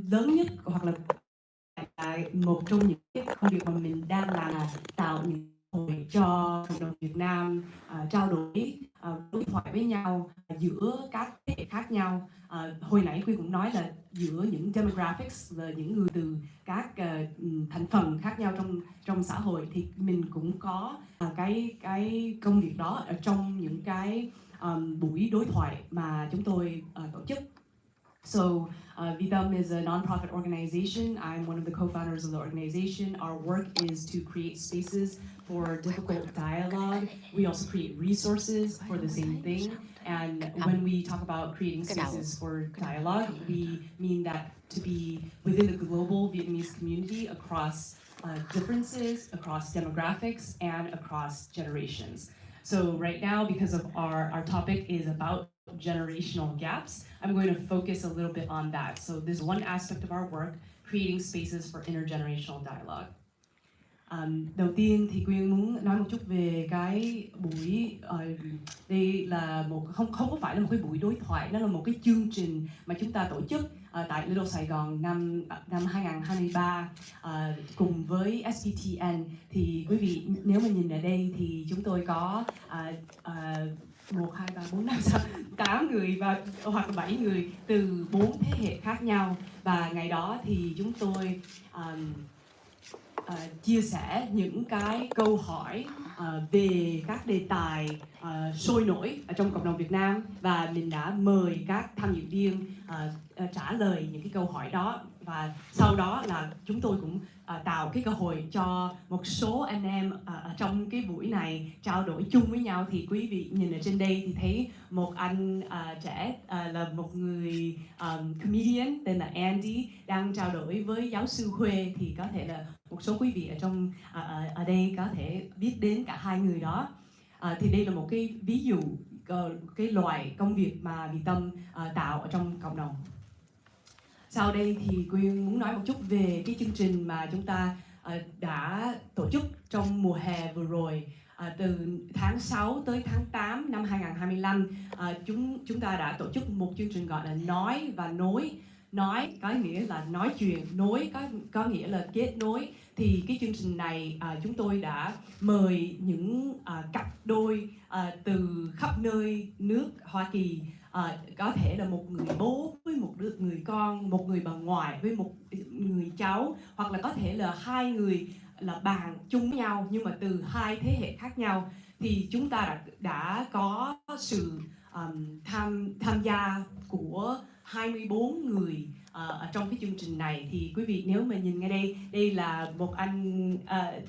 lớn nhất hoặc là một trong những cái công việc mà mình đang làm là tạo những hội cho cộng đồng Việt Nam trao đổi đối thoại với nhau giữa các thế hệ khác nhau. Hồi nãy Quyên cũng nói là giữa những demographics và những người từ các thành phần khác nhau trong xã hội, thì mình cũng có cái công việc đó ở trong những cái buổi đối thoại mà chúng tôi tổ chức. So Vitam is a nonprofit organization. I'm one of the co-founders of the organization. Our work is to create spaces for difficult dialogue. We also create resources for the same thing. And when we talk about creating spaces for dialogue, we mean that to be within the global Vietnamese community across differences, across demographics, and across generations. So right now, because of our topic is about generational gaps, I'm going to focus a little bit on that. So this is one aspect of our work, creating spaces for intergenerational dialogue. Đầu tiên thì Quyên muốn nói một chút về cái buổi đây là không có phải là một cái buổi đối thoại, nó là một cái chương trình mà chúng ta tổ chức tại Little Sài Gòn năm 2023 cùng với SPTN. Thì quý vị nếu mà nhìn ở đây thì chúng tôi có 1, 2, 3, 4, 5, 6, 8 người và hoặc 7 người từ 4 thế hệ khác nhau. Và ngày đó thì chúng tôi chia sẻ những cái câu hỏi về các đề tài sôi nổi ở trong cộng đồng Việt Nam, và mình đã mời các tham dự viên trả lời những cái câu hỏi đó. Và sau đó là chúng tôi cũng tạo cái cơ hội cho một số anh em ở trong cái buổi này trao đổi chung với nhau. Thì quý vị nhìn ở trên đây thì thấy một anh trẻ là một người comedian tên là Andy đang trao đổi với giáo sư Huê. Thì có thể là một số quý vị ở trong ở đây có thể biết đến cả hai người đó. Thì đây là một cái ví dụ cái loại công việc mà Vitam tạo ở trong cộng đồng. Sau đây thì Quyên muốn nói một chút về cái chương trình mà chúng ta đã tổ chức trong mùa hè vừa rồi. Từ tháng 6 tới tháng 8 năm 2025, chúng ta đã tổ chức một chương trình gọi là Nói và Nối. Nói có nghĩa là nói chuyện, nối có nghĩa là kết nối. Thì cái chương trình này chúng tôi đã mời những cặp đôi từ khắp nơi nước Hoa Kỳ, có thể là một người bố với một người con, một người bà ngoại với một người cháu, hoặc là có thể là hai người là bạn chung với nhau nhưng mà từ hai thế hệ khác nhau. Thì chúng ta đã có sự tham gia của 24 người ở trong cái chương trình này. Thì quý vị nếu mà nhìn ngay đây là một anh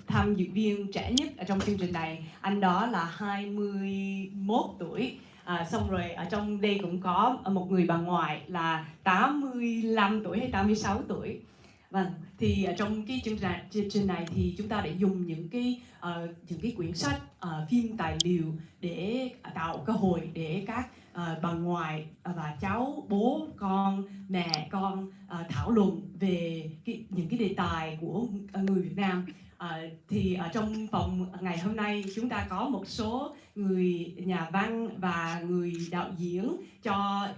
tham dự viên trẻ nhất ở trong chương trình này. Anh đó là 21 tuổi. Xong rồi ở trong đây cũng có một người bà ngoại là 85 tuổi hay 86 tuổi. Vâng, thì trong cái chương trình này thì chúng ta đã dùng những cái quyển sách, phim tài liệu để tạo cơ hội để các bà ngoại và cháu, bố con, mẹ con thảo luận về những cái đề tài của người Việt Nam. Thì ở trong phòng ngày hôm nay chúng ta có một số người nhà văn và người đạo diễn cho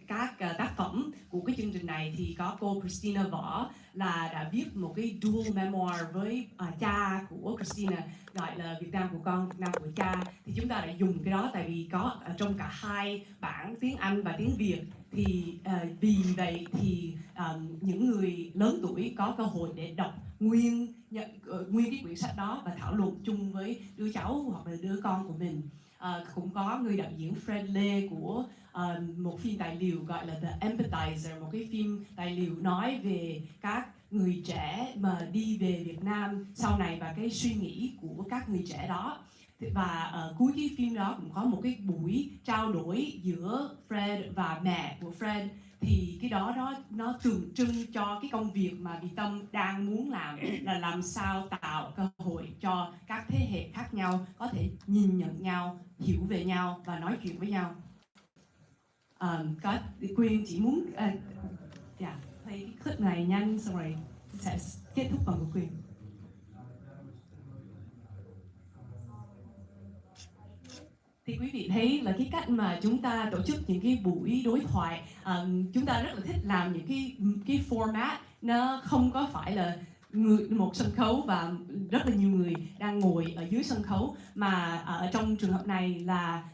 các tác phẩm của cái chương trình này. Thì có cô Christina Võ là đã viết một cái dual memoir với cha của Christina, gọi là Việt Nam của con, Việt Nam của cha. Thì chúng ta đã dùng cái đó tại vì có ở trong cả hai bản tiếng Anh và tiếng Việt. Thì vì vậy thì những người lớn tuổi có cơ hội để đọc nguyên cái quyển sách đó và thảo luận chung với đứa cháu hoặc là đứa con của mình. Cũng có người đạo diễn Fred Lê của một phim tài liệu gọi là The Empathizer, một cái phim tài liệu nói về các người trẻ mà đi về Việt Nam sau này và cái suy nghĩ của các người trẻ đó. Và cuối cái phim đó cũng có một cái buổi trao đổi giữa Fred và mẹ của Fred. Thì cái đó nó tượng trưng cho cái công việc mà Vitam đang muốn làm, là làm sao tạo cơ hội cho các thế hệ khác nhau có thể nhìn nhận nhau, hiểu về nhau và nói chuyện với nhau. Có Quyên chỉ muốn play cái clip này nhanh xong rồi sẽ kết thúc bằng của Quyên. Thì quý vị thấy là cái cách mà chúng ta tổ chức những cái buổi đối thoại, chúng ta rất là thích làm những cái format nó không có phải là một sân khấu và rất là nhiều người đang ngồi ở dưới sân khấu, mà ở trong trường hợp này là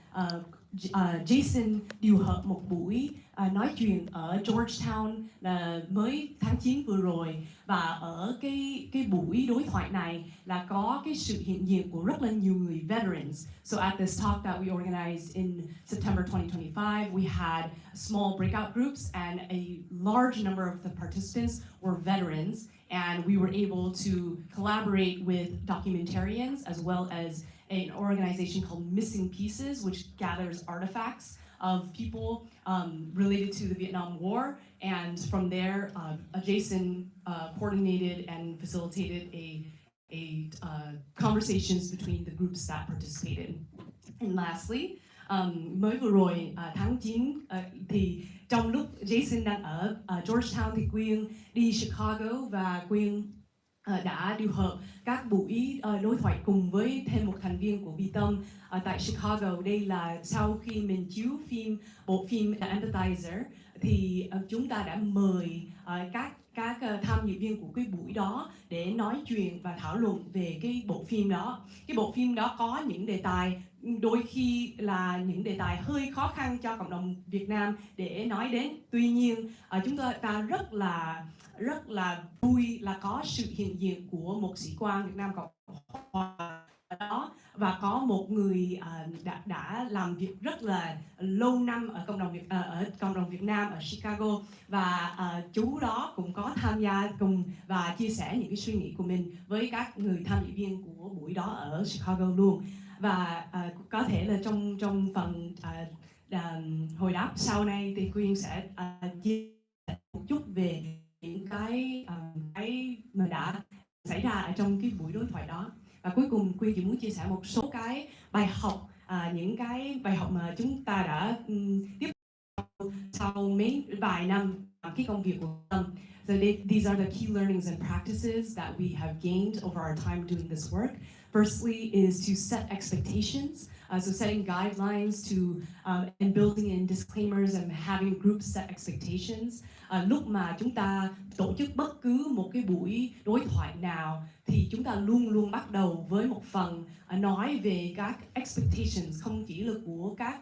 Jason điều hợp một buổi nói chuyện ở Georgetown là mới tháng 9 vừa rồi, và ở cái buổi đối thoại này là có cái sự hiện diện của rất là nhiều người veterans. So at this talk that we organized in September 2025, we had small breakout groups and a large number of the participants were veterans, and we were able to collaborate with documentarians as well as an organization called Missing Pieces, which gathers artifacts of people related to the Vietnam War. And from there, Jason coordinated and facilitated conversations between the groups that participated. And lastly, mới vừa rồi tháng 9 thì trong lúc Jason đang ở Georgetown thì Quyên đi Chicago, và Quyên đã điều hợp các buổi đối thoại cùng với thêm một thành viên của Vì Tâm tại Chicago. Đây là sau khi mình chiếu bộ phim The Empathizer thì chúng ta đã mời các tham dự viên của cái buổi đó để nói chuyện và thảo luận về cái bộ phim đó. Cái bộ phim đó có những đề tài đôi khi là những đề tài hơi khó khăn cho cộng đồng Việt Nam để nói đến. Tuy nhiên chúng ta rất là vui là có sự hiện diện của một sĩ quan Việt Nam Cộng Hòa đó, và có một người đã làm việc rất là lâu năm ở cộng đồng Việt Nam ở Chicago, và chú đó cũng có tham gia cùng và chia sẻ những cái suy nghĩ của mình với các người tham dự viên của buổi đó ở Chicago luôn. Và có thể là trong phần hồi đáp sau này thì Quyên sẽ chia sẻ một chút về những cái mà đã xảy ra ở trong cái buổi đối thoại đó. Và cuối cùng Quyên chỉ muốn chia sẻ một số cái bài học, những cái bài học mà chúng ta đã tiếp sau mấy vài năm cái công việc của Tâm. So these are the key learnings and practices that we have gained over our time doing this work. Firstly is to set expectations, so setting guidelines to and building in disclaimers and having groups set expectations. Lúc mà chúng ta tổ chức bất cứ một cái buổi đối thoại nào thì chúng ta luôn luôn bắt đầu với một phần nói về các expectations, không chỉ là của các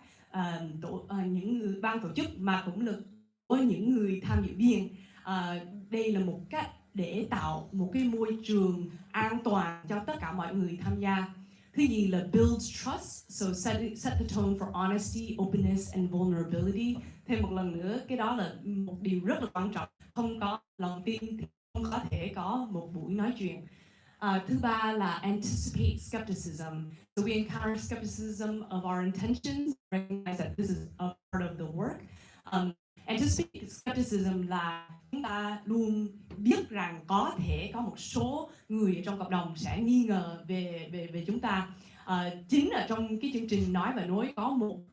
những người ban tổ chức mà cũng là của những người tham dự viên. Đây là một cách để tạo một cái môi trường an toàn cho tất cả mọi người tham gia. Thứ nhì là build trust, so set the tone for honesty, openness and vulnerability. Thêm một lần nữa, cái đó là một điều rất là quan trọng. Không có lòng tin thì không có thể có một buổi nói chuyện. Thứ ba là anticipate skepticism. So we encounter skepticism of our intentions, recognize that this is a part of the work. Anticipate skepticism là chúng ta luôn biết rằng có thể có một số người ở trong cộng đồng sẽ nghi ngờ về chúng ta. Chính ở trong cái chương trình Nói và Nối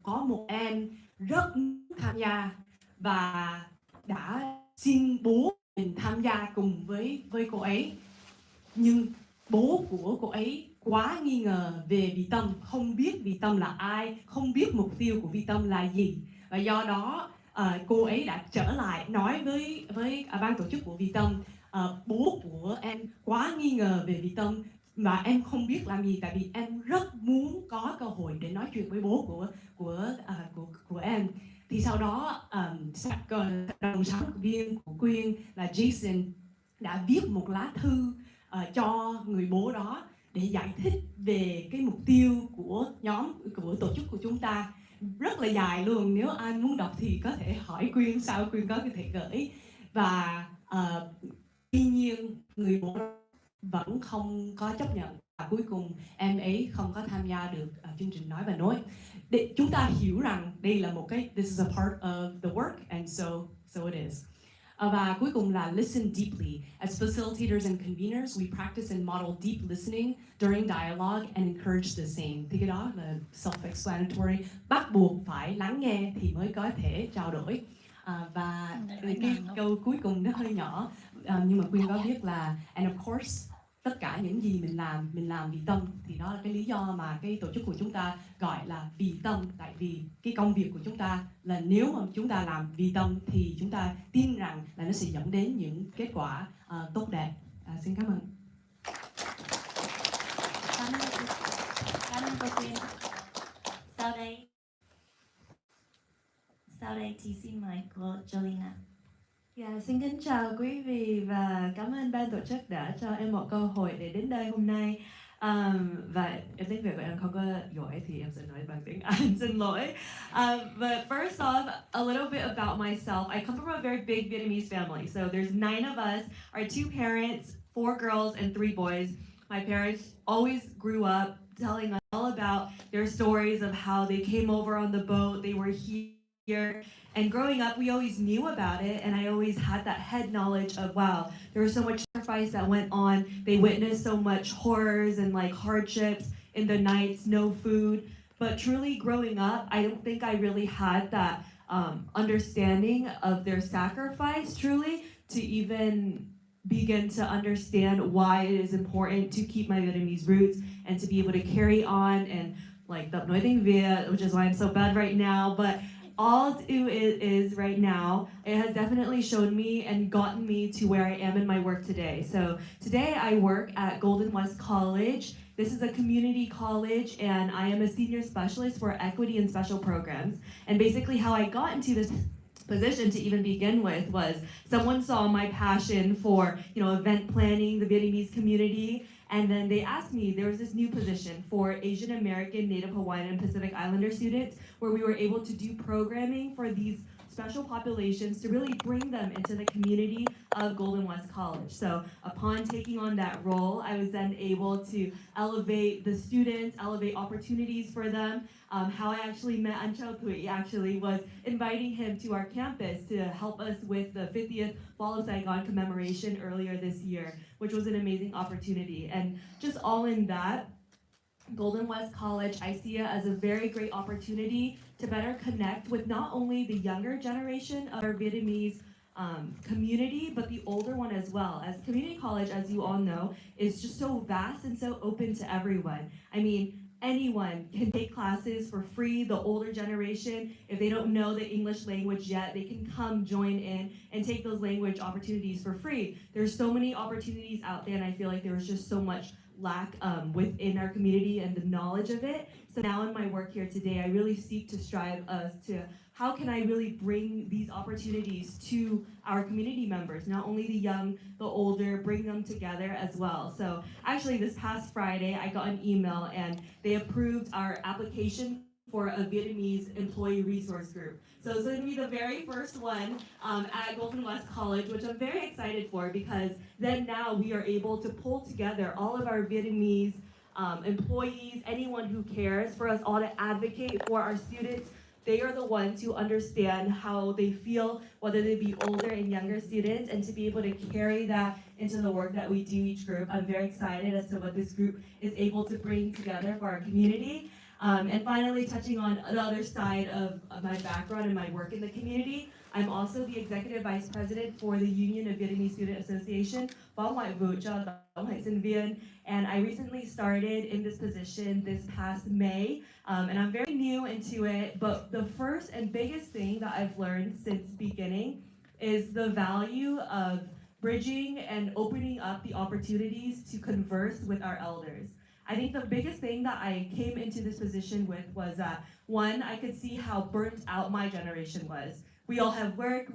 có một em rất tham gia và đã xin bố mình tham gia cùng với cô ấy, nhưng bố của cô ấy quá nghi ngờ về Vì Tâm, không biết Vì Tâm là ai, không biết mục tiêu của Vì Tâm là gì, và do đó cô ấy đã trở lại nói với ban tổ chức của Vì Tâm, bố của em quá nghi ngờ về Vì Tâm và em không biết làm gì, tại vì em rất muốn có cơ hội để nói chuyện với bố của em. Thì sau đó đồng sáng viên của Quyên là Jason đã viết một lá thư cho người bố đó để giải thích về cái mục tiêu của tổ chức của chúng ta. Rất là dài luôn, nếu ai muốn đọc thì có thể hỏi Quyên, sau Quyên có thể gửi. Và tuy nhiên người bố vẫn không có chấp nhận, và cuối cùng em ấy không có tham gia được chương trình Nói và Nối. Để chúng ta hiểu rằng đây là một cái, this is a part of the work and so it is. Và cuối cùng là listen deeply. As facilitators and conveners, we practice and model deep listening during dialogue and encourage the same. Thì cái đó là self-explanatory. Bắt buộc phải lắng nghe thì mới có thể trao đổi. Và cái câu cuối cùng nó hơi nhỏ, nhưng mà Quyên có viết là and of course, tất cả những gì mình làm vì tâm, thì đó là cái lý do mà cái tổ chức của chúng ta gọi là vì tâm. Tại vì cái công việc của chúng ta là nếu mà chúng ta làm vì tâm thì chúng ta tin rằng là nó sẽ dẫn đến những kết quả tốt đẹp. Xin cảm ơn. Cảm ơn cô Quyên. Sau đây thì xin mời cô Jolina. Dạ, xin kính chào quý vị và cảm ơn ban tổ chức đã cho em một cơ hội để đến đây hôm nay. Và tiếng Việt của em không có giỏi thì em sẽ nói bằng tiếng Anh, xin lỗi. But first off, a little bit about myself. I come from a very big Vietnamese family. So there's 9 of us, our 2 parents, 4 girls and 3 boys. My parents always grew up telling us all about their stories of how they came over on the boat, they were here. And growing up, we always knew about it, and I always had that head knowledge of, wow, there was so much sacrifice that went on. They witnessed so much horrors and like hardships in the nights, no food. But truly growing up, I don't think I really had that understanding of their sacrifice, truly, to even begin to understand why it is important to keep my Vietnamese roots and to be able to carry on and like tập nói tiếng Việt, which is why I'm so bad right now. But all it is right now, it has definitely shown me and gotten me to where I am in my work today. So today I work at Golden West College. This is a community college, and I am a senior specialist for equity and special programs. And basically how I got into this position to even begin with was someone saw my passion for, event planning, the Vietnamese community, and then they asked me, there was this new position for Asian American, Native Hawaiian, and Pacific Islander students where we were able to do programming for these special populations to really bring them into the community of Golden West College. So upon taking on that role, I was then able to elevate the students, elevate opportunities for them. How I actually met Anchel Tui actually was inviting him to our campus to help us with the 50th Fall of Saigon commemoration earlier this year, which was an amazing opportunity. And just all in that, Golden West College, I see it as a very great opportunity to better connect with not only the younger generation of our Vietnamese community, but the older one as well. As community college, as you all know, is just so vast and so open to everyone. I mean, anyone can take classes for free. The older generation, if they don't know the English language yet, they can come join in and take those language opportunities for free. There's so many opportunities out there, and I feel like there was just so much lack within our community and the knowledge of it. So now in my work here today, I really seek to strive us to how can I really bring these opportunities to our community members, not only the young, the older, bring them together as well. So actually this past Friday, I got an email and they approved our application for a Vietnamese employee resource group. So it's going to be the very first one at Golden West College, which I'm very excited for because then now we are able to pull together all of our Vietnamese employees, anyone who cares, for us all to advocate for our students. They are the ones who understand how they feel, whether they be older and younger students, and to be able to carry that into the work that we do each group. I'm very excited as to what this group is able to bring together for our community. And finally, touching on the other side of my background and my work in the community, I'm also the Executive Vice President for the Union of Vietnamese Student Association, Phó Ngoại vụ cho Tổng hội sinh viên, and I recently started in this position this past May, and I'm very new into it, but the first and biggest thing that I've learned since beginning is the value of bridging and opening up the opportunities to converse with our elders. I think the biggest thing that I came into this position with was that, one, I could see how burnt out my generation was. We all have work,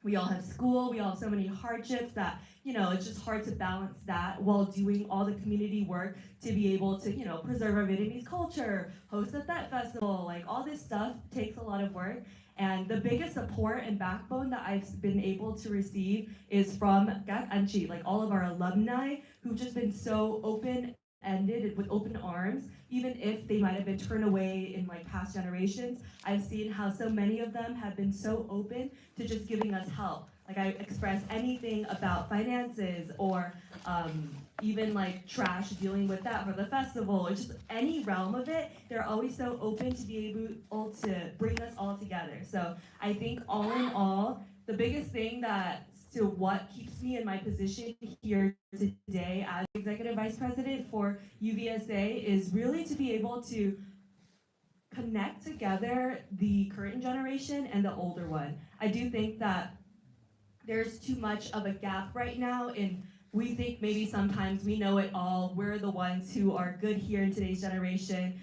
we all have school, we all have so many hardships that, it's just hard to balance that while doing all the community work to be able to, preserve our Vietnamese culture, host a Tết festival, like all this stuff takes a lot of work. And the biggest support and backbone that I've been able to receive is from các anh chị, like all of our alumni who've just been so open-ended with open arms, even if they might have been turned away in like past generations. I've seen how so many of them have been so open to just giving us help. Like I express anything about finances or even like trash, dealing with that for the festival, or just any realm of it, they're always so open to be able to bring us all together. So I think all in all, the biggest thing that to what keeps me in my position here today as Executive Vice President for UVSA is really to be able to connect together the current generation and the older one. I do think that there's too much of a gap right now in we think maybe sometimes we know it all, we're the ones who are good here in today's generation,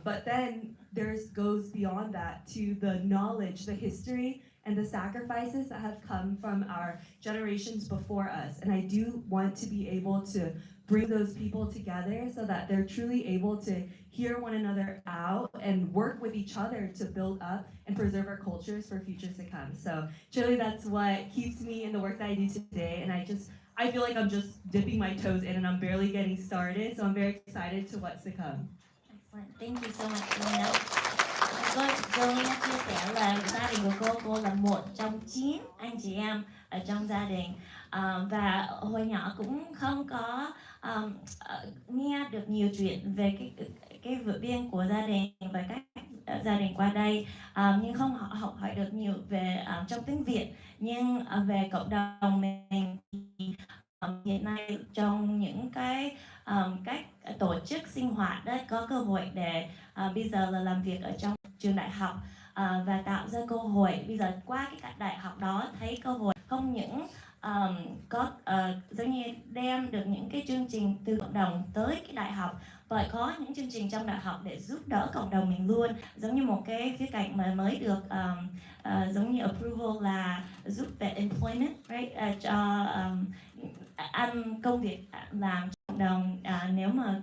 but then there's goes beyond that to the knowledge, the history, and the sacrifices that have come from our generations before us. And I do want to be able to bring those people together so that they're truly able to hear one another out and work with each other to build up and preserve our cultures for futures to come. So truly that's what keeps me in the work that I do today. And I feel like I'm just dipping my toes in and I'm barely getting started. So I'm very excited to what's to come. Excellent. Thank you so much, Jolina. Cô Jolina chia sẻ là gia đình của cô là một trong 9 anh chị em ở trong gia đình. Và hồi nhỏ cũng không có nghe được nhiều chuyện về cái vượt biên của gia đình và các gia đình qua đây, nhưng không học hỏi được nhiều về trong tiếng Việt, nhưng về cộng đồng mình thì hiện nay trong những cái cách tổ chức sinh hoạt đó có cơ hội để bây giờ là làm việc ở trong trường đại học và tạo ra cơ hội bây giờ qua cái đại học đó thấy cơ hội không những có giống như đem được những cái chương trình từ cộng đồng tới cái đại học và có những chương trình trong đại học để giúp đỡ cộng đồng mình luôn, giống như một cái khía cạnh mà mới được giống như approval là giúp về employment, right? Cho ăn công việc làm trong cộng đồng nếu mà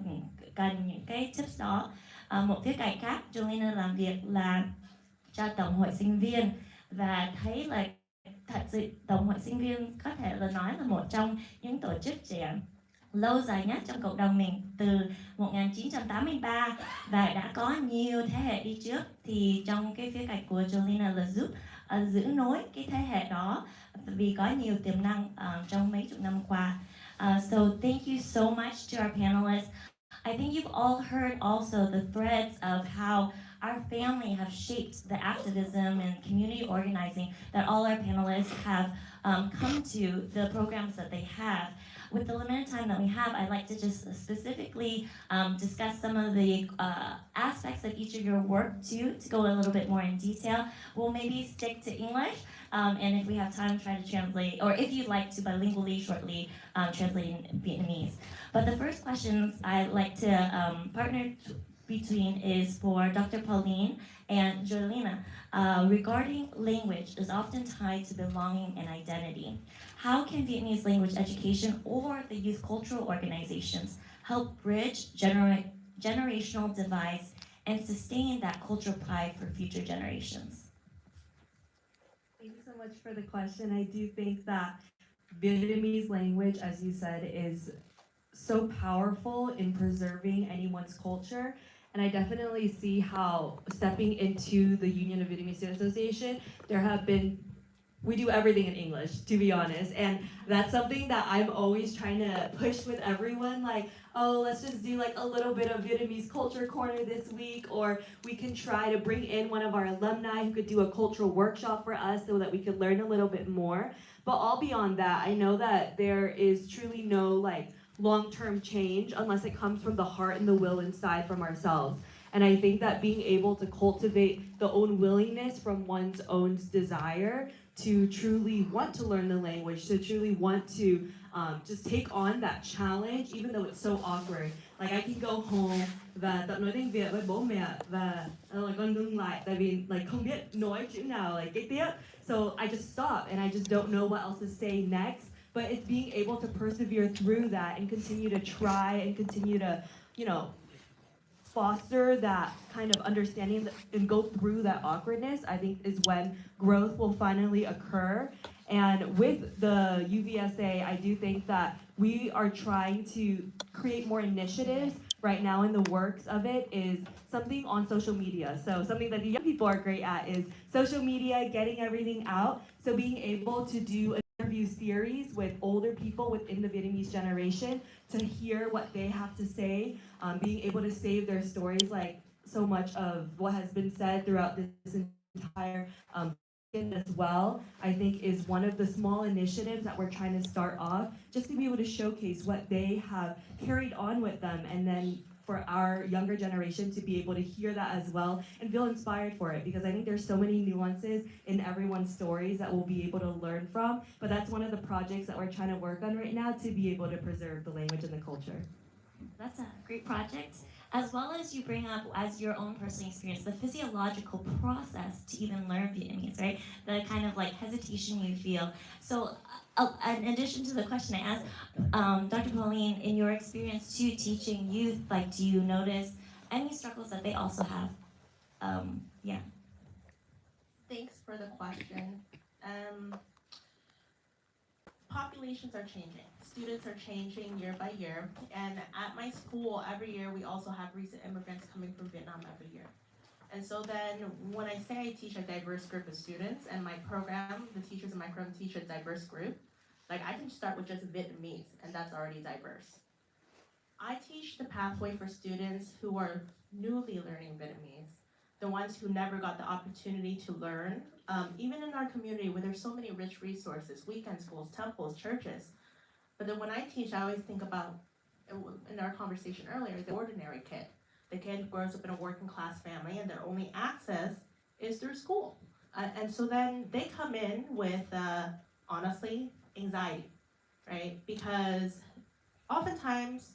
cần những cái tips đó. Một khía cạnh khác Jolina làm việc là cho tổng hội sinh viên và thấy là thật sự tổng hội sinh viên có thể là nói là một trong những tổ chức trẻ lâu dài nhất trong cộng đồng mình từ 1983 và đã có nhiều thế hệ đi trước. Thì trong cái khía cạnh của Jolina là giúp giữ nối cái thế hệ đó vì có nhiều tiềm năng trong mấy chục năm qua. So thank you so much to our panelists. I think you've all heard also the threads of how our family have shaped the activism and community organizing that all our panelists have come to the programs that they have. With the limited time that we have, I'd like to just specifically discuss some of the aspects of each of your work to go a little bit more in detail. We'll maybe stick to English, and if we have time, try to translate, or if you'd like to bilingually shortly translate in Vietnamese. But the first questions I'd like to partner between is for Dr. Pauline and Jolina. Regarding language is often tied to belonging and identity. How can Vietnamese language education or the youth cultural organizations help bridge generational divides and sustain that cultural pride for future generations? Thank you so much for the question. I do think that Vietnamese language, as you said, is so powerful in preserving anyone's culture. And I definitely see how stepping into the Union of Vietnamese Student Association, we do everything in English, to be honest. And that's something that I'm always trying to push with everyone, like, oh, let's just do like a little bit of Vietnamese culture corner this week, or we can try to bring in one of our alumni who could do a cultural workshop for us so that we could learn a little bit more. But all beyond that, I know that there is truly no like long-term change unless it comes from the heart and the will inside from ourselves. And I think that being able to cultivate the own willingness from one's own desire to truly want to learn the language, to truly want to just take on that challenge, even though it's so awkward. Like I can go home và tập nói tiếng Việt với bố mẹ và con ngưng lại tại vì like không biết nói chữ nào like kế tiếp. So I just stop and I just don't know what else to say next. But it's being able to persevere through that and continue to try and continue to, foster that kind of understanding and go through that awkwardness, I think is when growth will finally occur. And with the UVSA, I do think that we are trying to create more initiatives. Right now in the works of it is something on social media. So something that the young people are great at is social media, getting everything out. So being able to do an interview series with older people within the Vietnamese generation to hear what they have to say, being able to save their stories, like so much of what has been said throughout this entire as well, I think is one of the small initiatives that we're trying to start off, just to be able to showcase what they have carried on with them, and then for our younger generation to be able to hear that as well and feel inspired for it, because I think there's so many nuances in everyone's stories that we'll be able to learn from, but that's one of the projects that we're trying to work on right now to be able to preserve the language and the culture. That's a great project. As well as you bring up as your own personal experience, the physiological process to even learn Vietnamese, right? The kind of like hesitation you feel. So in addition to the question I asked, Dr. Pauline, in your experience too, teaching youth, like do you notice any struggles that they also have? Yeah. Thanks for the question. Populations are changing. Students are changing year by year. And at my school, every year we also have recent immigrants coming from Vietnam every year. And so then when I say I teach a diverse group of students, and my program, the teachers in my program teach a diverse group, like I can start with just Vietnamese, and that's already diverse. I teach the pathway for students who are newly learning Vietnamese, the ones who never got the opportunity to learn, even in our community where there's so many rich resources, weekend schools, temples, churches. But then when I teach, I always think about, in our conversation earlier, the ordinary kid. The kid who grows up in a working class family and their only access is through school. And so then they come in with, honestly, anxiety, right? Because oftentimes,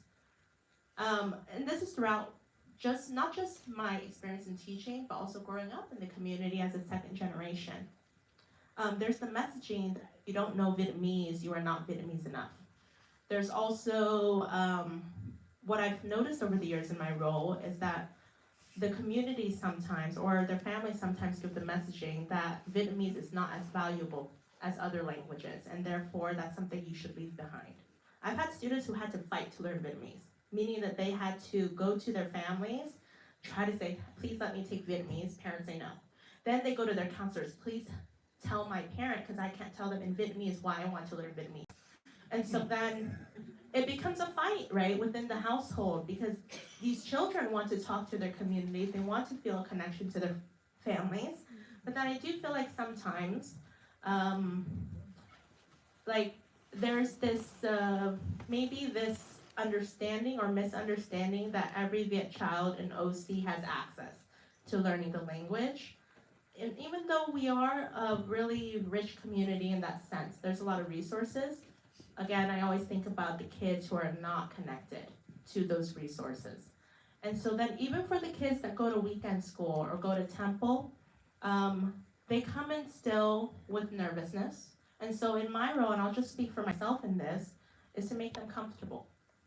and this is throughout not just my experience in teaching, but also growing up in the community as a second generation. There's the messaging that if you don't know Vietnamese, you are not Vietnamese enough. There's also what I've noticed over the years in my role is that the community sometimes, or their families sometimes give the messaging that Vietnamese is not as valuable as other languages, and therefore that's something you should leave behind. I've had students who had to fight to learn Vietnamese, meaning that they had to go to their families, try to say, please let me take Vietnamese, parents say no. Then they go to their counselors, please tell my parent, because I can't tell them in Vietnamese why I want to learn Vietnamese. And so then it becomes a fight, right, within the household, because these children want to talk to their communities, they want to feel a connection to their families, but then I do feel like sometimes, like there's this, maybe this understanding or misunderstanding that every Viet child in OC has access to learning the language. And even though we are a really rich community in that sense, there's a lot of resources. Again, I always think about the kids who are not connected to those resources. And so then even for the kids that go to weekend school or go to temple, they come in still with nervousness. And so in my role, and I'll just speak for myself in this, is to make them comfortable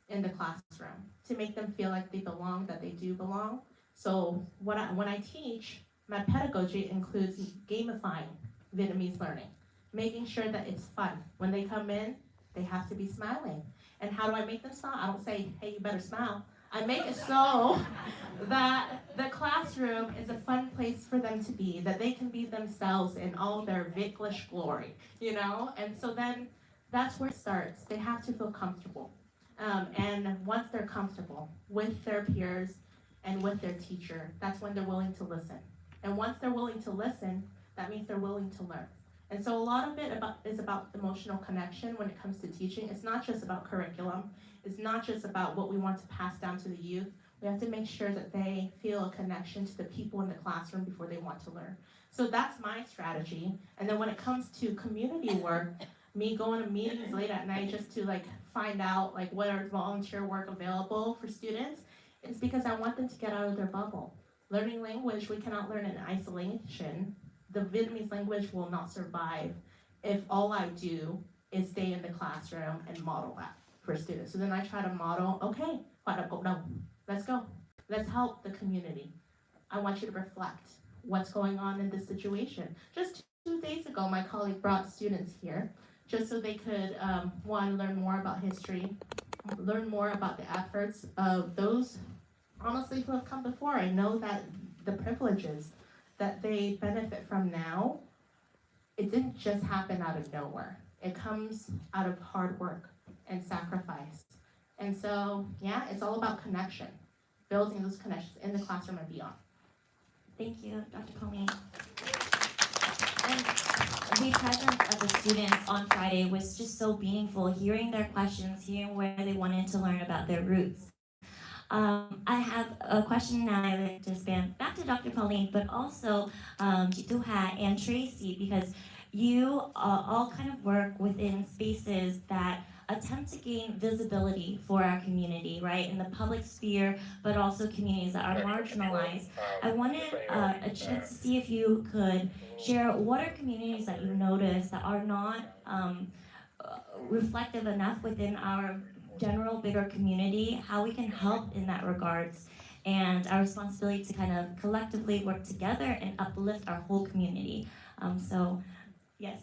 in the classroom, to make them feel like they belong, that they do belong. So when I teach, my pedagogy includes gamifying Vietnamese learning, making sure that it's fun. When they come in, they have to be smiling. And how do I make them smile? I don't say, hey, you better smile. I make it so that the classroom is a fun place for them to be, that they can be themselves in all their Vietglish glory, you know? And so then that's where it starts. They have to feel comfortable. And once they're comfortable with their peers and with their teacher, that's when they're willing to listen. And once they're willing to listen, that means they're willing to learn. And so a lot of it is about emotional connection when it comes to teaching. It's not just about curriculum. It's not just about what we want to pass down to the youth. We have to make sure that they feel a connection to the people in the classroom before they want to learn. So that's my strategy. And then when it comes to community work, me going to meetings late at night just to like find out like what are volunteer work available for students, it's because I want them to get out of their bubble. Learning language, we cannot learn in isolation. The Vietnamese language will not survive if all I do is stay in the classroom and model that for students. So then I try to model, okay, hoạt động cộng đồng. Let's go. Let's help the community. I want you to reflect what's going on in this situation. Just 2 days ago, my colleague brought students here just so they could, one, learn more about history, learn more about the efforts of those, honestly, who have come before. I know that the privileges that they benefit from now, it didn't just happen out of nowhere. It comes out of hard work and sacrifice. And so, yeah, it's all about connection, building those connections in the classroom and beyond. Thank you, Dr. Pauline. And the presence of the students on Friday was just so meaningful, hearing their questions, hearing where they wanted to learn about their roots. I have a question now I'd like to span back to Dr. Pauline, but also chị Thu Hà and Tracy, because you all kind of work within spaces that attempt to gain visibility for our community, right, in the public sphere, but also communities that are marginalized. I wanted a chance to see if you could share what are communities that you notice that are not reflective enough within our general bigger community, how we can help in that regards, and our responsibility to kind of collectively work together and uplift our whole community. So yes,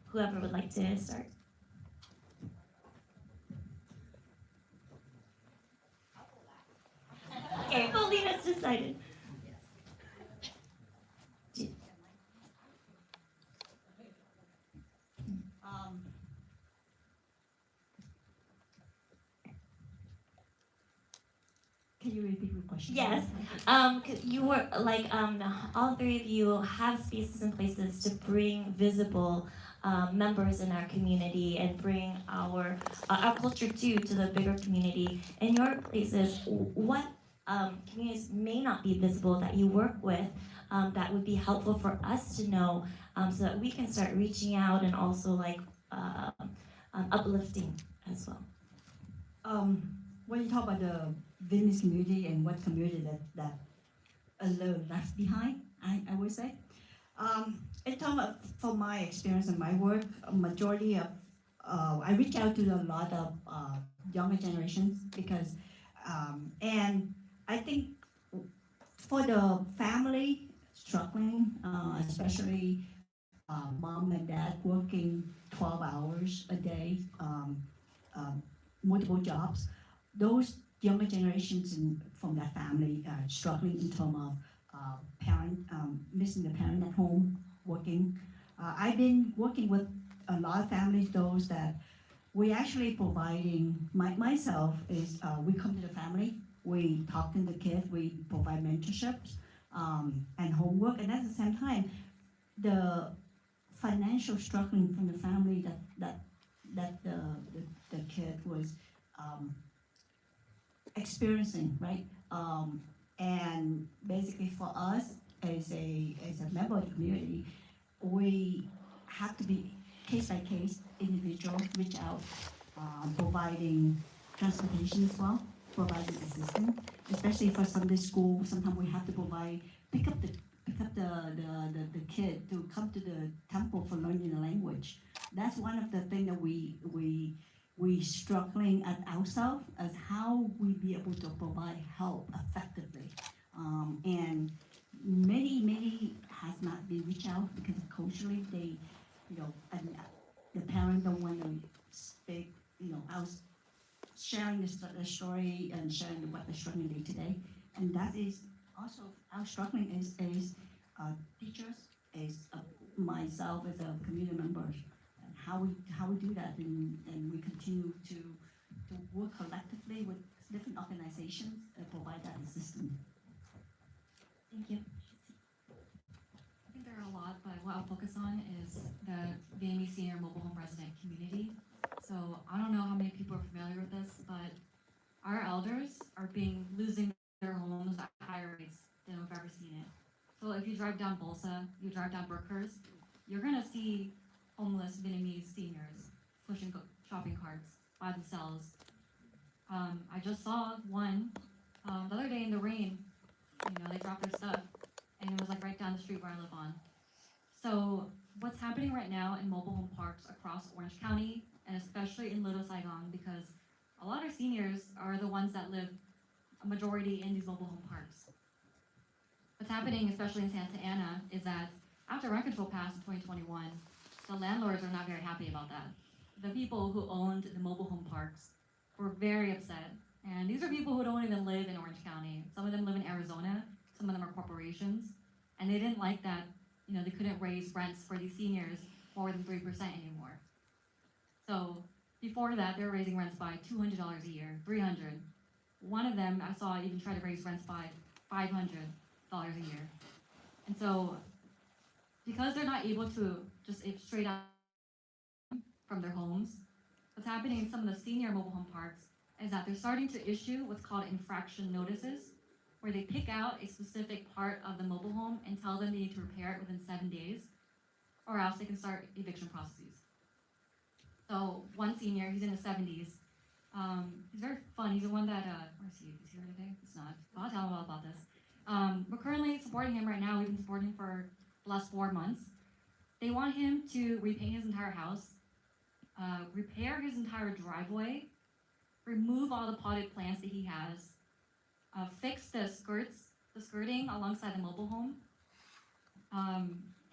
whoever would like to start. Okay, Paulina's decided. Can you repeat your question? Yes. You were like all three of you have spaces and places to bring visible members in our community and bring our culture too to the bigger community. In your places, what communities may not be visible that you work with that would be helpful for us to know, so that we can start reaching out and also like uplifting as well. When you talk about the Vietnamese community and what community that alone left behind, I would say. In terms of, from my experience and my work, a majority of, I reach out to a lot of younger generations because, and I think for the family struggling, especially mom and dad working 12 hours a day, multiple jobs, those younger generations from that family struggling in terms of parent, missing the parent at home, working. I've been working with a lot of families, those that we actually providing, myself is, we come to the family, we talk to the kids, we provide mentorships and homework, and at the same time, the financial struggling from the family that the kid was experiencing, right? And basically for us as a member of the community, we have to be case by case, individual, reach out, providing transportation as well, providing assistance, especially for Sunday school. Sometimes we have to provide pick up the kid to come to the temple for learning the language. That's one of the things that we struggling at ourselves as how we be able to provide help effectively. And many has not been reached out because culturally they, and the parent don't want to speak, I was sharing the story and sharing what they're struggling day to day. And that is also our struggling is teachers, is myself as a community member. How we do that, and we continue to work collectively with different organizations and provide that assistance. Thank you. I think there are a lot, but what I'll focus on is the Vietnamese senior mobile home resident community. So I don't know how many people are familiar with this, but our elders are losing their homes at higher rates than we've ever seen it. So if you drive down Bolsa, you drive down Brookhurst, you're gonna see homeless Vietnamese seniors pushing shopping carts by themselves. I just saw one the other day in the rain. They dropped their stuff, and it was like right down the street where I live on. So what's happening right now in mobile home parks across Orange County, and especially in Little Saigon, because a lot of seniors are the ones that live a majority in these mobile home parks. What's happening, especially in Santa Ana, is that after rent control passed in 2021, the landlords are not very happy about that. The people who owned the mobile home parks were very upset. And these are people who don't even live in Orange County. Some of them live in Arizona, some of them are corporations, and they didn't like that, they couldn't raise rents for these seniors more than 3% anymore. So before that, they were raising rents by $200 a year, $300. One of them I saw even try to raise rents by $500 a year. And so because they're not able to just straight out from their homes, what's happening in some of the senior mobile home parks is that they're starting to issue what's called infraction notices, where they pick out a specific part of the mobile home and tell them they need to repair it within 7 days, or else they can start eviction processes. So one senior, he's in his 70s. He's very fun. He's the one that, where is he? Is he here today? It's not. I'll tell him all about this. We're currently supporting him right now. We've been supporting him for the last 4 months. They want him to repaint his entire house, repair his entire driveway, remove all the potted plants that he has, fix the skirting alongside the mobile home,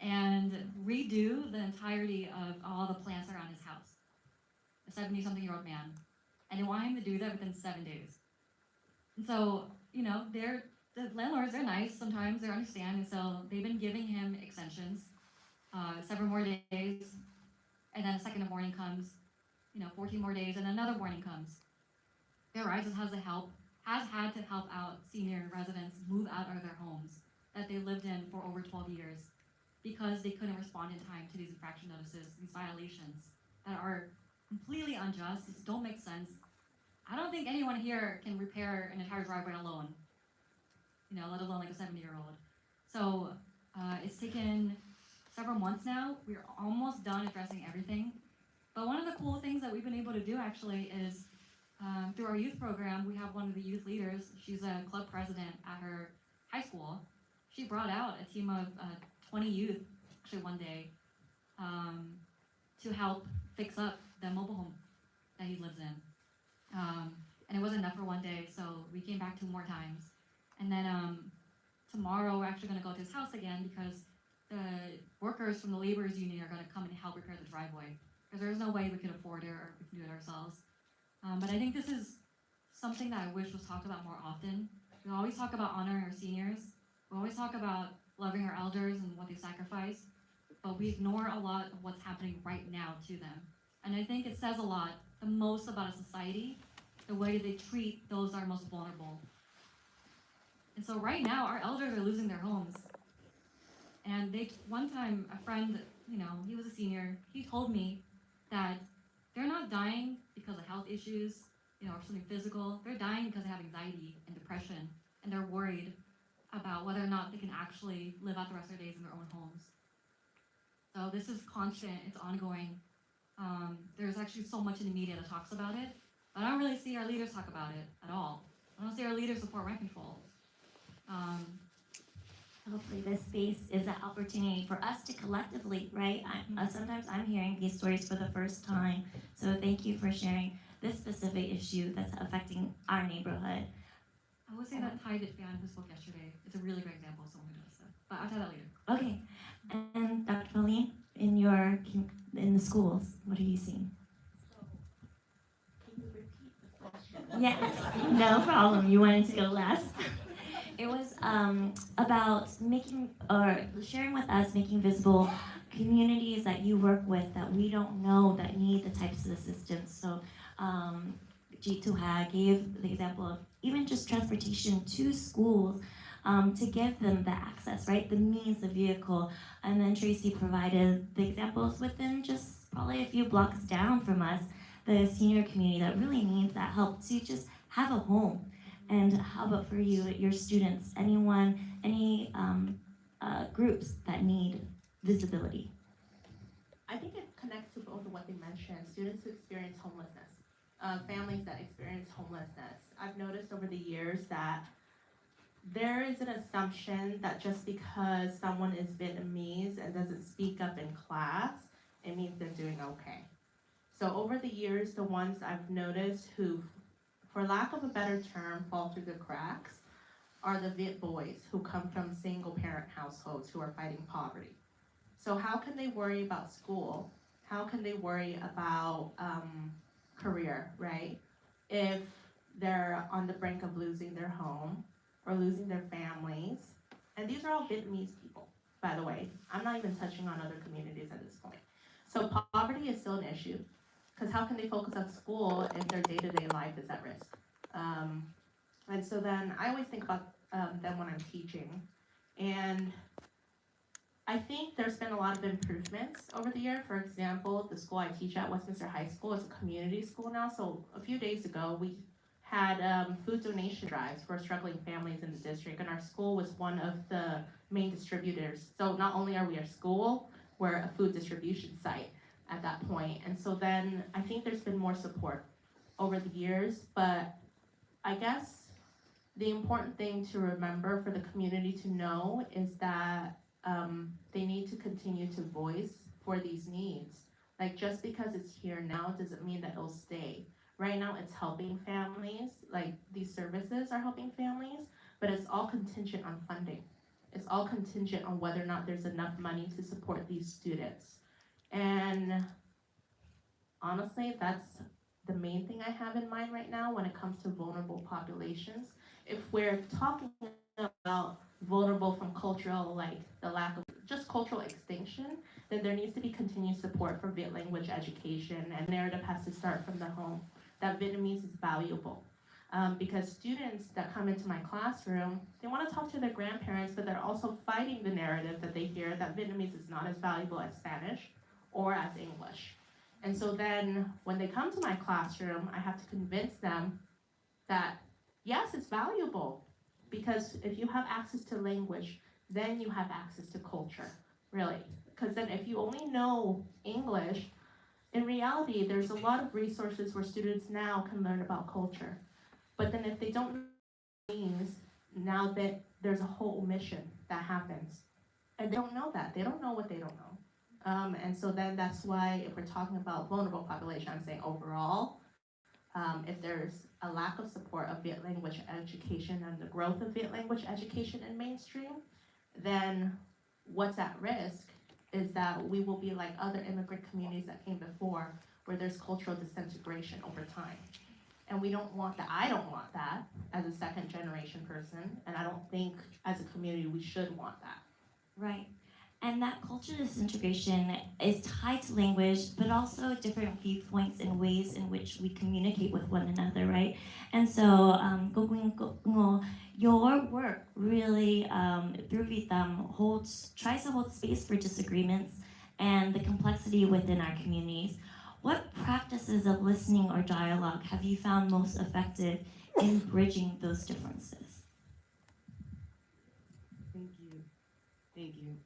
and redo the entirety of all the plants around his house. A 70-something-year-old man. And they want him to do that within 7 days. And so, you know, the landlords, they're nice sometimes, they're understanding, so they've been giving him extensions, several more days, and then a second warning comes, 14 more days, and another warning comes. Their Rises has had to help out senior residents move out of their homes that they lived in for over 12 years because they couldn't respond in time to these infraction notices, these violations that are completely unjust, these don't make sense. I don't think anyone here can repair an entire driveway alone, let alone like a 70-year-old. So it's taken several months now. We're almost done addressing everything. But one of the cool things that we've been able to do actually is through our youth program, we have one of the youth leaders. She's a club president at her high school. She brought out a team of 20 youth, actually one day, to help fix up the mobile home that he lives in. And it wasn't enough for one day, so we came back 2 more times. And then tomorrow we're actually going to go to his house again because the workers from the laborers union are going to come and help repair the driveway because there's no way we could afford it or we can do it ourselves. But I think this is something that I wish was talked about more often. We always talk about honoring our seniors. We always talk about loving our elders and what they sacrifice, but we ignore a lot of what's happening right now to them. And I think it says a lot, the most about a society, the way they treat those that are most vulnerable. And so right now, our elders are losing their homes. And one time, a friend, he was a senior, he told me that they're not dying because of health issues, or something physical. They're dying because they have anxiety and depression, and they're worried about whether or not they can actually live out the rest of their days in their own homes. So this is constant, it's ongoing. There's actually so much in the media that talks about it, but I don't really see our leaders talk about it at all. I don't see our leaders support rent control. Hopefully this space is an opportunity for us to collectively, right? Sometimes I'm hearing these stories for the first time. So thank you for sharing this specific issue that's affecting our neighborhood. I would say that Thai fan who spoke yesterday is a really great example of someone who does that. But I'll tell that later. Okay. And Dr. Pauline, in the schools, what are you seeing? Can you repeat the question? Yes, no problem. You wanted to go last. It was about sharing with us, making visible communities that you work with that we don't know that need the types of assistance. So G2HA gave the example of even just transportation to schools to give them the access, right? The means, the vehicle. And then Tracy provided the examples within just probably a few blocks down from us, the senior community that really needs that help to just have a home. And how about for you, your students, any groups that need visibility? I think it connects to both of what they mentioned. Students who experience homelessness, families that experience homelessness. I've noticed over the years that there is an assumption that just because someone is Vietnamese and doesn't speak up in class, it means they're doing okay. So over the years, the ones I've noticed who, for lack of a better term, fall through the cracks are the Viet boys who come from single parent households who are fighting poverty. So how can they worry about school? How can they worry about career, right? If they're on the brink of losing their home or losing their families. And these are all Vietnamese people, by the way. I'm not even touching on other communities at this point. So poverty is still an issue, because how can they focus on school if their day-to-day life is at risk? And so then I always think about them when I'm teaching. And I think there's been a lot of improvements over the year. For example, the school I teach at, Westminster High School, is a community school now. So a few days ago, we had food donation drives for struggling families in the district, and our school was one of the main distributors. So not only are we a school, we're a food distribution site at that point. And so then I think there's been more support over the years, but I guess the important thing to remember for the community to know is that they need to continue to voice for these needs. Like, just because it's here now doesn't mean that it'll stay. Right now it's helping families, like these services are helping families, but it's all contingent on funding. It's all contingent on whether or not there's enough money to support these students. And honestly, that's the main thing I have in mind right now when it comes to vulnerable populations. If we're talking about vulnerable from cultural, like the lack of just cultural extinction, then there needs to be continued support for Viet language education, and narrative has to start from the home. That Vietnamese is valuable. Because students that come into my classroom, they want to talk to their grandparents, but they're also fighting the narrative that they hear that Vietnamese is not as valuable as Spanish or as English. And so then when they come to my classroom, I have to convince them that yes, it's valuable, because if you have access to language, then you have access to culture, really. Because then if you only know English, in reality, there's a lot of resources where students now can learn about culture. But then if they don't know what it means, now that there's a whole omission that happens. And they don't know that. They don't know what they don't know. And so then that's why if we're talking about vulnerable population, I'm saying overall, if there's a lack of support of Viet language education and the growth of Viet language education in mainstream, then what's at risk is that we will be like other immigrant communities that came before, where there's cultural disintegration over time. And we don't want that. I don't want that as a second generation person, and I don't think as a community we should want that. Right. And that culture disintegration is tied to language, but also different viewpoints and ways in which we communicate with one another, right? And so, your work really, through Vitam, tries to hold space for disagreements and the complexity within our communities. What practices of listening or dialogue have you found most effective in bridging those differences? Thank you. Thank you.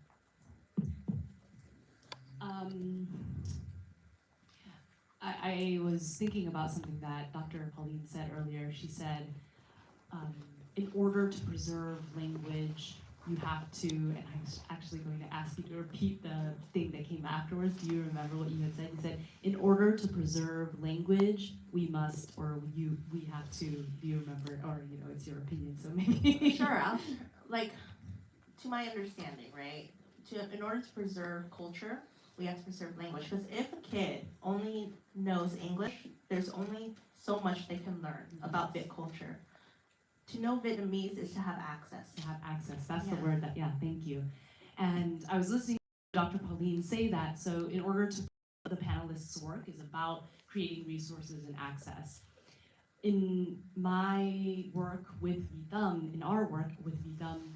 I was thinking about something that Dr. Pauline said earlier. She said, in order to preserve language, you have to, and I was actually going to ask you to repeat the thing that came afterwards. Do you remember what you had said? You said, in order to preserve language, we must, or we have to, do you remember, or it's your opinion, so maybe. Sure, like, to my understanding, right? In order to preserve culture, we have to preserve language. Because if a kid only knows English, there's only so much they can learn about Viet culture. To know Vietnamese is to have access. To have access, that's the word that, thank you. And I was listening to Dr. Pauline say that, so in order to, the panelists' work is about creating resources and access. In my work with Vitam, in our work with Vitam,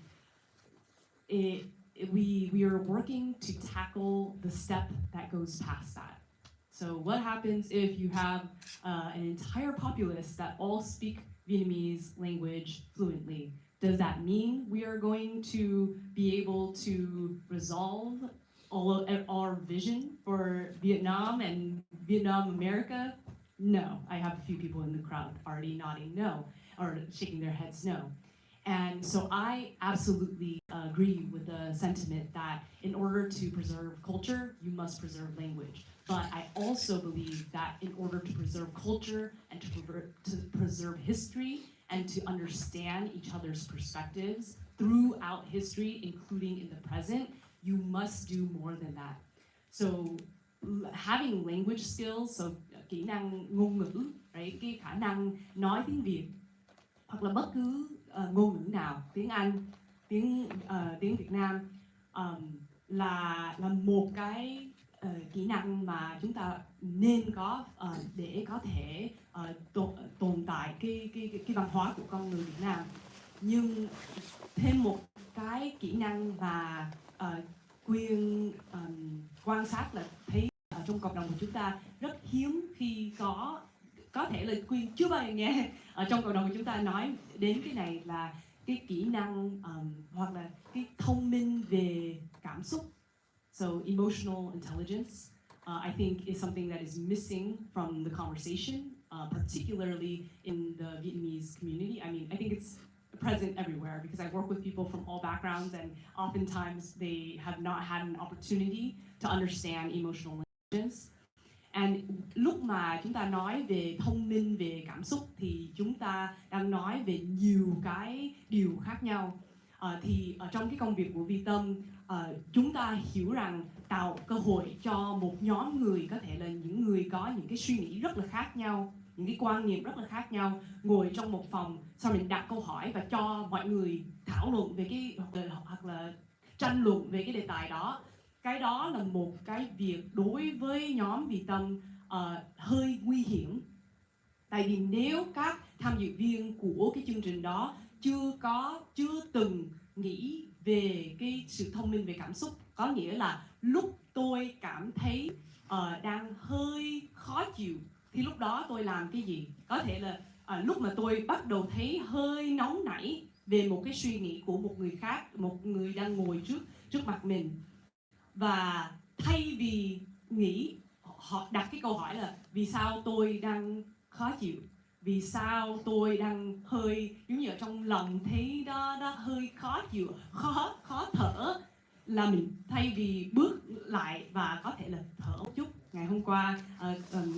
we are working to tackle the step that goes past that. So what happens if you have an entire populace that all speak Vietnamese language fluently? Does that mean we are going to be able to resolve all of our vision for Vietnam and Vietnam America? No. I have a few people in the crowd already nodding no, or shaking their heads no. And so I absolutely agree with the sentiment that in order to preserve culture, you must preserve language. But I also believe that in order to preserve culture and to preserve history and to understand each other's perspectives throughout history, including in the present, you must do more than that. So having language skills, so kỹ năng ngôn ngữ, right? Cái khả năng nói tiếng Việt hoặc là bất cứ ngôn ngữ nào, tiếng Anh, tiếng Việt Nam, là một cái kỹ năng mà chúng ta nên có để có thể tồn tại cái văn hóa của con người Việt Nam. Nhưng thêm một cái kỹ năng mà Quyên quan sát là thấy ở trong cộng đồng của chúng ta rất hiếm khi có thể là Quyên chưa bao giờ nghe ở trong cộng đồng của chúng ta nói đến cái này là cái kỹ năng hoặc là cái thông minh về cảm xúc. So emotional intelligence, I think, is something that is missing from the conversation, particularly in the Vietnamese community. I mean, I think it's present everywhere because I work with people from all backgrounds, and oftentimes they have not had an opportunity to understand emotional intelligence. And lúc mà chúng ta nói về thông minh về cảm xúc thì chúng ta đang nói về nhiều cái điều khác nhau. Thì ở trong cái công việc của Vi Tâm, chúng ta hiểu rằng tạo cơ hội cho một nhóm người, có thể là những người có những cái suy nghĩ rất là khác nhau, những cái quan niệm rất là khác nhau, ngồi trong một phòng, sau mình đặt câu hỏi và cho mọi người thảo luận về cái hoặc là tranh luận về cái đề tài đó. Cái đó là một cái việc đối với nhóm Vi Tâm hơi nguy hiểm. Tại vì nếu các tham dự viên của cái chương trình đó chưa từng nghĩ về cái sự thông minh về cảm xúc, có nghĩa là lúc tôi cảm thấy đang hơi khó chịu thì lúc đó tôi làm cái gì? Có thể là lúc mà tôi bắt đầu thấy hơi nóng nảy về một cái suy nghĩ của một người khác, một người đang ngồi trước mặt mình, và thay vì nghĩ, họ đặt cái câu hỏi là vì sao tôi đang khó chịu, vì sao tôi đang hơi giống như ở trong lòng thấy đó hơi khó chịu, khó thở, là mình thay vì bước lại và có thể là thở một chút. Ngày hôm qua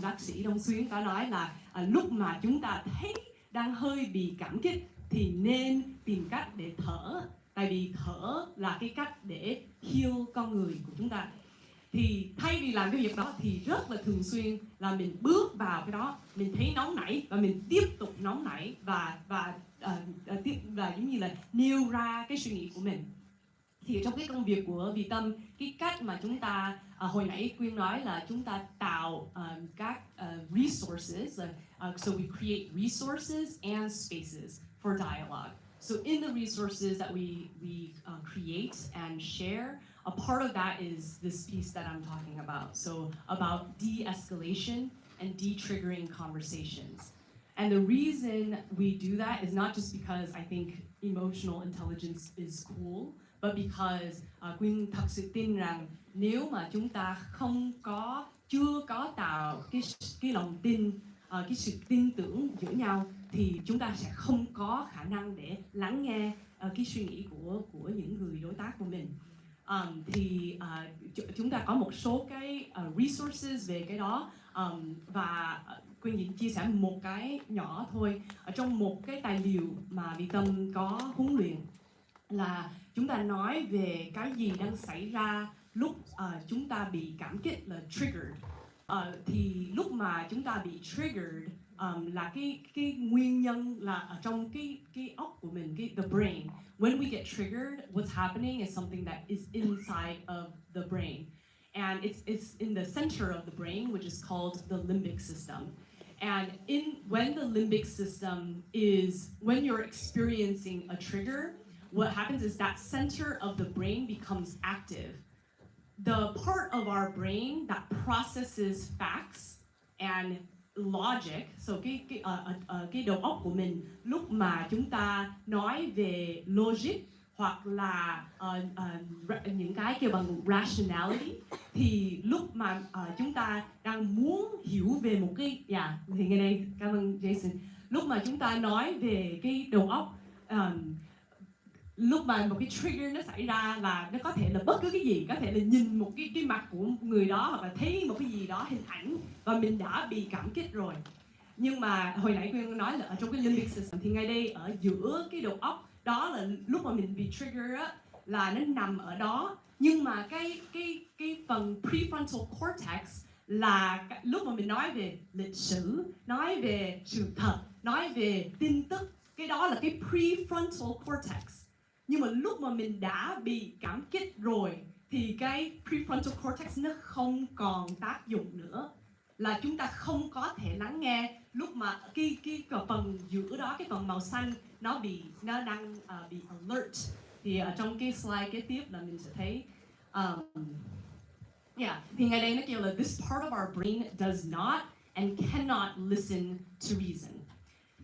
bác sĩ Đông Xuyến có nói là lúc mà chúng ta thấy đang hơi bị cảm kích thì nên tìm cách để thở, tại vì thở là cái cách để heal con người của chúng ta. Thì thay vì làm cái việc đó thì rất là thường xuyên là mình bước vào cái đó, mình thấy nóng nảy và mình tiếp tục nóng nảy và giống như là nêu ra cái suy nghĩ của mình. Thì trong cái công việc của Vi Tâm, cái cách mà chúng ta hồi nãy Quyên nói là chúng ta tạo các resources, so we create resources and spaces for dialogue. So in the resources that we create and share, a part of that is this piece that I'm talking about. So about de-escalation and de-triggering conversations. And the reason we do that is not just because I think emotional intelligence is cool, but because Quyên thật sự tin rằng nếu mà chúng ta chưa có tạo cái lòng tin, cái sự tin tưởng giữa nhau thì chúng ta sẽ không có khả năng để lắng nghe cái suy nghĩ của những người đối tác của mình. Thì chúng ta có một số cái resources về cái đó, và Quyên chia sẻ một cái nhỏ thôi. Ở trong một cái tài liệu mà Vi Tâm có huấn luyện là chúng ta nói về cái gì đang xảy ra lúc chúng ta bị cảm kích, là triggered. Thì lúc mà chúng ta bị triggered là cái nguyên nhân là ở trong cái óc của mình, the brain. When we get triggered, what's happening is something that is inside of the brain, and it's in the center of the brain, which is called the limbic system. And when the limbic system when you're experiencing a trigger, what happens is that center of the brain becomes active. The part of our brain that processes facts and logic, so cái đầu óc của mình lúc mà chúng ta nói về logic hoặc là những cái kêu bằng rationality, thì lúc mà chúng ta đang muốn hiểu về một cái thì ngày nay, cảm ơn Jason, lúc mà chúng ta nói về cái đầu óc, lúc mà một cái trigger nó xảy ra là nó có thể là bất cứ cái gì, có thể là nhìn một cái mặt của người đó hoặc là thấy một cái gì đó, hình ảnh, và mình đã bị cảm kích rồi. Nhưng mà hồi nãy Quyên nói là ở trong cái limbic system thì ngay đây ở giữa cái đầu óc đó là lúc mà mình bị trigger á, là nó nằm ở đó. Nhưng mà cái phần prefrontal cortex là lúc mà mình nói về lịch sử, nói về sự thật, nói về tin tức, cái đó là cái prefrontal cortex. Nhưng mà lúc mà mình đã bị cảm kích rồi thì cái prefrontal cortex nó không còn tác dụng nữa, là chúng ta không có thể lắng nghe lúc mà cái phần giữa đó, cái phần màu xanh nó đang bị alert. Thì ở trong cái slide kế tiếp là mình sẽ thấy Um, yeah, thì ngay đây nó kêu là this part of our brain does not and cannot listen to reason.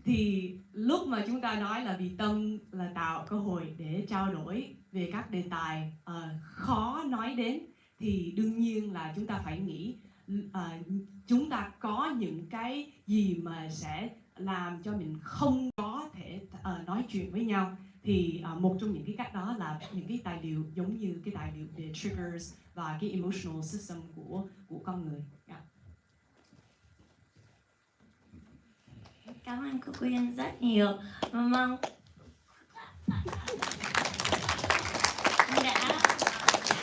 Thì lúc mà chúng ta nói là vì tâm là tạo cơ hội để trao đổi về các đề tài khó nói đến, thì đương nhiên là chúng ta phải nghĩ chúng ta có những cái gì mà sẽ làm cho mình không có thể nói chuyện với nhau. Thì một trong những cái cách đó là những cái tài liệu giống như cái tài liệu về triggers và cái emotional system của con người. Yeah. Cảm ơn cô Quyên rất nhiều. Mong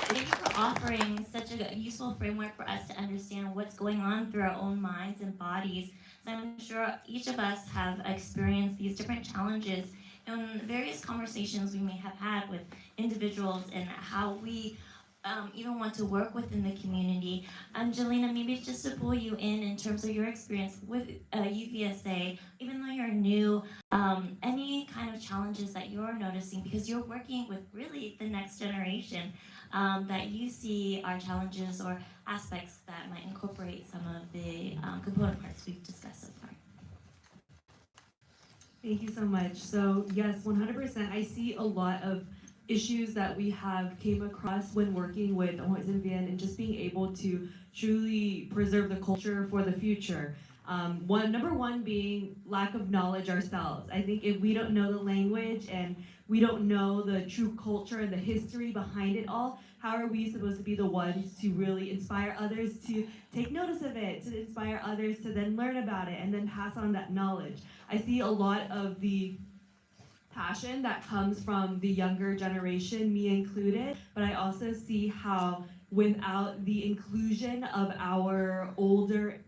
thank you for offering such a useful framework for us to understand what's going on through our own minds and bodies. So I'm sure each of us have experienced these different challenges in various conversations we may have had with individuals and how we even want to work within the community. Angelina, maybe just to pull you in terms of your experience with UVSA, even though you're new, any kind of challenges that you're noticing, because you're working with really the next generation, that you see are challenges or aspects that might incorporate some of the component parts we've discussed so far. Thank you so much. So yes, 100%. I see a lot of issues that we have came across when working with Hoyts and Vian and just being able to truly preserve the culture for the future. Number one being lack of knowledge ourselves. I think if we don't know the language and we don't know the true culture and the history behind it all, how are we supposed to be the ones to really inspire others to take notice of it, to inspire others to then learn about it and then pass on that knowledge? I see a lot of the passion that comes from the younger generation, me included, but I also see how without the inclusion of our older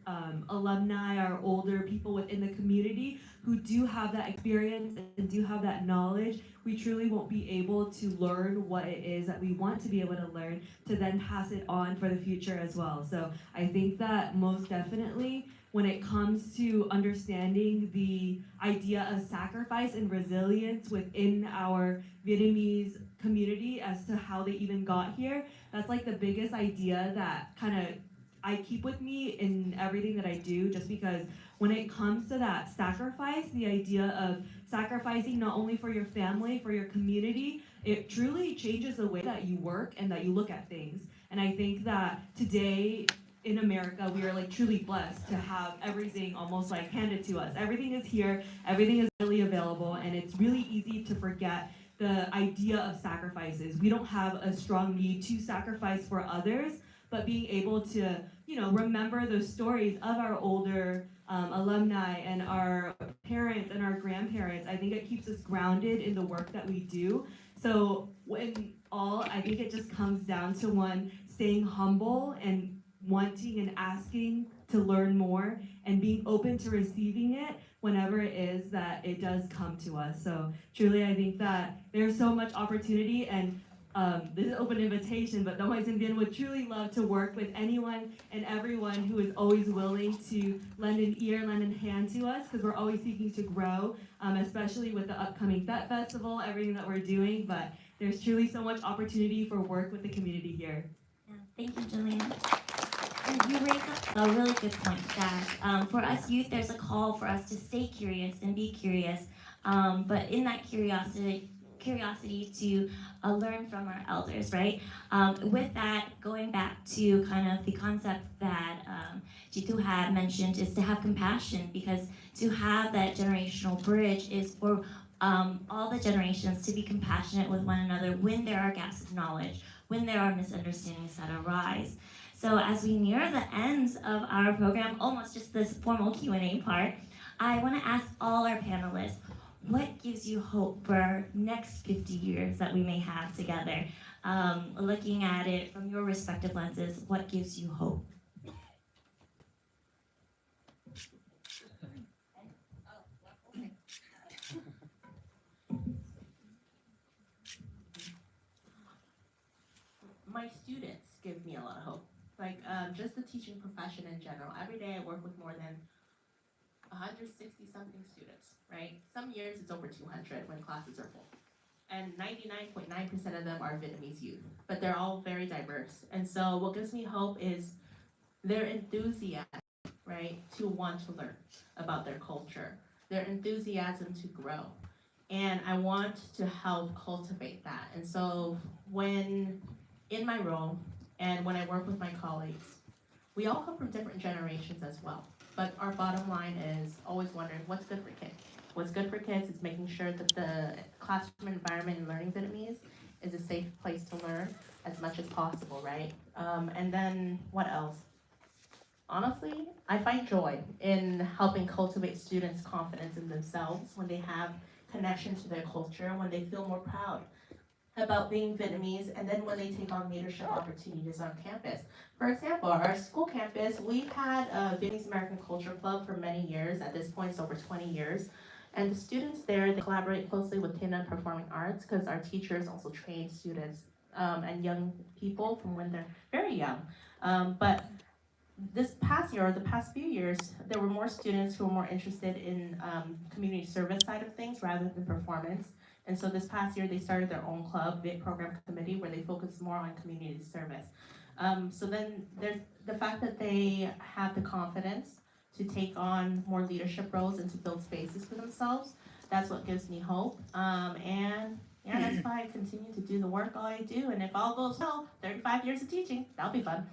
alumni, our older people within the community who do have that experience and do have that knowledge, we truly won't be able to learn what it is that we want to be able to learn to then pass it on for the future as well. So I think that most definitely when it comes to understanding the idea of sacrifice and resilience within our Vietnamese community as to how they even got here, that's like the biggest idea that kind of I keep with me in everything that I do, just because when it comes to that sacrifice, the idea of sacrificing not only for your family, for your community, it truly changes the way that you work and that you look at things. And I think that today in America, we are like truly blessed to have everything almost like handed to us. Everything is here, everything is really available, and it's really easy to forget the idea of sacrifices. We don't have a strong need to sacrifice for others, but being able to, remember those stories of our older alumni and our parents and our grandparents, I think it keeps us grounded in the work that we do. So in all, I think it just comes down to one, staying humble and wanting and asking to learn more and being open to receiving it whenever it is that it does come to us. So truly, I think that there's so much opportunity, and this is an open invitation, but the Hoyts and Vian would truly love to work with anyone and everyone who is always willing to lend an ear, lend a hand to us, because we're always seeking to grow, especially with the upcoming Fet Festival, everything that we're doing, but there's truly so much opportunity for work with the community here. Yeah, thank you, Jelena. And you raise up a really good point that for us youth, there's a call for us to stay curious and be curious, but in that curiosity to learn from our elders, right? With that, going back to kind of the concept that Jitu had mentioned is to have compassion, because to have that generational bridge is for all the generations to be compassionate with one another when there are gaps of knowledge, when there are misunderstandings that arise. So as we near the end of our program, almost just this formal Q&A part, I want to ask all our panelists, what gives you hope for our next 50 years that we may have together? Looking at it from your respective lenses, what gives you hope? My students give me a lot of hope. Like just the teaching profession in general. Every day I work with more than 160 something students, right? Some years it's over 200 when classes are full. and 99.9% of them are Vietnamese youth, but they're all very diverse. And so what gives me hope is their enthusiasm, right, to want to learn about their culture, their enthusiasm to grow. And I want to help cultivate that. And so when in my role and when I work with my colleagues, we all come from different generations as well. But our bottom line is always wondering what's good for kids. What's good for kids is making sure that the classroom environment and learning Vietnamese is a safe place to learn as much as possible, right? And then what else? Honestly, I find joy in helping cultivate students' confidence in themselves when they have connection to their culture, when they feel more proud about being Vietnamese, and then when they take on leadership opportunities on campus. For example, our school campus, we've had a Vietnamese American Culture Club for many years. At this point, it's over 20 years. And the students there, they collaborate closely with Tin and Performing Arts because our teachers also train students and young people from when they're very young. But this past year, or the past few years, there were more students who were more interested in community service side of things rather than performance. And so this past year, they started their own club, Viet Program Committee, where they focus more on community service. So then there's the fact that they have the confidence to take on more leadership roles and to build spaces for themselves. That's what gives me hope. And yeah, that's why I continue to do the work all I do. And if all goes well, 35 years of teaching, that'll be fun.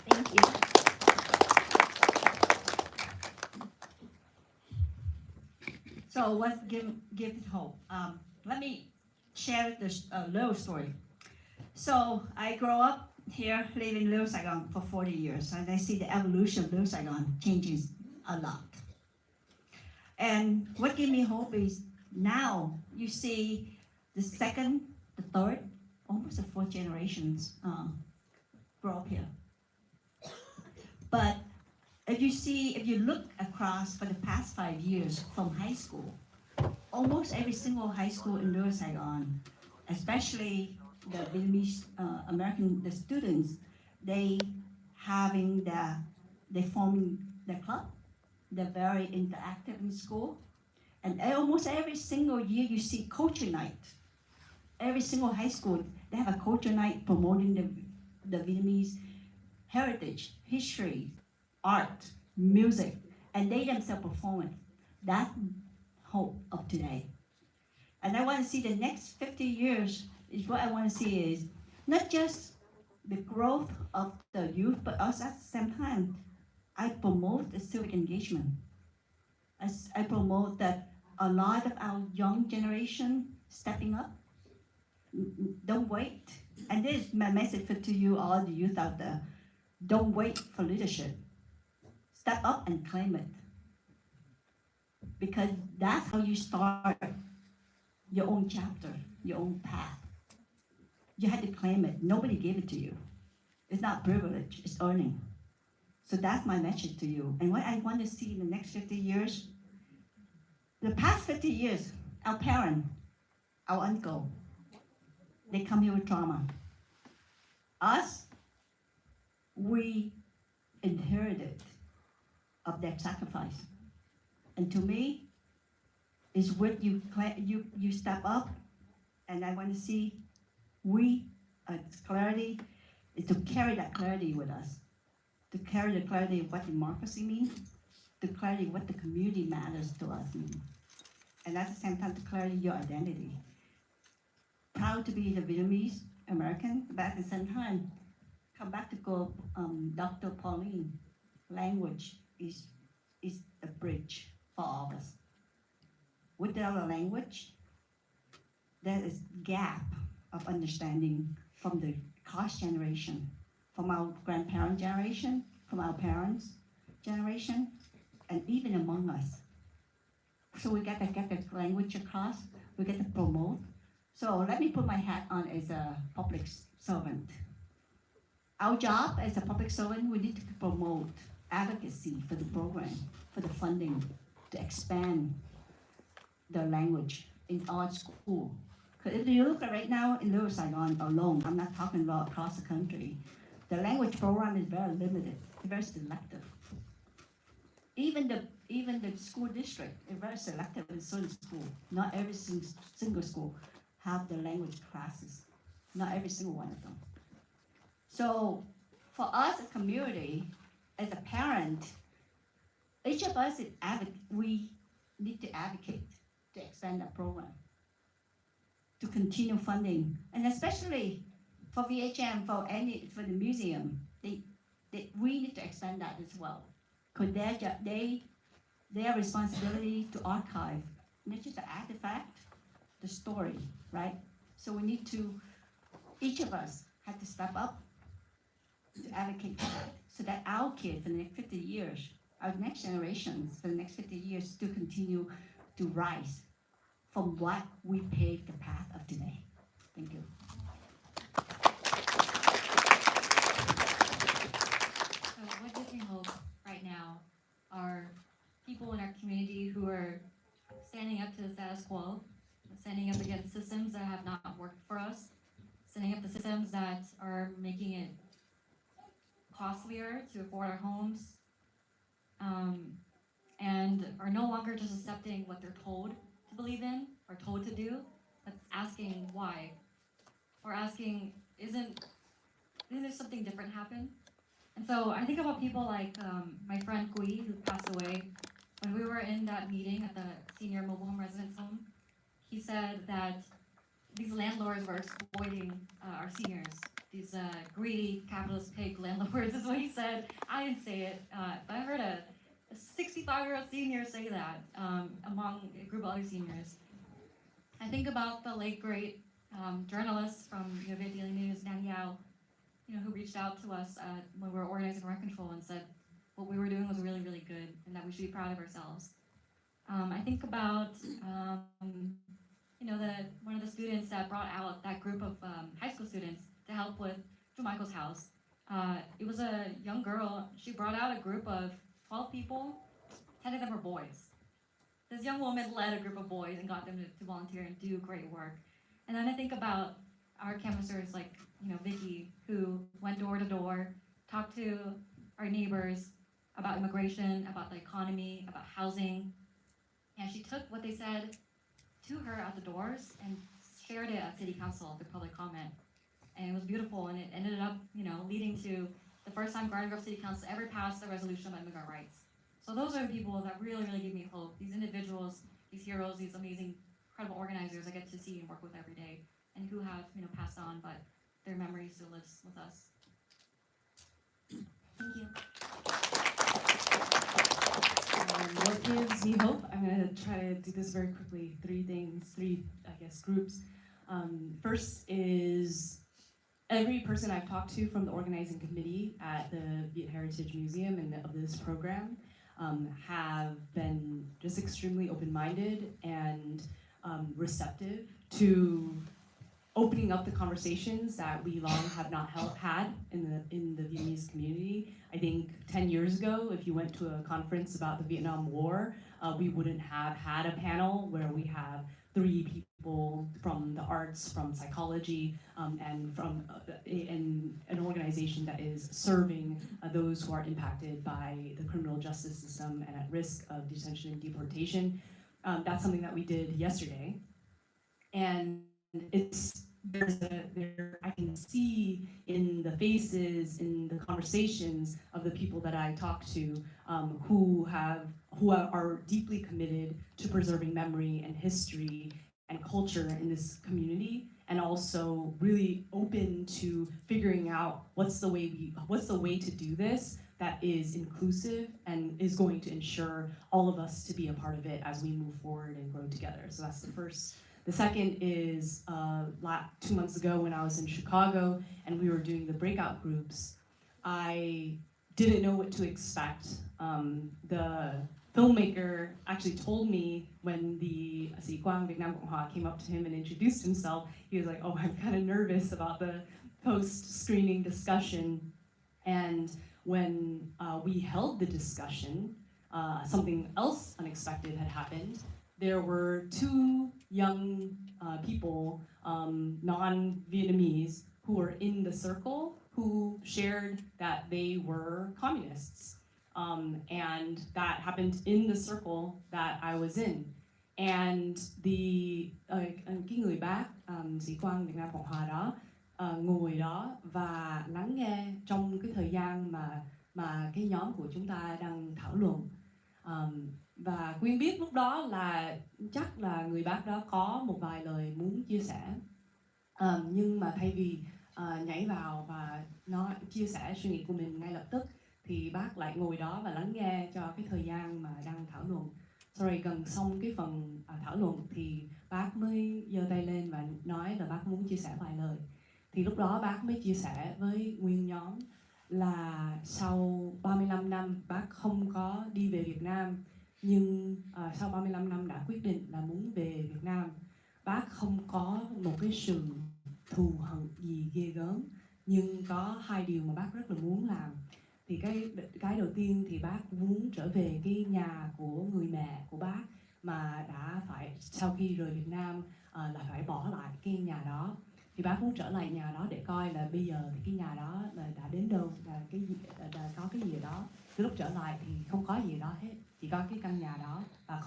Thank you. So what gives hope? Let me share this little story. So I grew up here, living in Little Saigon for 40 years, and I see the evolution of Little Saigon changes a lot. And what gave me hope is now you see the second, the third, almost the fourth generations grow up here. But if you look across for the past 5 years from high school, almost every single high school in Little Saigon, especially the Vietnamese American the students, they forming the club. They're very interactive in school, and almost every single year you see culture night. Every single high school they have a culture night promoting the Vietnamese heritage, history, art, music, and they themselves perform it. That's hope of today. And I want to see the next 50 years is what I want to see is not just the growth of the youth, but also at the same time, I promote the civic engagement. I promote that a lot of our young generation stepping up. Don't wait. And this is my message to you, all the youth out there. Don't wait for leadership. Step up and claim it. Because that's how you start your own chapter, your own path. You had to claim it. Nobody gave it to you. It's not privilege, it's earning. So that's my message to you. And what I want to see in the next 50 years, the past 50 years, our parent, our uncle, they come here with trauma. Us, we inherited of their sacrifice. And to me, is what you step up, and I want to see clarity is to carry that clarity with us, to carry the clarity of what democracy means, the clarity of what the community matters to us means, and at the same time to clarity your identity. Proud to be the Vietnamese American, but at the same time, come back to Dr. Pauline, language is a bridge for all of us. Without a language, there is gap of understanding from the cross generation, from our grandparent generation, from our parents' generation, and even among us. So we got to get the language across, we get to promote. So let me put my hat on as a public servant. Our job as a public servant, we need to promote advocacy for the program, for the funding, to expand the language in our school. Because if you look at right now in Little Saigon alone, I'm not talking about across the country, the language program is very limited, very selective. even the school district is very selective in certain school. Not every single school have the language classes. Not every single one of them. So for us as a community, as a parent, each of us we need to advocate to expand that program, to continue funding, and especially for VHM, for the museum, we need to expand that as well, because their responsibility to archive not just the artifact, the story, right? So we need to, each of us have to step up to advocate for that, so that our kids for the next 50 years, our next generations for the next 50 years, still continue to rise from what we paved the path of today. Thank you. So what gives me hope right now are people in our community who are standing up to the status quo, standing up against systems that have not worked for us, standing up to systems that are making it costlier to afford our homes, and are no longer just accepting what they're told to believe in or told to do, but asking why, or asking, isn't there something different happen? And so I think about people like my friend Gui, who passed away. When we were in that meeting at the senior mobile home residence home, he said that these landlords were exploiting our seniors. These greedy capitalist pig landlords is what he said. I didn't say it, but I heard a 65-year-old senior say that among a group of other seniors. I think about the late great journalist from Daily News, Nan Yao, who reached out to us when we were organizing rent control and said what we were doing was really, really good and that we should be proud of ourselves. I think about one of the students that brought out that group of high school students to help with Joe Michael's house. It was a young girl. She brought out a group of 12 people. 10 of them were boys. This young woman led a group of boys and got them to volunteer and do great work. And then I think about our canvassers like Vicky, who went door to door, talked to our neighbors about immigration, about the economy, about housing. And she took what they said to her at the doors and shared it at City Council, the public comment. And it was beautiful, and it ended up, leading to the first time Garden Grove City Council ever passed a resolution about immigrant rights. So those are the people that really, really give me hope. These individuals, these heroes, these amazing, incredible organizers I get to see and work with every day, and who have, passed on, but their memory still lives with us. Thank you. What gives me hope? I'm going to try to do this very quickly. Three, groups. First is every person I've talked to from the organizing committee at the Viet Heritage Museum and of this program have been just extremely open-minded and receptive to opening up the conversations that we long have not had in the Vietnamese community. I think 10 years ago, if you went to a conference about the Vietnam War, we wouldn't have had a panel where we have 3 people from the arts, from psychology, and from an organization that is serving those who are impacted by the criminal justice system and at risk of detention and deportation. That's something that we did yesterday. And I can see in the faces, in the conversations of the people that I talk to, who are deeply committed to preserving memory and history and culture in this community, and also really open to figuring out what's the way to do this that is inclusive and is going to ensure all of us to be a part of it as we move forward and grow together. So that's the first. The second is 2 months ago when I was in Chicago and we were doing the breakout groups, I didn't know what to expect. The filmmaker actually told me when the Sĩ Quang Việt Nam Cộng Hòa came up to him and introduced himself, he was like, oh, I'm kind of nervous about the post-screening discussion. And when we held the discussion, something else unexpected had happened. There were 2 young people, non-Vietnamese, who were in the circle who shared that they were communists. And that happened in the circle that I was in. And cái người bác sĩ quan Việt Nam Cộng Hòa đó ngồi đó và lắng nghe trong cái thời gian mà cái nhóm của chúng ta đang thảo luận. Và Quyên biết lúc đó là chắc là người bác đó có một vài lời muốn chia sẻ, nhưng mà thay vì nhảy vào và nói chia sẻ suy nghĩ của mình ngay lập tức thì bác lại ngồi đó và lắng nghe cho cái thời gian mà đang thảo luận. Sau rồi gần xong cái phần thảo luận thì bác mới giơ tay lên và nói là bác muốn chia sẻ vài lời. Thì lúc đó bác mới chia sẻ với nguyên nhóm là sau 35 năm bác không có đi về Việt Nam, nhưng sau 35 năm đã quyết định là muốn về Việt Nam. Bác không có một cái sự thù hận gì ghê gớm, nhưng có hai điều mà bác rất là muốn làm. Thì cái đầu tiên thì bác muốn trở về cái nhà của người mẹ của bác mà đã phải sau khi rời Việt Nam là phải bỏ lại cái nhà đó. Thì bác muốn trở lại nhà đó để coi là bây giờ thì cái nhà đó là đã đến đâu, là cái gì, là có cái gì ở đó. Cái lúc trở lại thì không có gì ở đó hết, chỉ có cái căn nhà đó và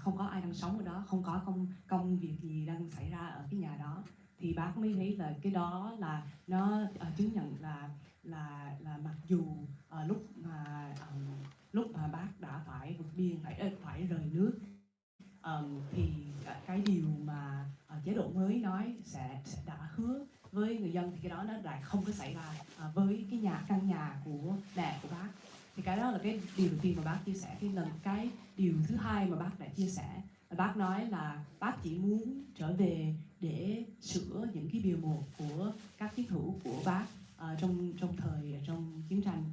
không có ai đang sống ở đó, không có công việc gì đang xảy ra ở cái nhà đó. Thì bác mới thấy là cái đó là nó chứng nhận là mặc dù lúc mà bác đã phải vượt biên, phải rời nước, thì cái điều mà chế độ mới nói sẽ đã hứa với người dân thì cái đó nó lại không có xảy ra với cái căn nhà của mẹ của bác. Thì cái đó là cái điều đầu tiên mà bác chia sẻ. Cái điều thứ hai mà bác đã chia sẻ là bác nói là bác chỉ muốn trở về để sửa những cái điều một của các chiến hữu của bác trong chiến tranh.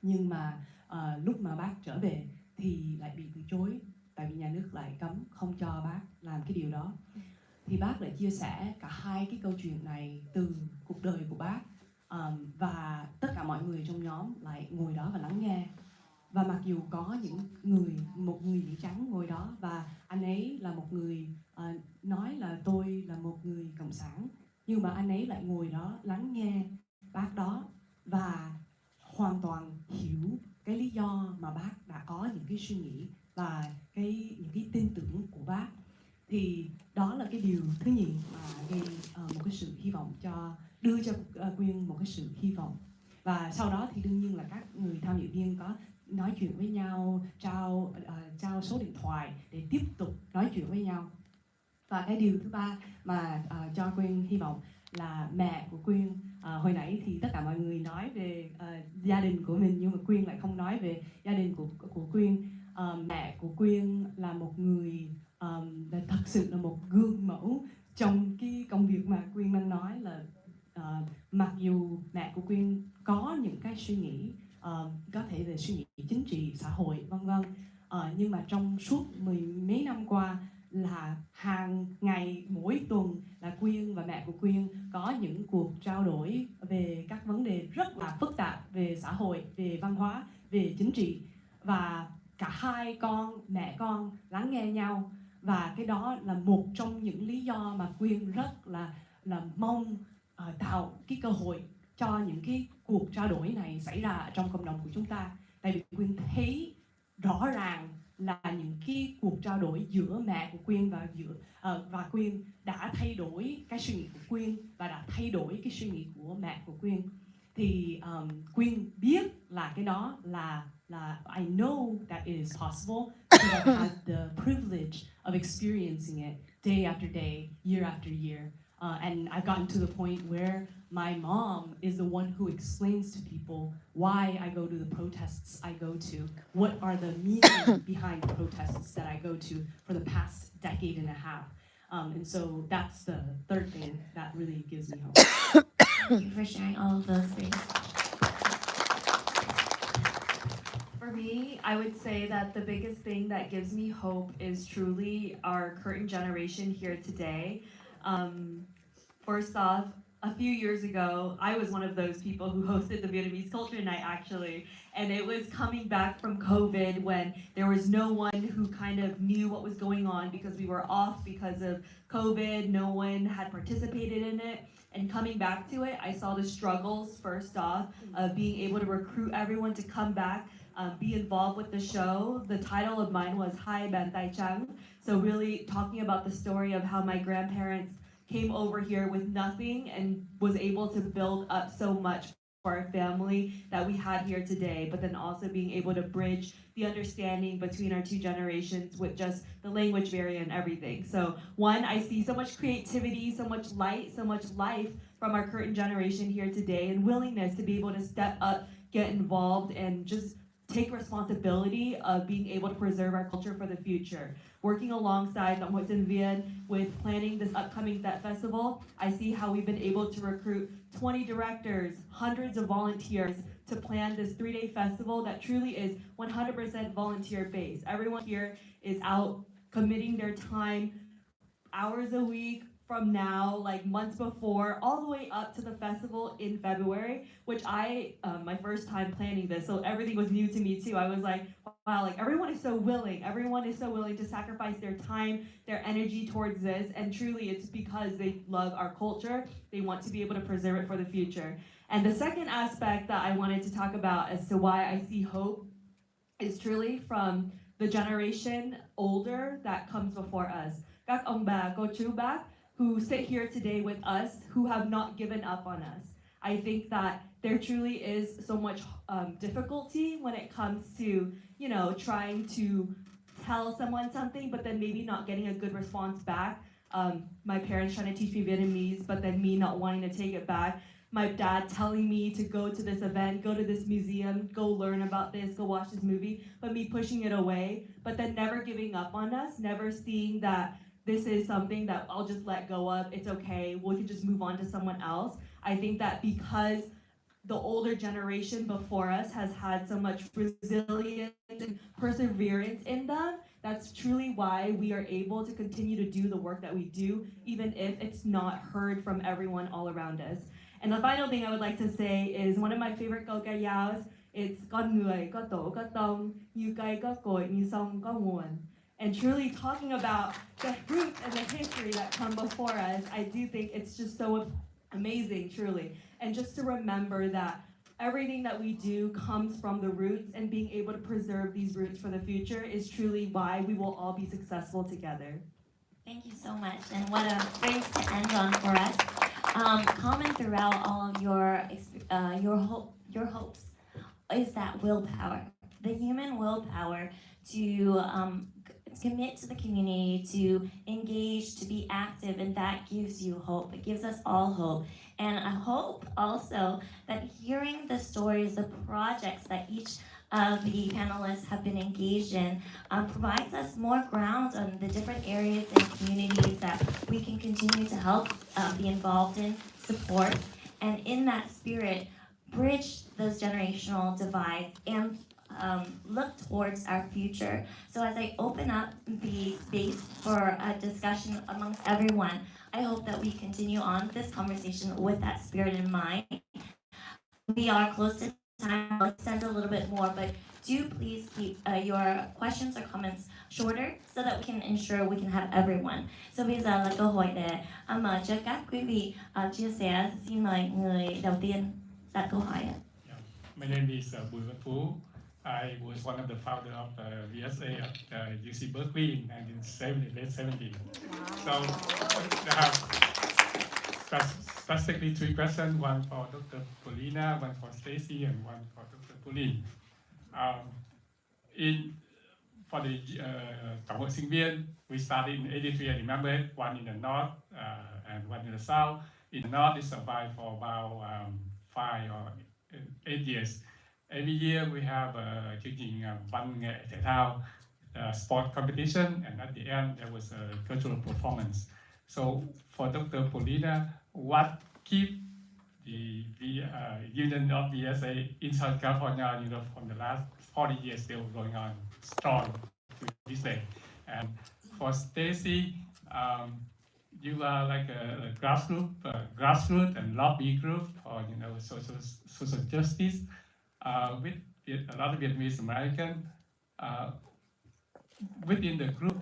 Nhưng mà lúc mà bác trở về thì lại bị từ chối, tại vì nhà nước lại cấm không cho bác làm cái điều đó. Thì bác lại chia sẻ cả hai cái câu chuyện này từ cuộc đời của bác, và tất cả mọi người trong nhóm lại ngồi đó và lắng nghe. Và mặc dù có một người Mỹ trắng ngồi đó và anh ấy là một người nói là tôi là một người cộng sản, nhưng mà anh ấy lại ngồi đó lắng nghe bác đó và hoàn toàn hiểu cái lý do mà bác đã có những cái suy nghĩ và những cái tin tưởng của bác. Thì đó là cái điều thứ nhì mà gây một cái sự hy vọng đưa cho Quyên một cái sự hy vọng. Và sau đó thì đương nhiên là các người tham dự viên có nói chuyện với nhau, trao số điện thoại để tiếp tục nói chuyện với nhau. Và cái điều thứ ba mà cho Quyên hy vọng là mẹ của Quyên, hồi nãy thì tất cả mọi người nói về gia đình của mình, nhưng mà Quyên lại không nói về gia đình của Quyên. Mẹ của Quyên là một người thật sự là một gương mẫu trong cái công việc mà Quyên đang nói là mặc dù mẹ của Quyên có những cái suy nghĩ có thể về suy nghĩ chính trị, xã hội, vân vân, nhưng mà trong suốt mười mấy năm qua là hàng ngày mỗi tuần là Quyên và mẹ của Quyên có những cuộc trao đổi về các vấn đề rất là phức tạp về xã hội, về văn hóa, về chính trị, và cả hai mẹ con lắng nghe nhau. Và cái đó là một trong những lý do mà Quyên rất là mong tạo cái cơ hội cho những cái cuộc trao đổi này xảy ra trong cộng đồng của chúng ta. Tại vì Quyên thấy rõ ràng là những cái cuộc trao đổi giữa mẹ của Quyên và Quyên đã thay đổi cái suy nghĩ của Quyên và đã thay đổi cái suy nghĩ của mẹ của Quyên. Thì Quyên biết là cái đó là I know that it is possible because I've had the privilege of experiencing it day after day, year after year. And I've gotten to the point where my mom is the one who explains to people why I go to the protests I go to, what are the meaning behind the protests that I go to for the past decade and a half. And so that's the third thing that really gives me hope. Thank you for sharing all of those things. For me, I would say that the biggest thing that gives me hope is truly our current generation here today. First off, a few years ago, I was one of those people who hosted the Vietnamese Culture Night, actually. And it was coming back from COVID when there was no one who kind of knew what was going on because we were off because of COVID. No one had participated in it. And coming back to it, I saw the struggles, first off, of being able to recruit everyone to come back be involved with the show. The title of mine was Hai Ban Tai Chang. So really talking about the story of how my grandparents came over here with nothing and was able to build up so much for our family that we had here today, but then also being able to bridge the understanding between our two generations with just the language barrier and everything. So one, I see so much creativity, so much light, so much life from our current generation here today, and willingness to be able to step up, get involved, and just take responsibility of being able to preserve our culture for the future. Working alongside Dong Hoi Sin Vien with planning this upcoming That Festival, I see how we've been able to recruit 20 directors, hundreds of volunteers to plan this 3-day festival that truly is 100% volunteer based. Everyone here is out committing their time hours a week from now, like months before, all the way up to the festival in February, which my first time planning this, so everything was new to me too. I was like, wow, like everyone is so willing to sacrifice their time, their energy towards this, and truly it's because they love our culture. They want to be able to preserve it for the future. And the second aspect that I wanted to talk about as to why I see hope is truly from the generation older that comes before us. Các ông bà, cô chú bác who sit here today with us who have not given up on us. I think that there truly is so much difficulty when it comes to, trying to tell someone something, but then maybe not getting a good response back. My parents trying to teach me Vietnamese, but then me not wanting to take it back. My dad telling me to go to this event, go to this museum, go learn about this, go watch this movie, but me pushing it away, but then never giving up on us, never seeing that this is something that I'll just let go of, it's okay, we can just move on to someone else. I think that because the older generation before us has had so much resilience and perseverance in them, that's truly why we are able to continue to do the work that we do, even if it's not heard from everyone all around us. And the final thing I would like to say is one of my favorite câu ca dao. It's con người có tổ có tông, như cây có cội, như sông có nguồn. And truly talking about the roots and the history that come before us, I do think it's just so amazing, truly. And just to remember that everything that we do comes from the roots, and being able to preserve these roots for the future is truly why we will all be successful together. Thank you so much, and what a phrase to end on for us. Common throughout all of your hopes is that willpower, the human willpower to commit to the community, to engage, to be active, and that gives you hope. It gives us all hope. And I hope also that hearing the stories, the projects that each of the panelists have been engaged in provides us more ground on the different areas and communities that we can continue to help be involved in, support, and in that spirit, bridge those generational divides and look towards our future. So as I open up the space for a discussion amongst everyone, I hope that we continue on this conversation with that spirit in mind. We are close to time, I'll extend a little bit more, but do please keep your questions or comments shorter so that we can ensure we can have everyone. So bây giờ là cơ hội để mời cho các quý vị chia sẻ. Xin mời người đầu tiên đặt câu hỏi ạ. My name is Bùi Văn Phú. I was one of the founders of VSA at UC Berkeley in 1970, late 70s. So I have specifically 3 questions, one for Dr. Paulina, one for Stacy, and one for Dr. Pauline. For the Dong Hoi Sinh Viên, we started in 83, I remember it, one in the north and one in the south. In the north, it survived for about 5 or 8 years. Every year we have chương trình văn nghệ thể thao, sport competition, and at the end there was a cultural performance. So for Dr. Paulina, what keep the Union of VSA in Southern California, from the last 40 years still going on strong to this day? And for Stacy, you are like a grassroots and lobby group for social justice. With a lot of Vietnamese American within the group,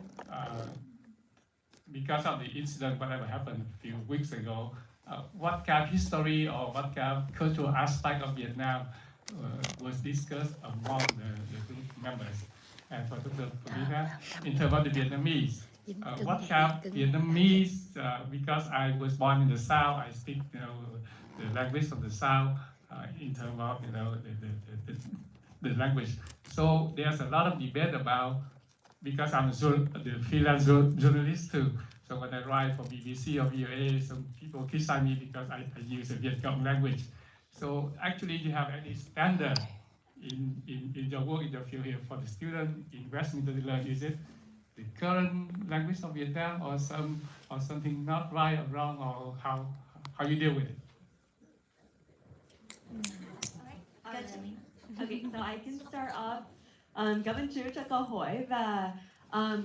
because of the incident, whatever happened a few weeks ago, what kind of history or what kind of cultural aspect of Vietnam was discussed among the group members. And for Dr. Polina, in terms of the Vietnamese, what kind of Vietnamese, because I was born in the South, I speak, the language of the South in terms of, the language. So there's a lot of debate about, because I'm the freelance journalist too. So when I write for BBC or VOA, some people criticize me because I use the Viet Cong language. So actually, you have any standard in your work in the field here for the student in Westminster to learn? Is it the current language of Vietnam or something not right or wrong, or how you deal with it? Okay, so I can start off. Cảm ơn chú cho câu hỏi và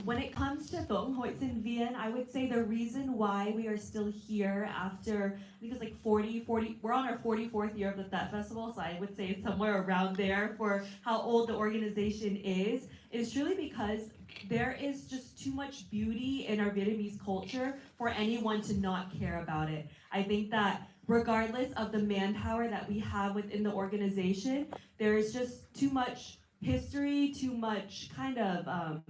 when it comes to Tổng hội sinh viên, I would say the reason why we are still here after, I think it's like 40, we're on our 44th year of the That Festival, so I would say it's somewhere around there for how old the organization is truly because there is just too much beauty in our Vietnamese culture for anyone to not care about it. I think that regardless of the manpower that we have within the organization, there is just too much history, too much kind of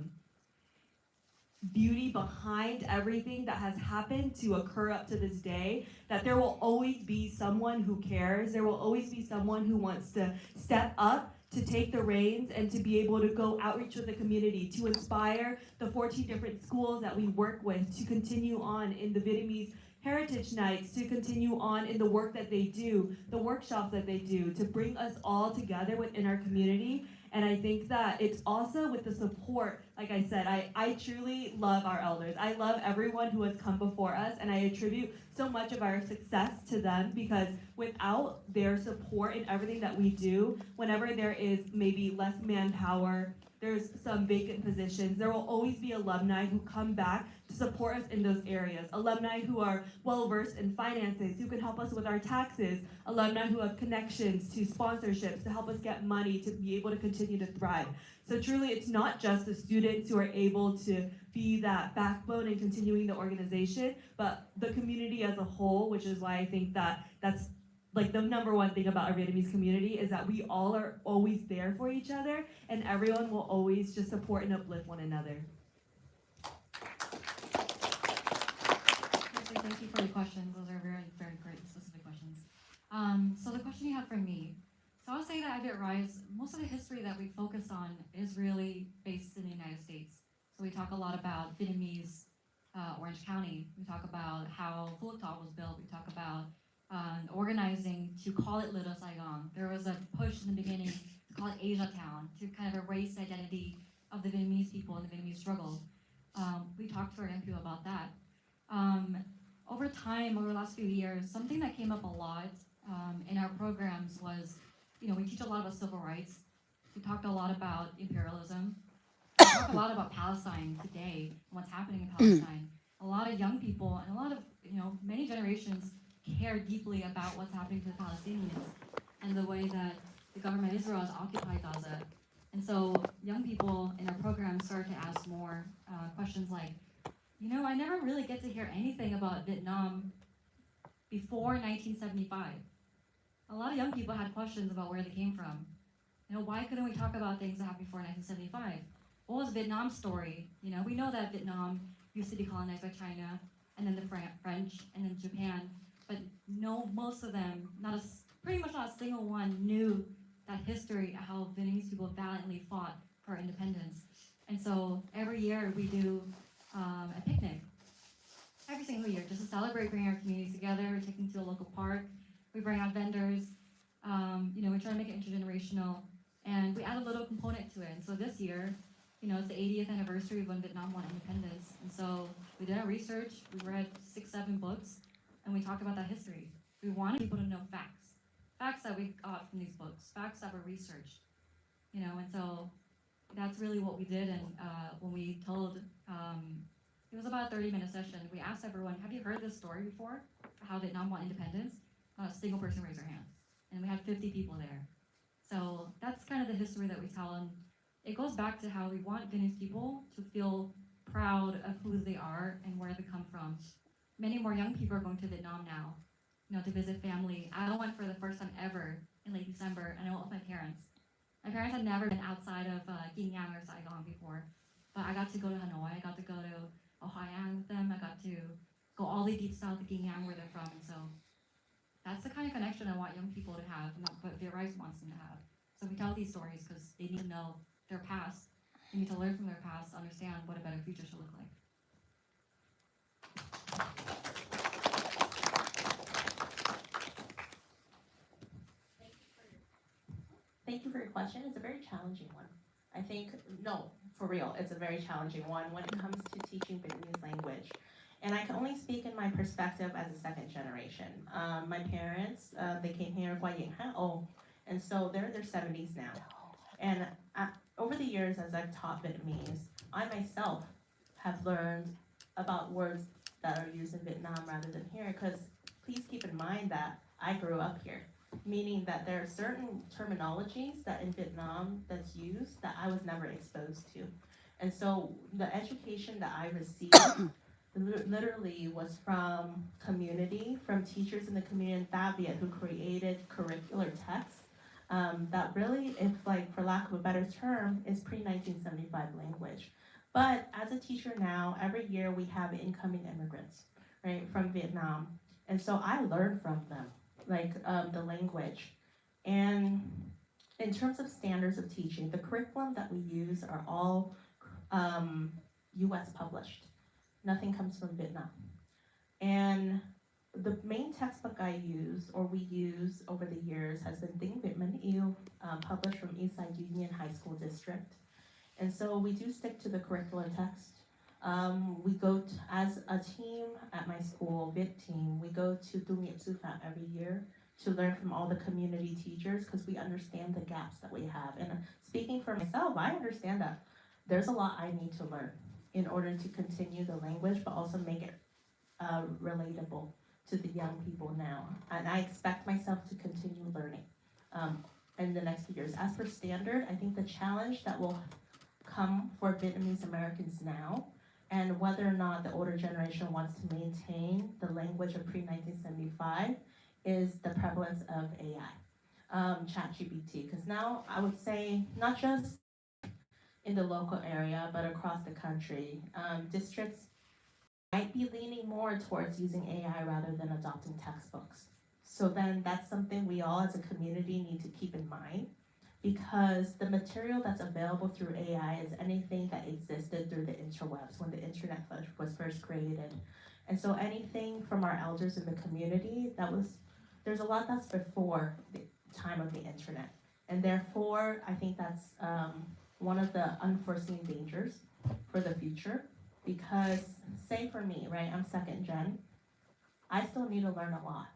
beauty behind everything that has happened to occur up to this day, that there will always be someone who cares. There will always be someone who wants to step up, to take the reins, and to be able to go outreach with the community, to inspire the 14 different schools that we work with to continue on in the Vietnamese Heritage Nights, to continue on in the work that they do, the workshops that they do, to bring us all together within our community. And I think that it's also with the support, like I said, I truly love our elders. I love everyone who has come before us, and I attribute so much of our success to them, because without their support in everything that we do, whenever there is maybe less manpower, there's some vacant positions, there will always be alumni who come back to support us in those areas. Alumni who are well-versed in finances, who can help us with our taxes. Alumni who have connections to sponsorships to help us get money to be able to continue to thrive. So truly, it's not just the students who are able to be that backbone in continuing the organization, but the community as a whole, which is why I think that that's like the number one thing about our Vietnamese community is that we all are always there for each other, and everyone will always just support and uplift one another. Thank you for the questions. Those are very, very great, specific questions. So the question you have for me. So I'll say that at Rise, most of the history that we focus on is really based in the United States. So we talk a lot about Vietnamese Orange County. We talk about how Phu Thọ was built. We talk about organizing to call it Little Saigon. There was a push in the beginning to call it Asia Town, to kind of erase the identity of the Vietnamese people and the Vietnamese struggle. We talked to our young people about that. Over time, over the last few years, something that came up a lot in our programs was, we teach a lot about civil rights. We talked a lot about imperialism. We talk a lot about Palestine today and what's happening in Palestine. A lot of young people and a lot of, many generations care deeply about what's happening to the Palestinians and the way that the government of Israel has occupied Gaza. And so young people in our program started to ask more questions like, I never really get to hear anything about Vietnam before 1975. A lot of young people had questions about where they came from. Why couldn't we talk about things that happened before 1975? What was Vietnam's story? We know that Vietnam used to be colonized by China, and then the French, and then Japan. But most of them, pretty much not a single one knew that history of how Vietnamese people valiantly fought for independence. And so every year we do a picnic, every single year, just to celebrate bringing our communities together. We take them to a local park. We bring out vendors. We try to make it intergenerational, and we add a little component to it. And so this year, it's the 80th anniversary of when Vietnam won independence. And so we did our research. We read 6-7 books, and we talked about that history. We wanted people to know facts that we got from these books, facts that were researched. And so that's really what we did. And when we told, it was about a 30-minute session. We asked everyone, have you heard this story before? How Vietnam won independence? Not a single person raised their hand. And we had 50 people there. So that's kind of the history that we tell. And it goes back to how we want Vietnamese people to feel proud of who they are and where they come from. Many more young people are going to Vietnam now, to visit family. I went for the first time ever in late December, and I went with my parents. My parents had never been outside of Ginyang or Saigon before, but I got to go to Hanoi. I got to go to Ohio with them. I got to go all the deep south of Ginyang where they're from, and so that's the kind of connection I want young people to have, and what Viet wants them to have. So we tell these stories because they need to know their past. They need to learn from their past to understand what a better future should look like. Thank you for your question. It's a very challenging one. I think, no, for real, it's a very challenging one when it comes to teaching Vietnamese language. And I can only speak in my perspective as a second generation. My parents, they came here qua Dinh Hao, and so they're in their 70s now. And over the years, as I've taught Vietnamese, I myself have learned about words that are used in Vietnam rather than here, because please keep in mind that I grew up here, meaning that there are certain terminologies that in Vietnam that's used that I was never exposed to. And so the education that I received literally was from community, from teachers in the community in Tha Viet who created curricular texts that really, if like for lack of a better term, is pre-1975 language. But as a teacher now, every year we have incoming immigrants, right, from Vietnam. And so I learned from them, like the language. And in terms of standards of teaching, the curriculum that we use are all US published. Nothing comes from Vietnam. And the main textbook I use, or we use over the years, has been Tiếng Việt Mình Yêu, published from Eastside Union High School District. And so we do stick to the curricular text. We go as a team at my school, Viet team, we go to Tu Nghiệp Sư Phạm every year to learn from all the community teachers because we understand the gaps that we have. And speaking for myself, I understand that there's a lot I need to learn in order to continue the language, but also make it relatable to the young people now. And I expect myself to continue learning in the next few years. As for standard, I think the challenge that will come for Vietnamese Americans now, and whether or not the older generation wants to maintain the language of pre-1975, is the prevalence of AI, ChatGPT. Because now I would say not just in the local area, but across the country, districts might be leaning more towards using AI rather than adopting textbooks. So then that's something we all as a community need to keep in mind, because the material that's available through AI is anything that existed through the interwebs when the internet was first created. And so anything from our elders in the community, there's a lot that's before the time of the internet. And therefore, I think that's one of the unforeseen dangers for the future. Because, say for me, right, I'm second gen, I still need to learn a lot.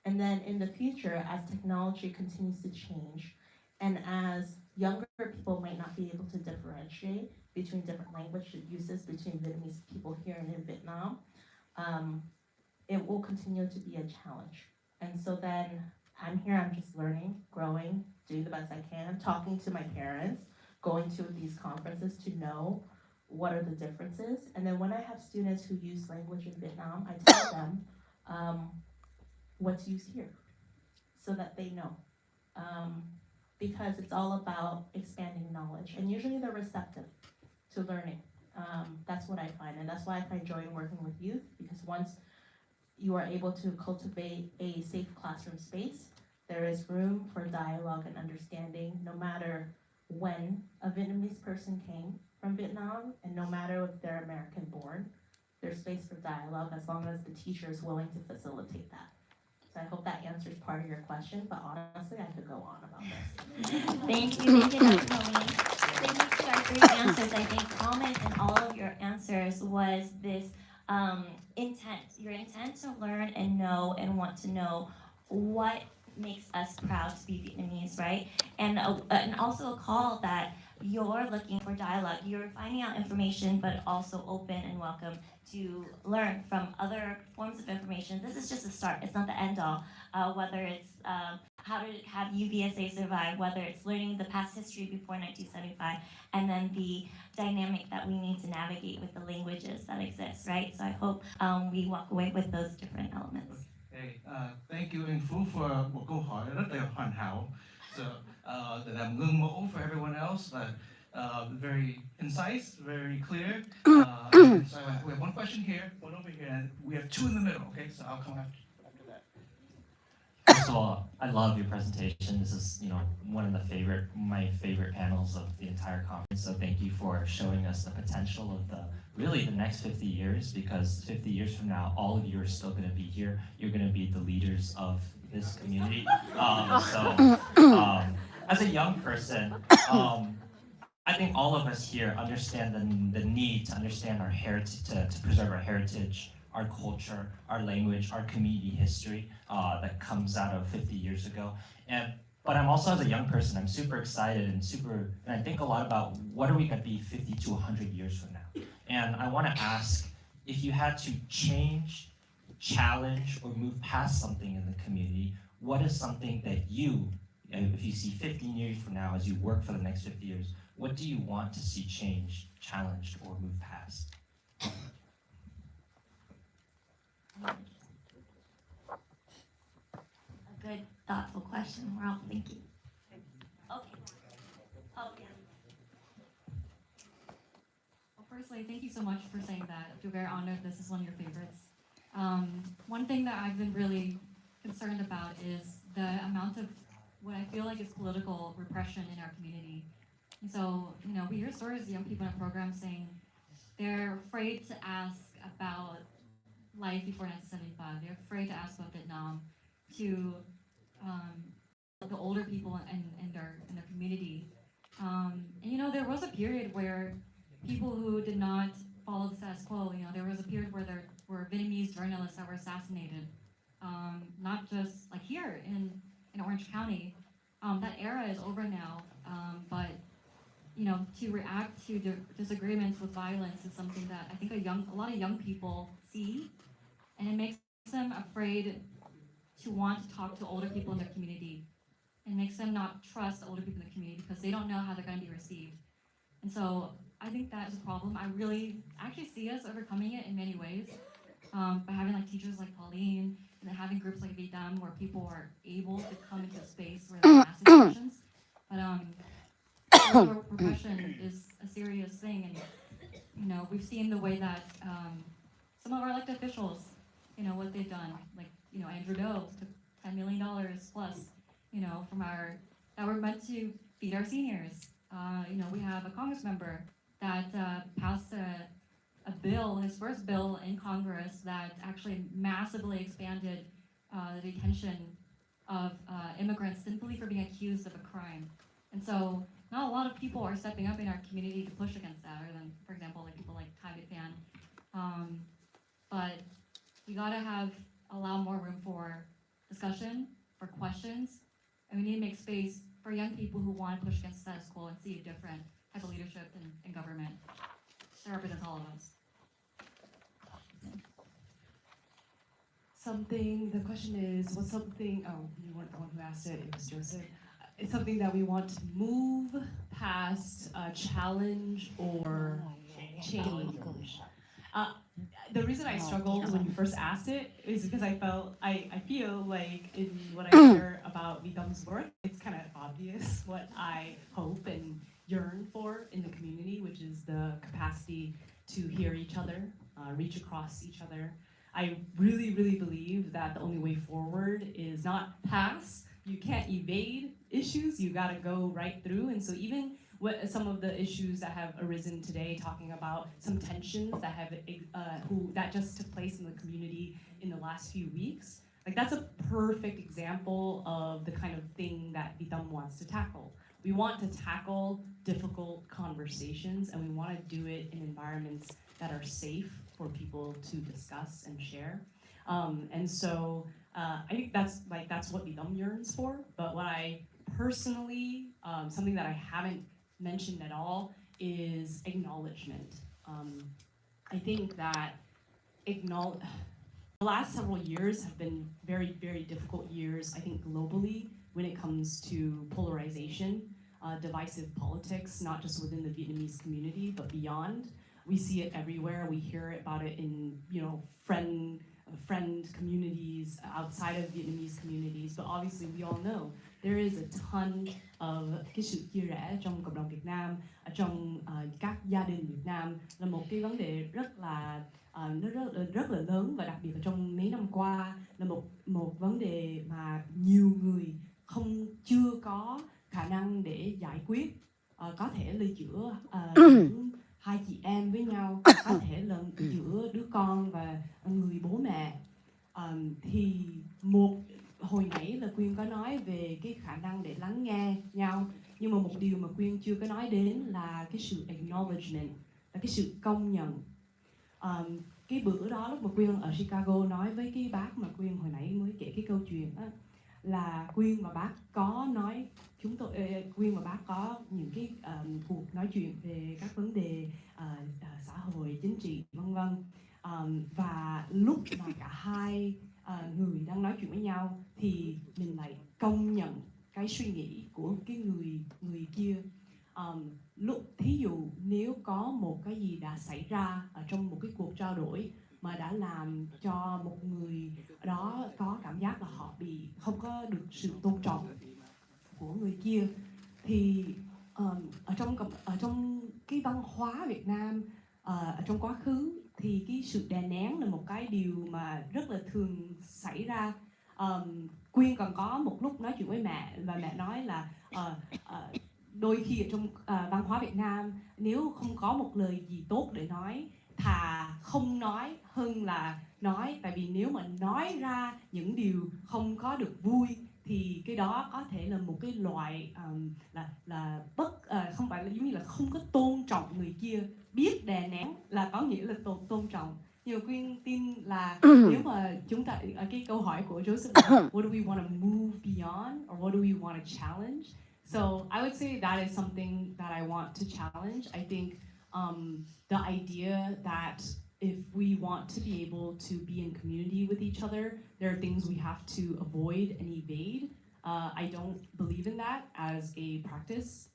And then in the future, as technology continues to change, and as younger people might not be able to differentiate between different language uses between Vietnamese people here and in Vietnam, it will continue to be a challenge. And so then I'm here, I'm just learning, growing, doing the best I can, talking to my parents, going to these conferences to know what are the differences. And then when I have students who use language in Vietnam, I tell them what's used here so that they know. Because it's all about expanding knowledge. And usually they're receptive to learning. That's what I find. And that's why I find joy in working with youth, because once you are able to cultivate a safe classroom space, there is room for dialogue and understanding, no matter when a Vietnamese person came from Vietnam, and no matter if they're American born, there's space for dialogue as long as the teacher is willing to facilitate that. So I hope that answers part of your question, but honestly, I could go on about this. Thank you, Dr. Moeen. Thank you for our great answers. I think common in all of your answers was this intent, your intent to learn and know and want to know what makes us proud to be Vietnamese, right? And also a call that you're looking for dialogue. You're finding out information, but also open and welcome to learn from other forms of information. This is just a start. It's not the end all. Whether it's how to have UVSA survive, whether it's learning the past history before 1975, and then the dynamic that we need to navigate with the languages that exist, right? So I hope we walk away with those different elements. Hey, thank you Anh Phú for một câu hỏi rất là hoàn hảo. So, để làm gương mẫu for everyone else, but very concise, very clear. And so we have one question here, one over here, and we have two in the middle. Okay, so I'll come after that. First of all, I love your presentation. This is, one of my favorite panels of the entire conference. So thank you for showing us the potential of the next 50 years, because 50 years from now, all of you are still going to be here. You're going to be the leaders of this community. As a young person, I think all of us here understand the need to understand our heritage, to preserve our heritage, our culture, our language, our community history that comes out of 50 years ago. But I'm also, as a young person, I'm super excited and I think a lot about what are we going to be 50 to 100 years from now. And I want to ask, if you had to change, challenge, or move past something in the community, what is something that if you see 15 years from now, as you work for the next 50 years, what do you want to see changed, challenged, or move past? A good, thoughtful question. We're all thinking. Okay. Oh, yeah. Well, firstly, thank you so much for saying that. I feel very honored this is one of your favorites. One thing that I've been really concerned about is the amount of what I feel like is political repression in our community. And so, we hear stories of young people in our program saying they're afraid to ask about life before 1975. They're afraid to ask about Vietnam to the older people in their community. And there was a period where people who did not follow the status quo, there was a period where there were Vietnamese journalists that were assassinated, not just like here in Orange County. That era is over now, but to react to disagreements with violence is something that I think a lot of young people see, and it makes them afraid to want to talk to older people in their community. It makes them not trust older people in the community because they don't know how they're going to be received. And so I think that is a problem. I really actually see us overcoming it in many ways, by having like teachers like Pauline, and then having groups like VDAM where people are able to come into a space where they're asking questions. But repression is a serious thing, and we've seen the way that some of our elected officials, what they've done. Like Andrew Doe took $10 million plus, from that were meant to feed our seniors. We have a Congress member that passed a bill, his first bill in Congress, that actually massively expanded the detention of immigrants simply for being accused of a crime. And so not a lot of people are stepping up in our community to push against that, other than, for example, like people like Ty Fan. But we gotta allow more room for discussion, for questions, and we need to make space for young people who want to push against the status quo and see a different type of leadership in government that represents all of us. The question is, what's something, you weren't the one who asked it, it was Joseph. It's something that we want to move past, challenge, or change. The reason I struggled when you first asked it is because I feel like in what I hear about Vitam's work, it's kind of obvious what I hope and yearn for in the community, which is the capacity to hear each other, reach across each other. I really, really believe that the only way forward is not pass. You can't evade issues, you gotta go right through. And so even some of the issues that have arisen today, talking about some tensions that that just took place in the community in the last few weeks, like that's a perfect example of the kind of thing that Vitam wants to tackle. We want to tackle difficult conversations, and we want to do it in environments that are safe for people to discuss and share. And so I think that's what Vitam yearns for. But what I personally, something that I haven't mentioned at all, is acknowledgement. I think that the last several years have been very, very difficult years, I think globally, when it comes to polarization, divisive politics, not just within the Vietnamese community, but beyond. We see it everywhere. We hear about it in, friend friend communities outside of Vietnamese communities, but obviously we all know there is a ton of cái sự chia rẽ trong cộng đồng Việt Nam, trong các gia đình Việt Nam là một cái vấn đề rất là nó rất là lớn, và đặc biệt là trong mấy năm qua là một vấn đề mà nhiều người chưa có khả năng để giải quyết. Có thể là giữa những hai chị em với nhau, có thể là giữa đứa con và người bố mẹ. Thì hồi nãy là Quyên có nói về cái khả năng để lắng nghe nhau, nhưng mà một điều mà Quyên chưa có nói đến là cái sự acknowledgement, là cái sự công nhận. Cái bữa đó lúc mà Quyên ở Chicago nói với cái bác mà Quyên hồi nãy mới kể cái câu chuyện đó, là Quyên và bác có nói, Quyên và bác có những cái cuộc nói chuyện về các vấn đề xã hội, chính trị, vân vân. Và lúc mà cả hai người đang nói chuyện với nhau thì mình lại công nhận cái suy nghĩ của cái người kia. Lúc thí dụ nếu có một cái gì đã xảy ra ở trong một cái cuộc trao đổi mà đã làm cho một người đó có cảm giác là họ bị không có được sự tôn trọng của người kia, thì ở trong cái văn hóa Việt Nam, ở trong quá khứ thì cái sự đè nén là một cái điều mà rất là thường xảy ra. Quyên còn có một lúc nói chuyện với mẹ và mẹ nói là đôi khi ở trong văn hóa Việt Nam, nếu không có một lời gì tốt để nói, thà không nói hơn là nói, tại vì nếu mà nói ra những điều không có được vui thì cái đó có thể là một cái loại không phải là giống như là không có tôn trọng người kia. Biết đè nén là có nghĩa là tôn trọng. Nhưng mà Quyên tin là nếu mà chúng ta ở cái câu hỏi của Joseph là what do we want to move beyond or what do we want to challenge? So I would say that is something that I want to challenge. I think the idea that if we want to be able to be in community with each other, there are things we have to avoid and evade. I don't believe in that as a practice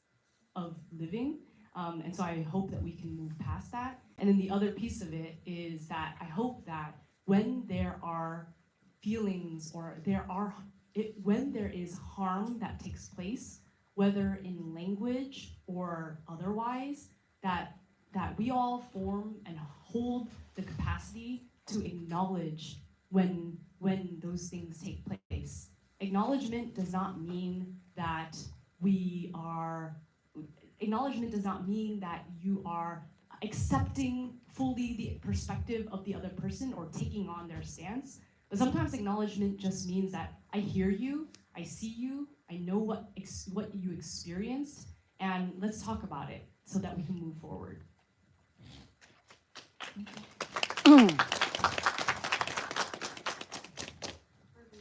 of living. And so I hope that we can move past that. And then the other piece of it is that I hope that when there are feelings or when there is harm that takes place, whether in language or otherwise, that we all form and hold the capacity to acknowledge when those things take place. Acknowledgement does not mean that you are accepting fully the perspective of the other person or taking on their stance. But sometimes acknowledgement just means that I hear you, I see you, I know what you experienced, and let's talk about it so that we can move forward.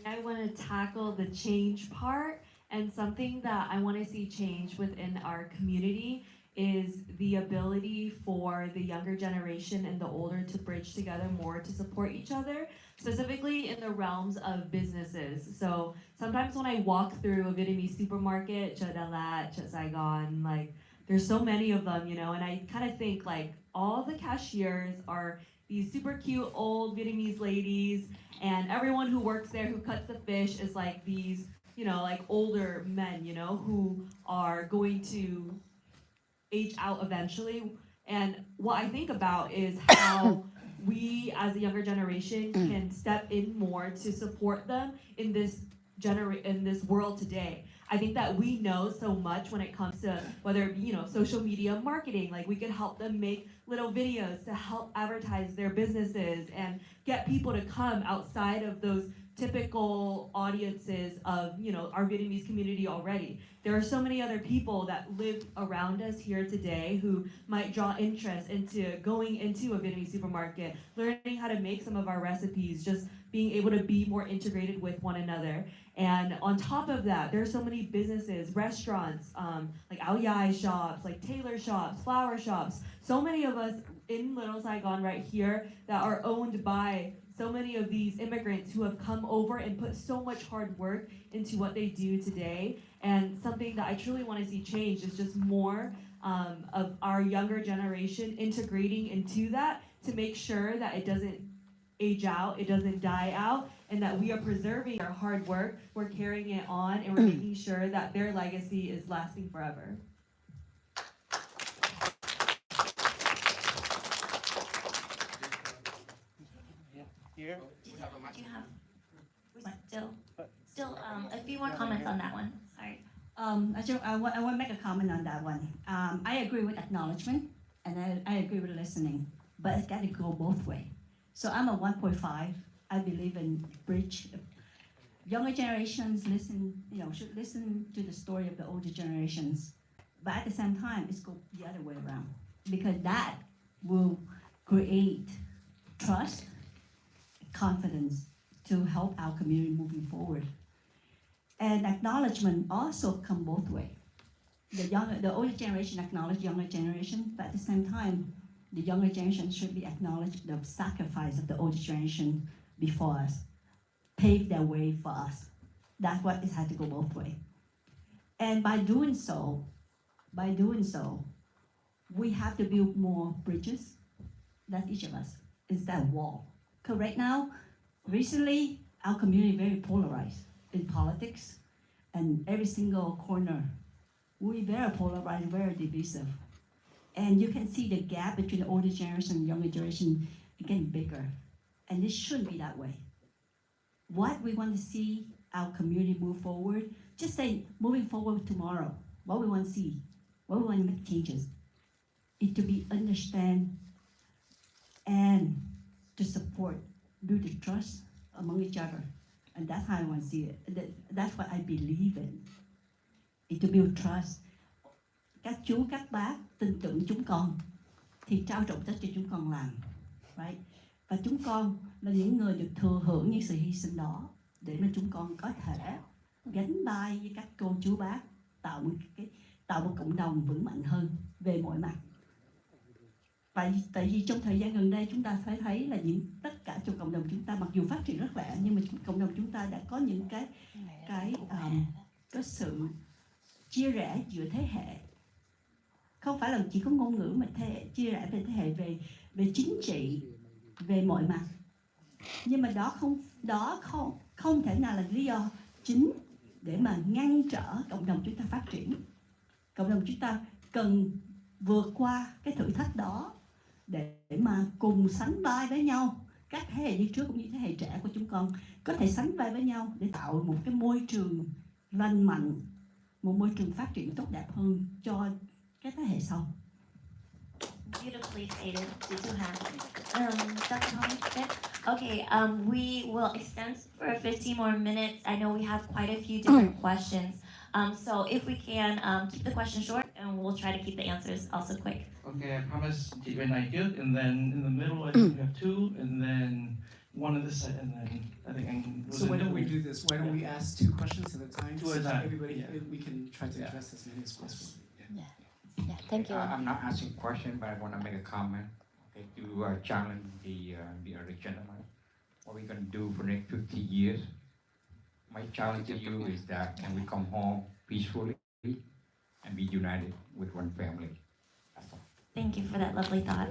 I want to tackle the change part, and something that I want to see change within our community is the ability for the younger generation and the older to bridge together more to support each other, specifically in the realms of businesses. So sometimes when I walk through a Vietnamese supermarket, Chợ Đà Lạt, Chợ Saigon, like there's so many of them, you know, and I kind of think like all the cashiers are these super cute old Vietnamese ladies, and everyone who works there who cuts the fish is like these, you know, like older men, you know, who are going to age out eventually. And what I think about is how we as the younger generation can step in more to support them in this world today. I think that we know so much when it comes to whether it be, you know, social media marketing, like we could help them make little videos to help advertise their businesses and get people to come outside of those typical audiences of, you know, our Vietnamese community already. There are so many other people that live around us here today who might draw interest into going into a Vietnamese supermarket, learning how to make some of our recipes, just being able to be more integrated with one another. And on top of that, there are so many businesses, restaurants, like Ao Yai shops, like tailor shops, flower shops. So many of us in Little Saigon right here that are owned by so many of these immigrants who have come over and put so much hard work into what they do today. And something that I truly want to see change is just more of our younger generation integrating into that to make sure that it doesn't age out, it doesn't die out, and that we are preserving their hard work, we're carrying it on, and we're making sure that their legacy is lasting forever. Here. Do you have still a few more comments on that one? Sorry. I want to make a comment on that one. I agree with acknowledgement, and I agree with listening, but it's got to go both ways. So I'm a 1.5. I believe in bridge. Younger generations should listen to the story of the older generations, but at the same time, it's go the other way around, because that will create trust, confidence to help our community moving forward. And acknowledgement also come both ways. The older generation acknowledge younger generation, but at the same time, the younger generation should be acknowledged the sacrifice of the older generation before us, pave their way for us. That's what it had to go both ways. And by doing so, we have to build more bridges. That's each of us. It's that wall. Because right now, recently, our community is very polarized in politics, and every single corner, we very polarized, very divisive. And you can see the gap between the older generation and younger generation getting bigger. And it shouldn't be that way. What we want to see our community move forward, just say moving forward tomorrow, what we want to see, what we want to make changes, is to be understand and to support, build the trust among each other. And that's how I want to see it. That's what I believe in. Is to build trust. Các chú, các bác tin tưởng chúng con thì trao trọng trách cho chúng con làm. Right? Và chúng con là những người được thừa hưởng những sự hy sinh đó để mà chúng con có thể gánh vai với các cô chú bác tạo một cộng đồng vững mạnh hơn về mọi mặt. Tại vì trong thời gian gần đây chúng ta phải thấy là tất cả trong cộng đồng chúng ta mặc dù phát triển rất lẹ, nhưng mà cộng đồng chúng ta đã có những có sự chia rẽ giữa thế hệ. Không phải là chỉ có ngôn ngữ mà chia rẽ về thế hệ, về chính trị, về mọi mặt. Nhưng mà đó không thể nào là lý do chính để mà ngăn trở cộng đồng chúng ta phát triển. Cộng đồng chúng ta cần vượt qua cái thử thách đó để mà cùng sánh vai với nhau. Các thế hệ đi trước cũng như thế hệ trẻ của chúng con có thể sánh vai với nhau để tạo một cái môi trường lành mạnh, một môi trường phát triển tốt đẹp hơn cho cái thế hệ sau. Beautifully stated, the two halves. Dr. Holly, okay, we will extend for 15 more minutes. I know we have quite a few different questions. So if we can keep the questions short, and we'll try to keep the answers also quick. Okay, I promise chị bên này trước, and then in the middle I think we have two, and then one on this side, and then I think So why don't we do this? Why don't we ask two questions at a time? Two at a so time. everybody, Yeah. we can try to address as many as possible. Yeah, thank you. I'm not asking a question, but I want to make a comment. Okay, to challenge the other gentleman. What we're going to do for the next 50 years? My challenge to you is that can we come home peacefully and be united with one family? That's all. Thank you for that lovely thought.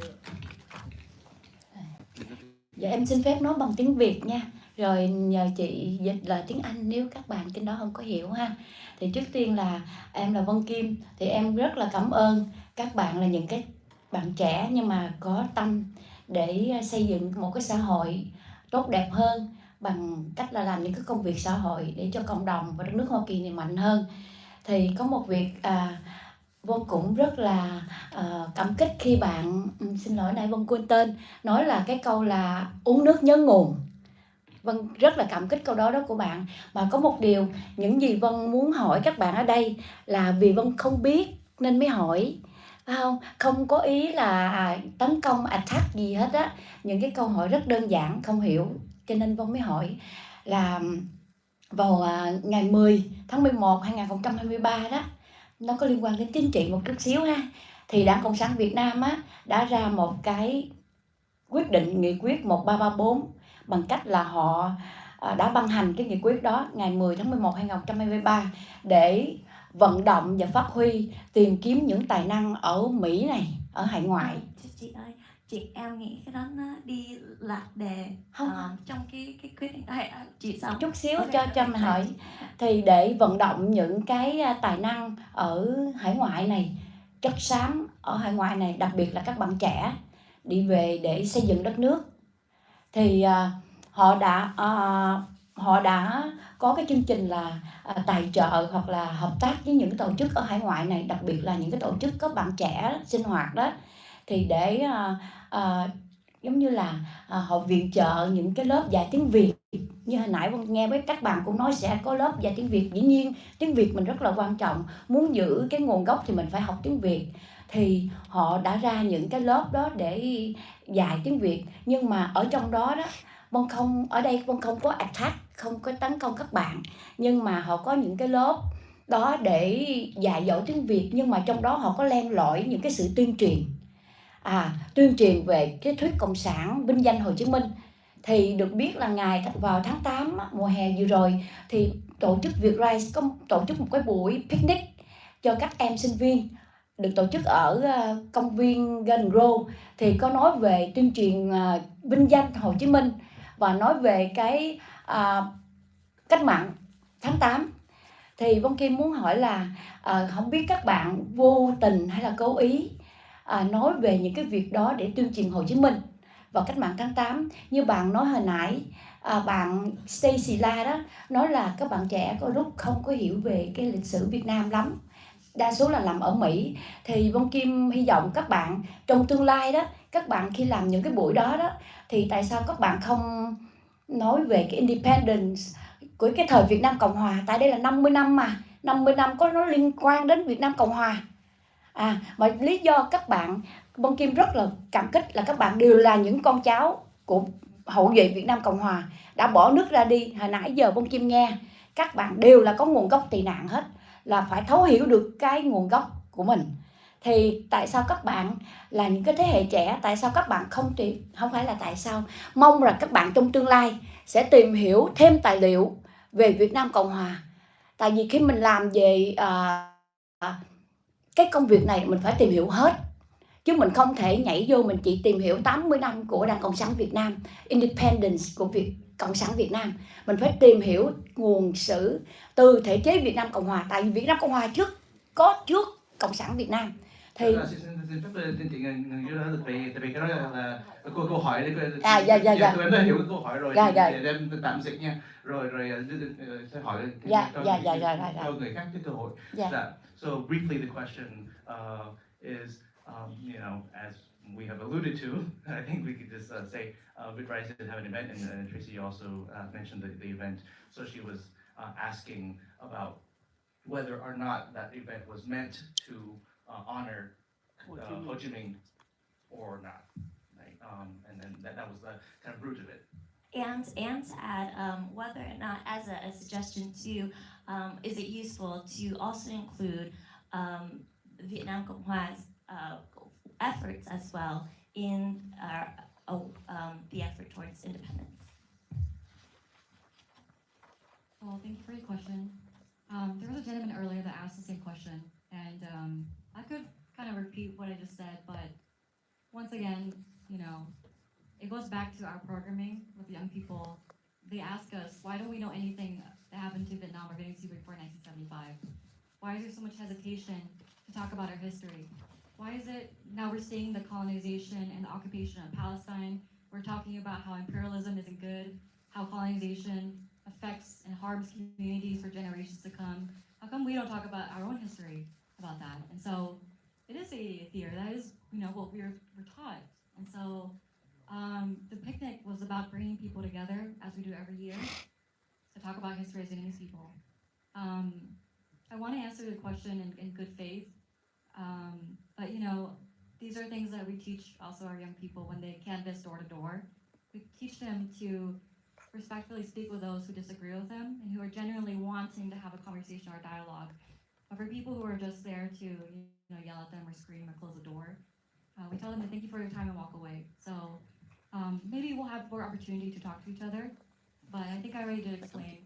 Dạ em xin phép nói bằng tiếng Việt nha. Rồi nhờ chị dịch lời tiếng Anh nếu các bạn trên đó không có hiểu ha. Thì trước tiên là em là Vân Kim. Thì em rất là cảm ơn các bạn là những cái bạn trẻ nhưng mà có tâm để xây dựng một cái xã hội tốt đẹp hơn bằng cách là làm những cái công việc xã hội để cho cộng đồng và đất nước Hoa Kỳ này mạnh hơn. Thì có một việc Vân cũng rất là cảm kích khi bạn, xin lỗi nãy Vân quên tên, nói là cái câu là uống nước nhớ nguồn. Vân rất là cảm kích câu đó của bạn. Mà có một điều, những gì Vân muốn hỏi các bạn ở đây là vì Vân không biết nên mới hỏi. Không có ý là tấn công, attack gì hết á. Những cái câu hỏi rất đơn giản, không hiểu, cho nên Vân mới hỏi là vào ngày 10 tháng 11 2023 đó, nó có liên quan đến chính trị một chút xíu ha. Thì Đảng Cộng sản Việt Nam á, đã ra một cái quyết định nghị quyết 1334 bằng cách là họ đã ban hành cái nghị quyết đó ngày 10 tháng 11 2023 để vận động và phát huy tìm kiếm những tài năng ở Mỹ này, ở hải ngoại. em nghĩ cái đó nó đi lạc đề Không. trong cái quyết định đó. Chị xong Chút xíu Ok, cho mình hỏi. Thì để vận động những cái tài năng ở hải ngoại này, chất xám ở hải ngoại này, đặc biệt là các bạn trẻ đi về để xây dựng đất nước, thì họ đã có cái chương trình là tài trợ hoặc là hợp tác với những tổ chức ở hải ngoại này, đặc biệt là những cái tổ chức có bạn trẻ sinh hoạt đó, thì để giống như là họ viện trợ những cái lớp dạy tiếng Việt. Như hồi nãy nghe với các bạn cũng nói sẽ có lớp dạy tiếng Việt. Dĩ nhiên tiếng Việt mình rất là quan trọng, muốn giữ cái nguồn gốc thì mình phải học tiếng Việt. Thì họ đã ra những cái lớp đó để dạy tiếng Việt. Nhưng mà ở trong đó đó, Vân không ở đây, Vân không có attack, không có tấn công các bạn, nhưng mà họ có những cái lớp đó để dạy dỗ tiếng Việt, nhưng mà trong đó họ có len lỏi những cái sự tuyên truyền, tuyên truyền về cái thuyết cộng sản, vinh danh Hồ Chí Minh. Thì được biết là vào tháng 8 mùa hè vừa rồi thì tổ chức Vietrise có tổ chức một cái buổi picnic cho các em sinh viên, được tổ chức ở công viên Garden Grove. Thì có nói về tuyên truyền vinh danh Hồ Chí Minh và nói về cái cách mạng tháng 8. Thì Vân Kim muốn hỏi là không biết các bạn vô tình hay là cố ý nói về những cái việc đó để tuyên truyền Hồ Chí Minh và cách mạng tháng 8. Như bạn nói hồi nãy, bạn Stacy La đó nói là các bạn trẻ có lúc không có hiểu về cái lịch sử Việt Nam lắm, đa số là làm ở Mỹ. Thì Vân Kim hy vọng các bạn trong tương lai đó, các bạn khi làm những cái buổi đó đó, thì tại sao các bạn không nói về cái independence của cái thời Việt Nam Cộng Hòa, tại đây là 50 năm mà, 50 năm có nó liên quan đến Việt Nam Cộng Hòa. Mà lý do các bạn, Vân Kim rất là cảm kích là các bạn đều là những con cháu của hậu duệ Việt Nam Cộng Hòa đã bỏ nước ra đi. Hồi nãy giờ Vân Kim nghe các bạn đều là có nguồn gốc tị nạn hết, là phải thấu hiểu được cái nguồn gốc của mình. Thì tại sao các bạn là những cái thế hệ trẻ, tại sao các bạn không phải là tại sao, mong rằng các bạn trong tương lai sẽ tìm hiểu thêm tài liệu về Việt Nam Cộng Hòa. Tại vì khi mình làm về cái công việc này mình phải tìm hiểu hết, chứ mình không thể nhảy vô mình chỉ tìm hiểu 80 năm của Đảng Cộng sản Việt Nam, independence của Cộng sản Việt Nam. Mình phải tìm hiểu nguồn sử từ thể chế Việt Nam Cộng Hòa, tại vì Việt Nam Cộng Hòa trước Cộng sản Việt Nam. Thì xin phép tiên chị ngừng dưới đó, tại vì cái đó là câu hỏi đấy. Dạ. Tụi em đã hiểu cái câu hỏi rồi, Dạ. để em tạm dịch nha. Rồi sẽ hỏi cho người khác cái cơ hội. So briefly the question is, you know, as we have alluded to, I think we could just say Vietrise did have an event, and Tracy also mentioned the event. So she was asking about whether or not that event was meant to honor Ho Chi Minh or not, right? And then that was the kind of root of it. And to add, whether or not, as a suggestion too, is it useful to also include Vietnam Cộng Hòa efforts as well in the effort towards independence? Well, thank you for your question. There was a gentleman earlier that asked the same question, and I could kind of repeat what I just said, but once again, you know, it goes back to our programming with young people. They ask us, why don't we know anything that happened to Vietnam or Vietnamese people before 1975? Why is there so much hesitation to talk about our history? Why is it now we're seeing the colonization and the occupation of Palestine? We're talking about how imperialism isn't good, how colonization affects and harms communities for generations to come. How come we don't talk about our own history about that? And so it is a theory. That is, you know, what we're taught. And so the picnic was about bringing people together, as we do every year, to talk about history as Vietnamese people. I want to answer the question in good faith, but you know, these are things that we teach also our young people when they canvass door to door. We teach them to respectfully speak with those who disagree with them and who are genuinely wanting to have a conversation or dialogue. But for people who are just there to, you know, yell at them or scream or close the door, we tell them to thank you for your time and walk away. So maybe we'll have more opportunity to talk to each other, but I think I already did explain,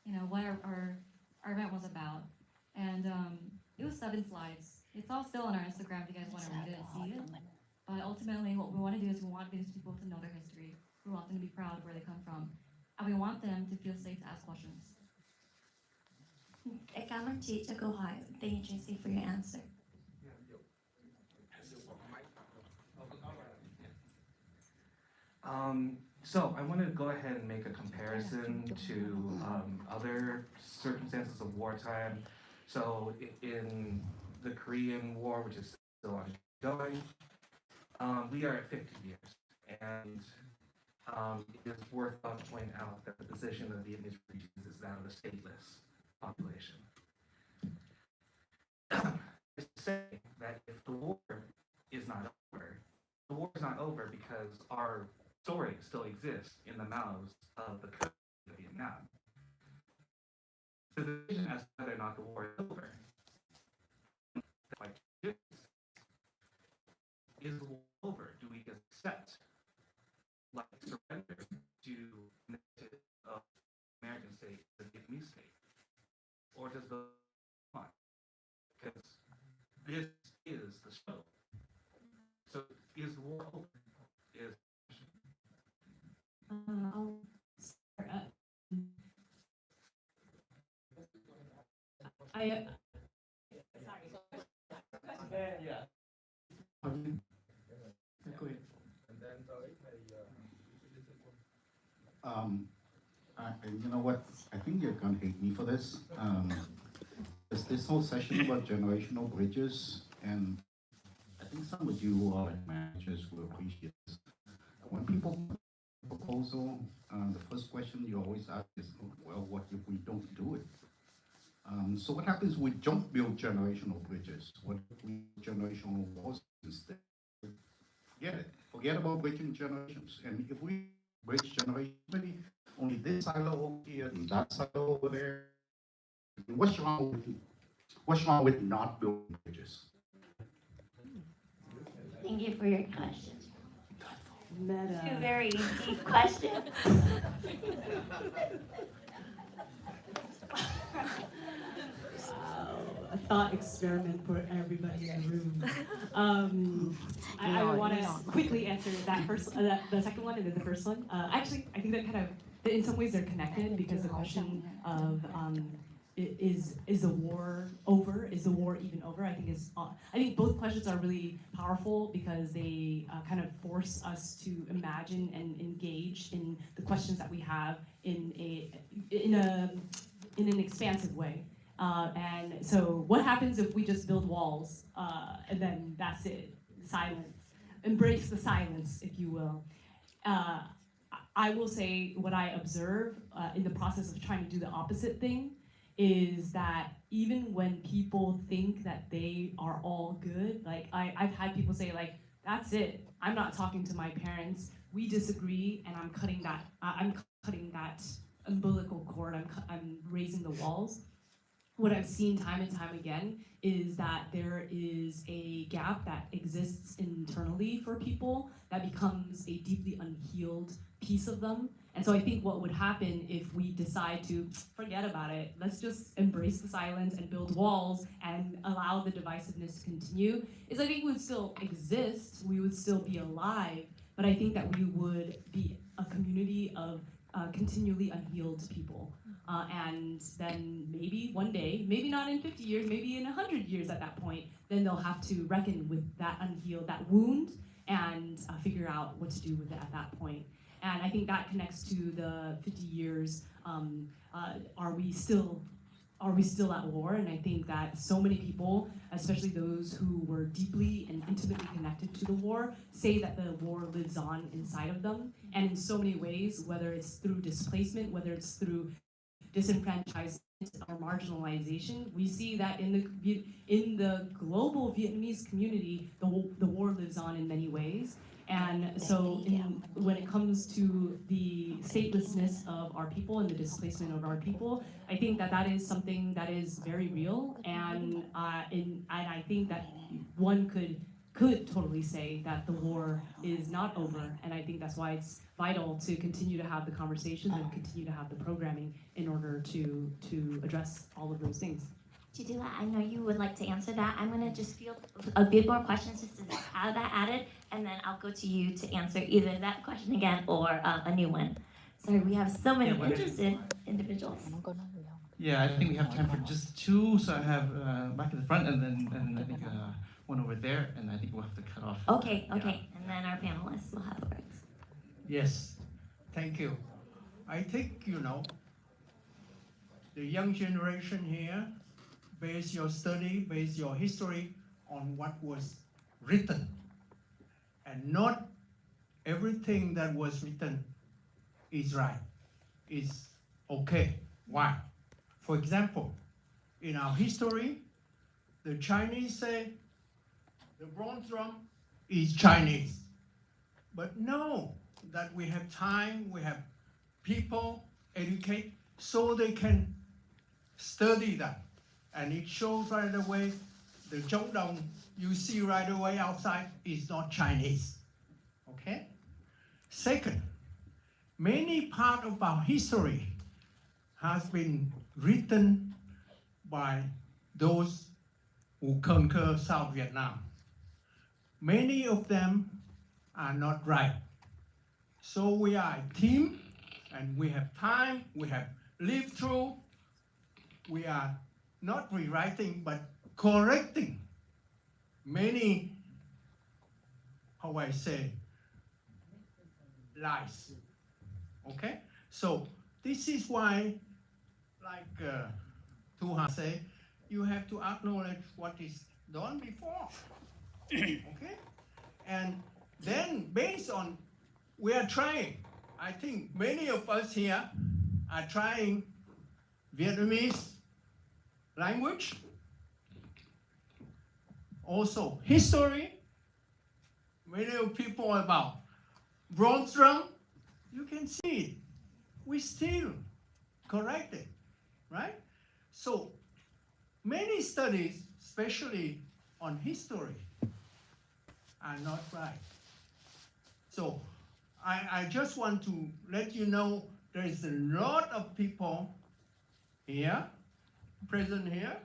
you know, what our event was about. And it was 7 slides. It's all still on our Instagram if you guys want to read it and see it. But ultimately, what we want to do is we want these people to know their history. We want them to be proud of where they come from. And we want them to feel safe to ask questions. Cảm ơn chị cho câu hỏi. Thank you, Tracy, for your answer. So I want to go ahead and make a comparison to other circumstances of wartime. So in the Korean War, which is still ongoing, we are at 50 years, and it is worth pointing out that the position of the Vietnamese refugees is that of a stateless population. It's to say that if the war is not over, the war is not over because our story still exists in the mouths of the current of Vietnam. So the question as to whether or not the war is over, like, is the war over? Do we accept, like, surrender to the narrative of the American state, the Vietnamese state, or does the because this is the struggle. So is the war over? Is I'll start. Yeah. Okay. Go ahead. You know what? I think you're gonna hate me for this. There's this whole session about generational bridges, and I think some of you who are managers will appreciate this. When people make a proposal, the first question you always ask is, well, what if we don't do it? So what happens if we don't build generational bridges? What if we build generational walls instead? Forget it. Forget about bridging generations. And if we bridge generations, only this silo over here and that silo over there, what's wrong with not building bridges? Thank you for your question. Meta. Two very deep questions. A thought experiment for everybody in the room. I want to quickly answer that first, the second one, and then the first one. Actually, I think that kind of, in some ways, they're connected because the question of is the war over? Is the war even over? I think both questions are really powerful because they kind of force us to imagine and engage in the questions that we have in an expansive way. And so what happens if we just build walls and then that's it, silence, embrace the silence, if you will. I will say what I observe in the process of trying to do the opposite thing is that even when people think that they are all good, like I've had people say like, that's it, I'm not talking to my parents, we disagree, and I'm cutting that umbilical cord, I'm raising the walls. What I've seen time and time again is that there is a gap that exists internally for people that becomes a deeply unhealed piece of them. And so I think what would happen if we decide to forget about it, let's just embrace the silence and build walls and allow the divisiveness to continue, is I think we would still exist, we would still be alive, but I think that we would be a community of continually unhealed people. And then maybe one day, maybe not in 50 years, maybe in 100 years at that point, then they'll have to reckon with that unhealed, that wound, and figure out what to do with it at that point. And I think that connects to the 50 years, are we still at war? And I think that so many people, especially those who were deeply and intimately connected to the war, say that the war lives on inside of them. And in so many ways, whether it's through displacement, whether it's through disenfranchisement or marginalization, we see that in the global Vietnamese community, the war lives on in many ways. And so when it comes to the statelessness of our people and the displacement of our people, I think that is something that is very real, and I think that one could totally say that the war is not over, and I think that's why it's vital to continue to have the conversations and continue to have the programming in order to address all of those things. Jadila, I know you would like to answer that. I'm going to just field a bit more questions just to have that added, and then I'll go to you to answer either that question again or a new one. Sorry, we have so many interested individuals. Yeah, I think we have time for just two. So I have back at the front, and then I think one over there, and I think we'll have to cut off. Okay, Yeah. okay, and then our panelists will have words. Yes, thank you. I think, the young generation here, base your study, base your history on what was written. And not everything that was written is right, is okay. Why? For example, in our history, the Chinese say the bronze drum is Chinese. But no, that we have time, we have people educate so they can study that. And it shows right away the Zhou Dong you see right away outside is not Chinese. Okay? Second, many part of our history has been written by those who conquer South Vietnam. Many of them are not right. So we are a team, and we have time, we have lived through. We are not rewriting, but correcting many, how I say, lies. Okay? So this is why, like Tuha said, you have to acknowledge what is done before. Okay? And then based on, we are trying. I think many of us here are trying Vietnamese language, also history. Many of people about bronze drum, you can see it. We still correct it, right? So many studies, especially on history, are not right. So I just want to let you know there is a lot of people here, present here,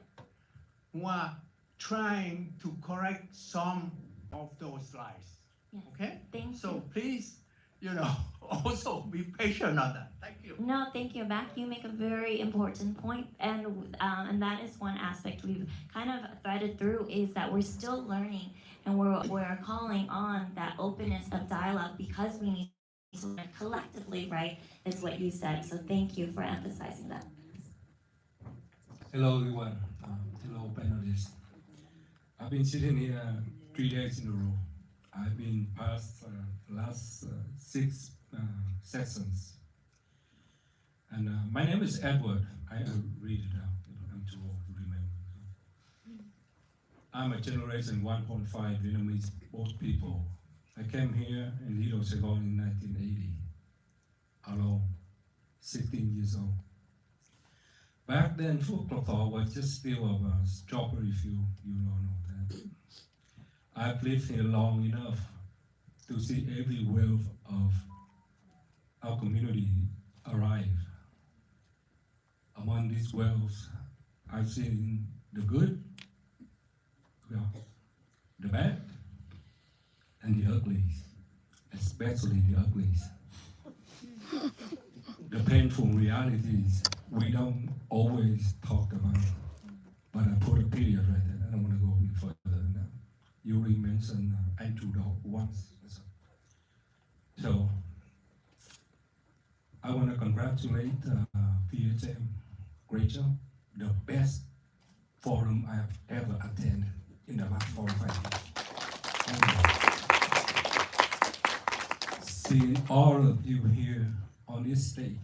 who are trying to correct some of those lies. Yes. Okay? Thank So you. please, also be patient on that. Thank you. No, thank you. Mac, you make a very important point, and that is one aspect we've kind of threaded through is that we're still learning, and we're calling on that openness of dialogue because we need to learn collectively, right? Is what you said. So thank you for emphasizing that. Hello everyone. Hello panelists. I've been sitting here 3 days in a row. I've been past last 6 sessions. And my name is Edward. I read it out. I'm too old to remember. I'm a generation 1.5 Vietnamese boat people. I came here in Little Saigon in 1980, alone, 16 years old. Back then, food cloth was just still of a strawberry field. You all know that. I've lived here long enough to see every wave of our community arrive. Among these waves, I've seen the good, the bad, and the uglies, especially the uglies. The painful realities we don't always talk about, but I put a period right there. I don't want to go any further than that. You already mentioned Andrew once. So I want to congratulate VHM. Great job. The best forum I have ever attended in the last 4 or 5 years. Seeing all of you here on this stage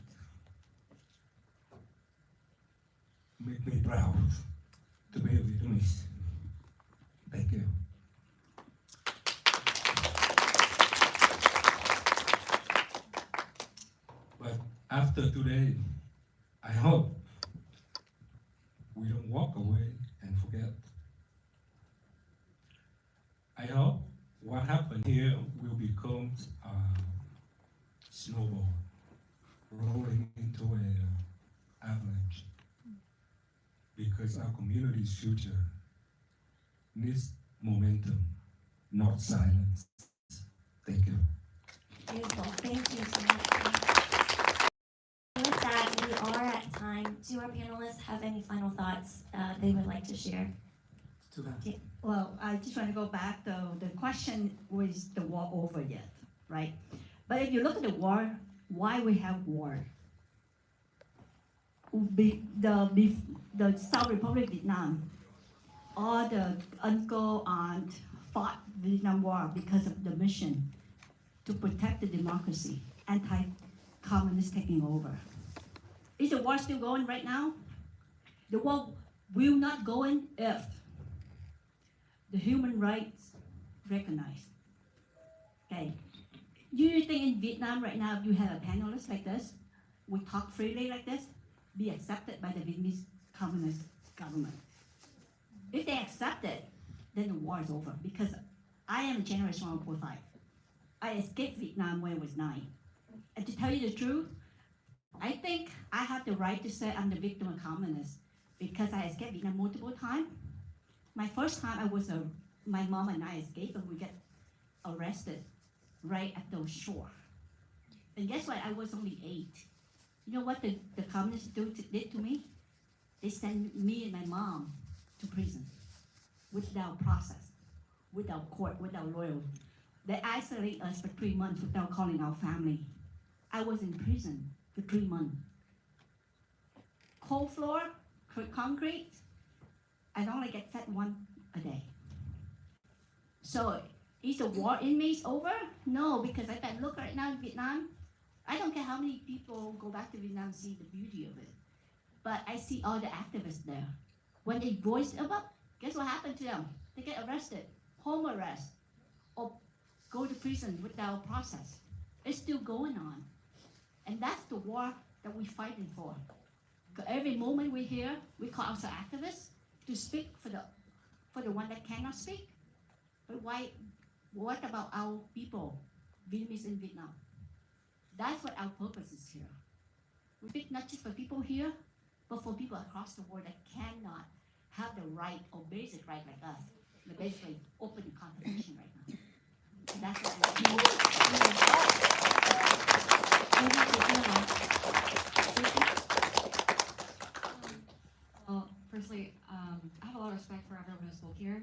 make me proud to be a Vietnamese. Thank you. But after today, I hope we don't walk away and forget. I hope what happened here will become a snowball rolling into an avalanche. Because our community's future needs momentum, not silence. Thank you. Beautiful. Thank you so much. With that, we are at time. Do our panelists have any final thoughts they would like to share? Well, I just want to go back though. The question was the war over yet, right? But if you look at the war, why we have war? The South Republic Vietnam, all the uncle aunt fought Vietnam War because of the mission to protect the democracy, anti-communist taking over. Is the war still going right now? The war will not go in if the human rights recognized. Okay. Do you think in Vietnam right now, if you have a panelist like this, we talk freely like this, be accepted by the Vietnamese communist government? If they accept it, then the war is over. Because I am a generation 145. I escaped Vietnam when I was 9. And to tell you the truth, I think I have the right to say I'm the victim of communists because I escaped Vietnam multiple times. My first time my mom and I escaped and we get arrested right at the shore. And guess what? I was only 8. You know what the communists did to me? They sent me and my mom to prison without process, without court, without lawyer. They isolate us for 3 months without calling our family. I was in prison for 3 months. Cold floor, concrete, I only get fed one a day. So is the war inmates over? No, because if I look right now in Vietnam, I don't care how many people go back to Vietnam and see the beauty of it. But I see all the activists there. When they voice about, guess what happened to them? They get arrested, home arrest, or go to prison without process. It's still going on. And that's the war that we're fighting for. Every moment we're here, we call ourselves activists to speak for the one that cannot speak. But what about our people, Vietnamese in Vietnam? That's what our purpose is here. We speak not just for people here, but for people across the world that cannot have the right or basic right like us. They're basically open competition right now. And that's what we're Well, firstly, I have a lot of respect for everyone who spoke here.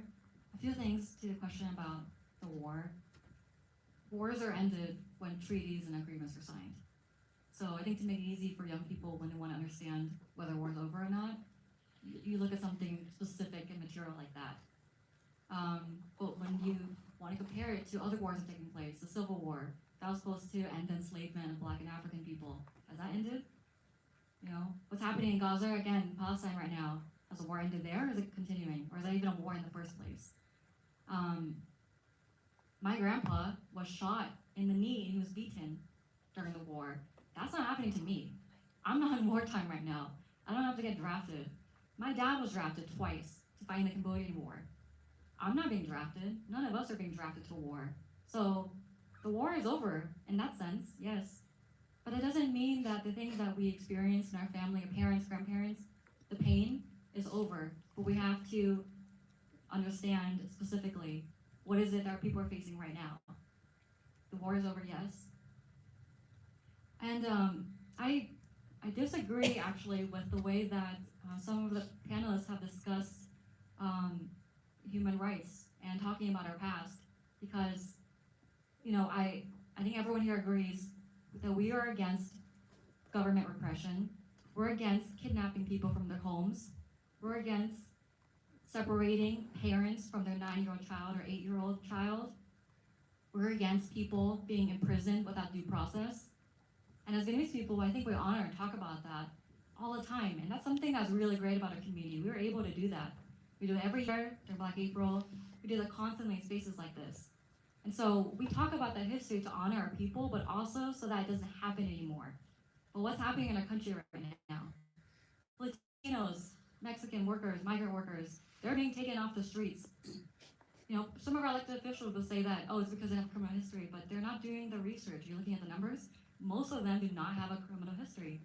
A few things to the question about the war. Wars are ended when treaties and agreements are signed. So I think to make it easy for young people when they want to understand whether war is over or not, you look at something specific and material like that. But when you want to compare it to other wars that have taken place, the Civil War, that was supposed to end the enslavement of Black and African people. Has that ended? You know, what's happening in Gaza, again, Palestine right now, has the war ended there, or is it continuing? Or is that even a war in the first place? My grandpa was shot in the knee and he was beaten during the war. That's not happening to me. I'm not in wartime right now. I don't have to get drafted. My dad was drafted twice to fight in the Cambodian War. I'm not being drafted. None of us are being drafted to a war. So the war is over in that sense, yes. But it doesn't mean that the things that we experience in our family, our parents, grandparents, the pain is over. But we have to understand specifically what is it that people are facing right now. The war is over, yes. And I disagree actually with the way that some of the panelists have discussed human rights and talking about our past, because you know I think everyone here agrees that we are against government repression. We're against kidnapping people from their homes. We're against separating parents from their 9-year-old child or 8-year-old child. We're against people being imprisoned without due process. And as Vietnamese people, I think we honor and talk about that all the time. And that's something that's really great about our community. We were able to do that. We do it every year during Black April. We do that constantly in spaces like this. And so we talk about that history to honor our people, but also so that it doesn't happen anymore. But what's happening in our country right now? Latinos, Mexican workers, migrant workers, they're being taken off the streets. You know, some of our elected officials will say that, oh, it's because they have criminal history, but they're not doing the research. You're looking at the numbers. Most of them do not have a criminal history.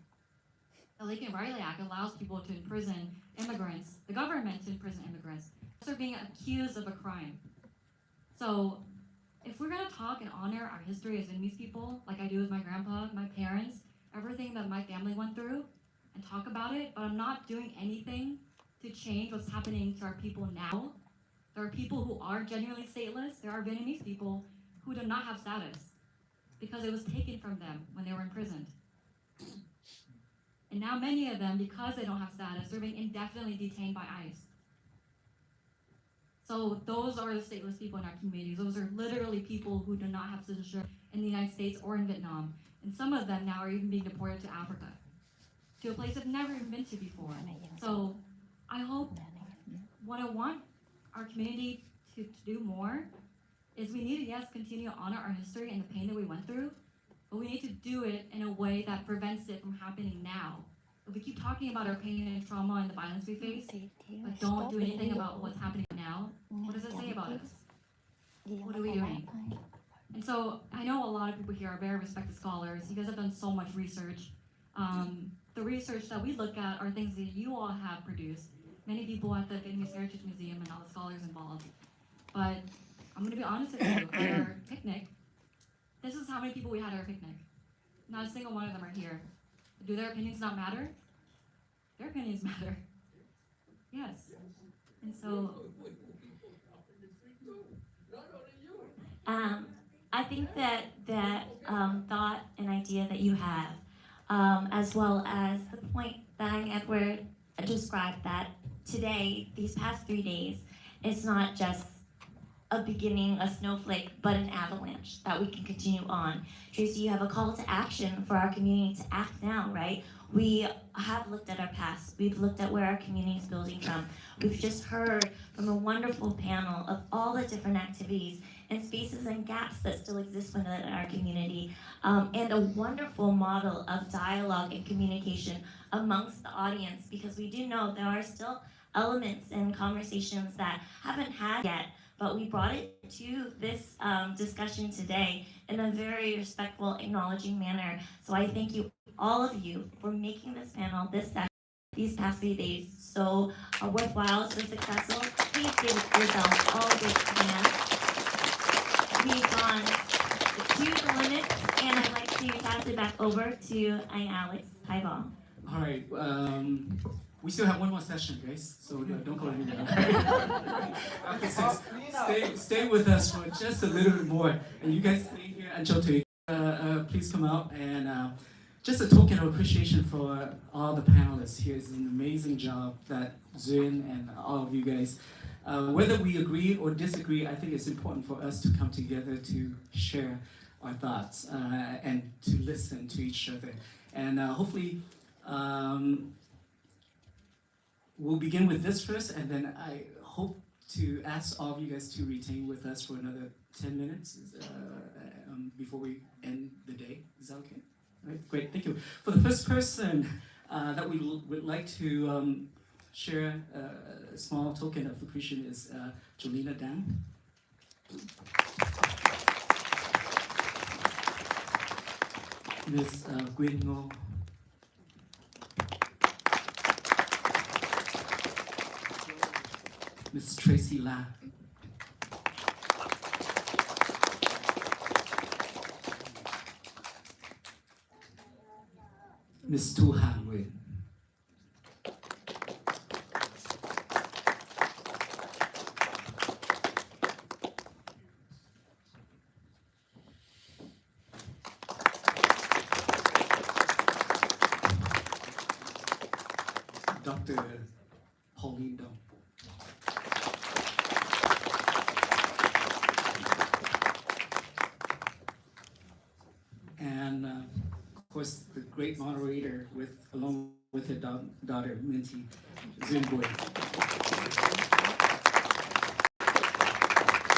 The Lincoln Riley Act allows people to imprison immigrants, the government to imprison immigrants, they're being accused of a crime. So if we're gonna talk and honor our history as Vietnamese people, like I do with my grandpa, my parents, everything that my family went through, and talk about it, but I'm not doing anything to change what's happening to our people now. There are people who are genuinely stateless. There are Vietnamese people who do not have status because it was taken from them when they were imprisoned. And now many of them, because they don't have status, are being indefinitely detained by ICE. So those are the stateless people in our communities. Those are literally people who do not have citizenship in the United States or in Vietnam. And some of them now are even being deported to Africa, to a place they've never even been to before. So I hope, what I want our community to do more is we need to, yes, continue to honor our history and the pain that we went through, but we need to do it in a way that prevents it from happening now. If we keep talking about our pain and trauma and the violence we face, but don't do anything about what's happening now, what does it say about us? What are we doing? And so I know a lot of people here are very respected scholars. You guys have done so much research. The research that we look at are things that you all have produced. Many people at the Vietnamese Heritage Museum and all the scholars involved. But I'm gonna be honest with you, at our picnic, this is how many people we had at our picnic. Not a single one of them are here. Do their opinions not matter? Their opinions matter. Yes. And so I think that thought and idea that you have, as well as the point that Edward described, that today, these past 3 days, it's not just a beginning, a snowflake, but an avalanche that we can continue on. Tracy, you have a call to action for our community to act now, right? We have looked at our past. We've looked at where our community is building from. We've just heard from a wonderful panel of all the different activities and spaces and gaps that still exist within our community, and a wonderful model of dialogue and communication amongst the audience, because we do know there are still elements and conversations that haven't had yet, but we brought it to this discussion today in a very respectful, acknowledging manner. So I thank you, all of you, for making this panel, this session, these past 3 days so worthwhile, so successful. Please give yourselves all a big hand. We've gone to the limit, and I'd like to pass it back over to Alex Taiwan. All right. We still have one more session, guys, so don't go anywhere. Okay, stay with us for just a little bit more, and you guys stay here until please come out, and just a token of appreciation for all the panelists here. It's an amazing job that Zin and all of you guys. Whether we agree or disagree, I think it's important for us to come together to share our thoughts and to listen to each other, and hopefully. We'll begin with this first, and then I hope to ask all of you guys to retain with us for another 10 minutes before we end the day. Is that okay? All right, great, thank you. For the first person that we would like to share a small token of appreciation is Jolina Dang. Ms. Quyên Ngô. Ms. Tracy La. Ms. Tu Han Nguyen. Dr. Pauline Dong. And of course, the great moderator, along with her daughter, Minty Zimboy.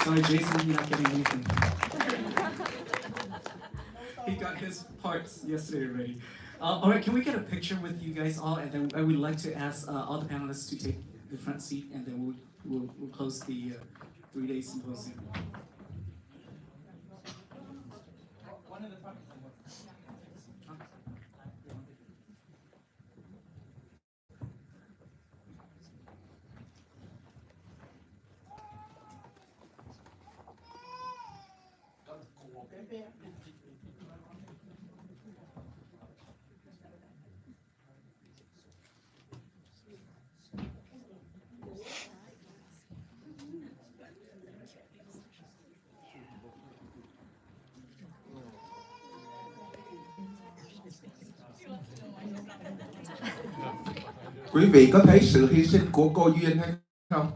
Sorry, Jason, you're not getting anything. He got his parts yesterday already. All right, can we get a picture with you guys all? And then I would like to ask all the panelists to take the front seat, and then we'll close the 3-day symposium. Quý vị có thấy sự hy sinh của cô Duyên hay không?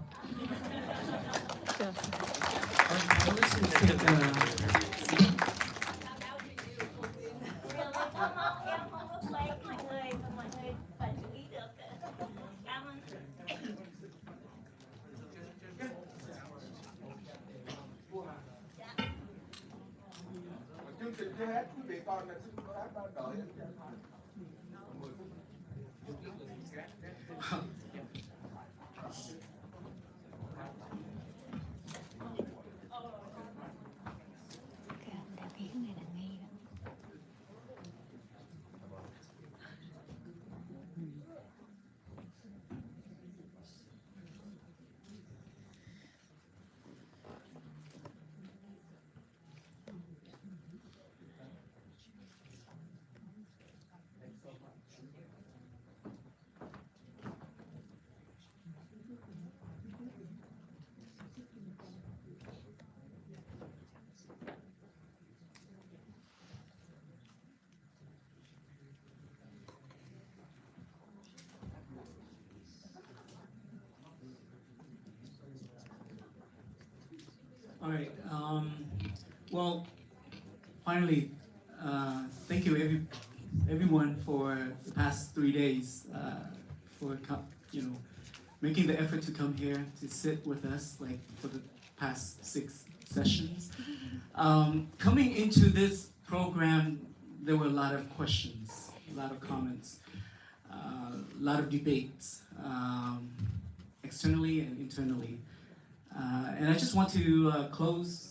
Chương trình chưa hết, quý vị còn là xin phép đợi. All right. Well, finally, thank you everyone for the past 3 days for making the effort to come here to sit with us like for the past 6 sessions. Coming into this program, there were a lot of questions, a lot of comments, a lot of debates, externally and internally. And I just want to close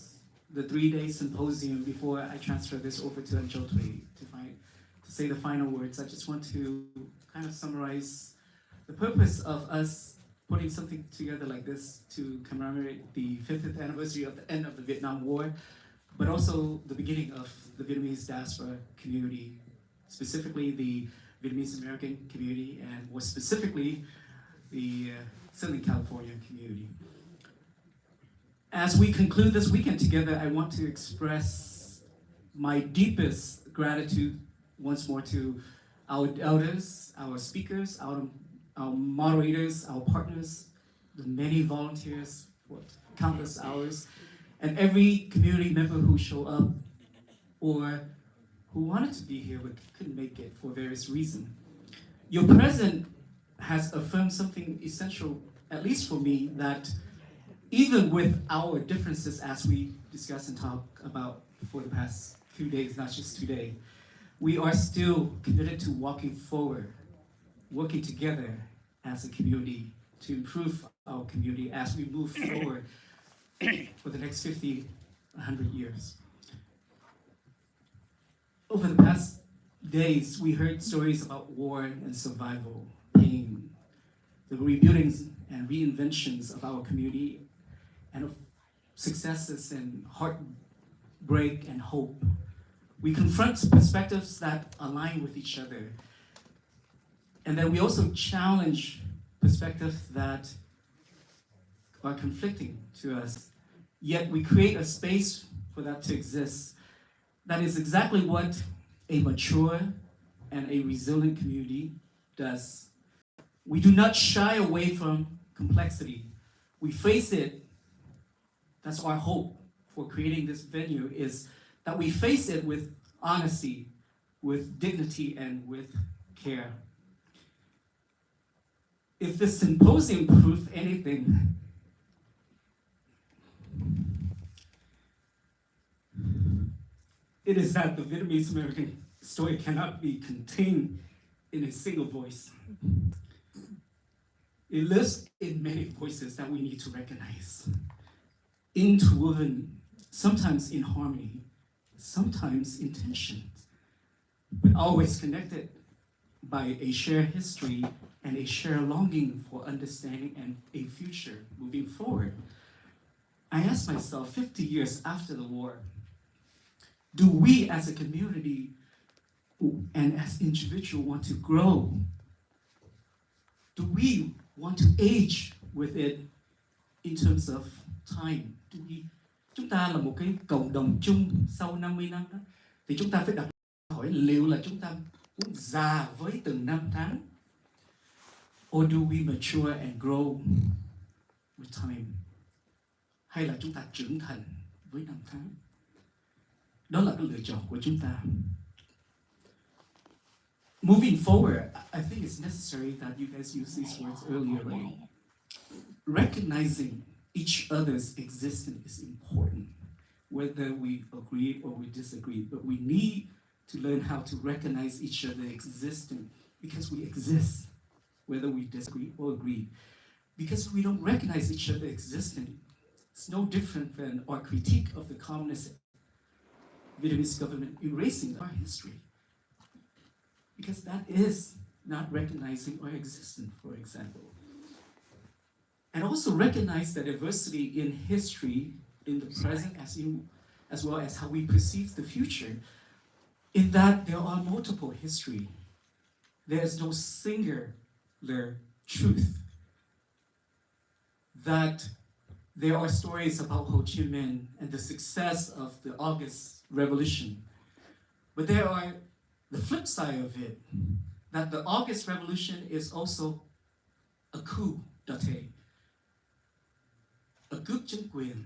the 3-day symposium before I transfer this over to Anjotwe to say the final words. I just want to kind of summarize the purpose of us putting something together like this to commemorate the 50th anniversary of the end of the Vietnam War, but also the beginning of the Vietnamese diaspora community, specifically the Vietnamese American community, and more specifically, the Southern California community. As we conclude this weekend together, I want to express my deepest gratitude once more to our elders, our speakers, our moderators, our partners, the many volunteers for countless hours, and every community member who showed up or who wanted to be here but couldn't make it for various reasons. Your presence has affirmed something essential, at least for me, that even with our differences as we discuss and talk about for the past few days, not just today, we are still committed to walking forward, working together as a community to improve our community as we move forward for the next 50, 100 years. Over the past days, we heard stories about war and survival, pain, the rebuildings and reinventions of our community, and of successes and heartbreak and hope. We confront perspectives that align with each other. And then we also challenge perspectives that are conflicting to us. Yet we create a space for that to exist. That is exactly what a mature and a resilient community does. We do not shy away from complexity. We face it. That's our hope for creating this venue, is that we face it with honesty, with dignity, and with care. If this symposium proved anything, it is that the Vietnamese American story cannot be contained in a single voice. It lives in many voices that we need to recognize. Interwoven, sometimes in harmony, sometimes in tension, but always connected by a shared history and a shared longing for understanding and a future moving forward. I asked myself, 50 years after the war, Do we as a community and as individual want to grow? Do we want to age with it in terms of time? Chúng ta là một cái cộng đồng chung sau 50 năm đó, thì chúng ta phải đặt hỏi liệu là chúng ta muốn già với từng năm tháng, or do we mature and grow with time? Hay là chúng ta trưởng thành với năm tháng? Đó là cái lựa chọn của chúng ta. Moving forward, I think it's necessary that you guys use these words earlier, right? Recognizing each other's existence is important, whether we agree or we disagree, but we need to learn how to recognize each other's existence because we exist, whether we disagree or agree. Because we don't recognize each other's existence, it's no different than our critique of the communist Vietnamese government erasing our history. Because that is not recognizing our existence, for example. And also recognize the diversity in history, in the present, as well as how we perceive the future, in that there are multiple history. There is no singular truth. That there are stories about Ho Chi Minh and the success of the August Revolution. But there are the flip side of it, that the August Revolution is also a coup d'état, a coup chính quyền,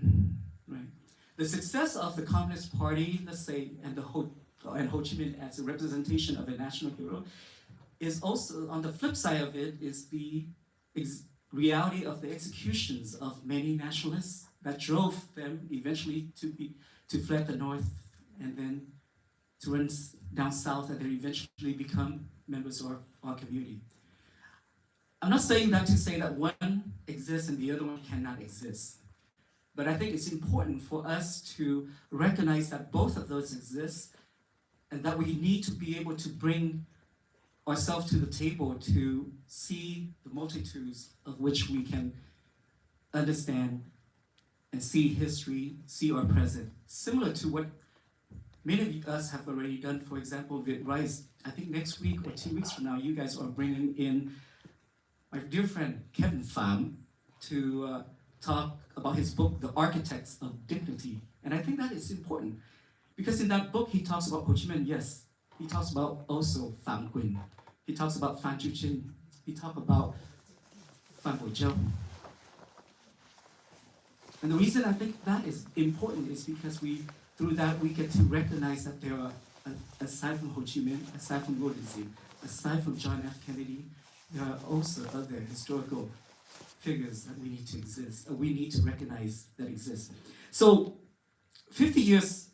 right? The success of the Communist Party, let's say, and Ho Chi Minh as a representation of a national hero, is also, on the flip side of it, is the reality of the executions of many nationalists that drove them eventually to fled the north and then to run down south and then eventually become members of our community. I'm not saying that to say that one exists and the other one cannot exist. But I think it's important for us to recognize that both of those exist and that we need to be able to bring ourselves to the table to see the multitudes of which we can understand and see history, see our present. Similar to what many of us have already done, for example, with Rise. I think next week or 2 weeks from now, you guys are bringing in my dear friend Kevin Pham to talk about his book, The Architects of Dignity. And I think that is important because in that book, he talks about Ho Chi Minh, yes. He talks about also Pham Nguyen. He talks about Phan Chu Trinh. He talks about Phan Bội Châu. And the reason I think that is important is because through that we get to recognize that there are, aside from Ho Chi Minh, aside from Ngô Đình Diệm, aside from John F. Kennedy, there are also other historical figures that we need to exist, we need to recognize that exist. So 50 years,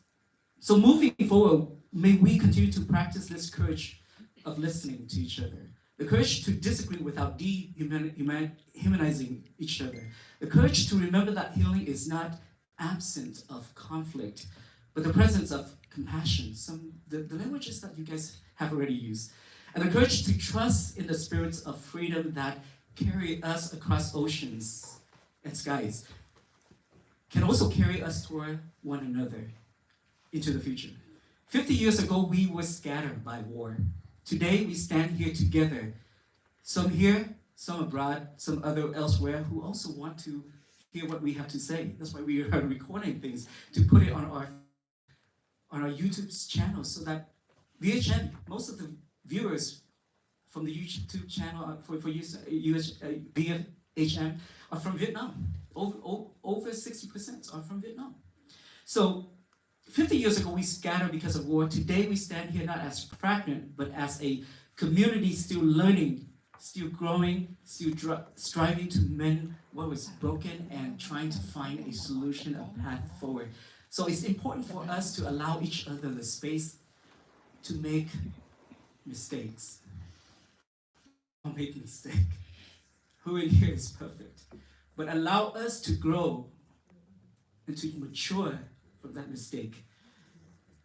so moving forward, may we continue to practice this courage of listening to each other, the courage to disagree without dehumanizing each other, the courage to remember that healing is not absent of conflict, but the presence of compassion, the languages that you guys have already used, and the courage to trust in the spirits of freedom that carry us across oceans and skies, can also carry us toward one another into the future. 50 years ago, we were scattered by war. Today, we stand here together. Some here, some abroad, some other elsewhere, who also want to hear what we have to say. That's why we are recording things, to put it on our YouTube channel, so that VHM, most of the viewers from the YouTube channel for VHM are from Vietnam. Over 60% are from Vietnam. So 50 years ago, we scattered because of war. Today, we stand here not as fragment, but as a community still learning, still growing, still striving to mend what was broken and trying to find a solution, a path forward. So it's important for us to allow each other the space to make mistakes. Don't make a mistake. Who in here is perfect? But allow us to grow and to mature from that mistake.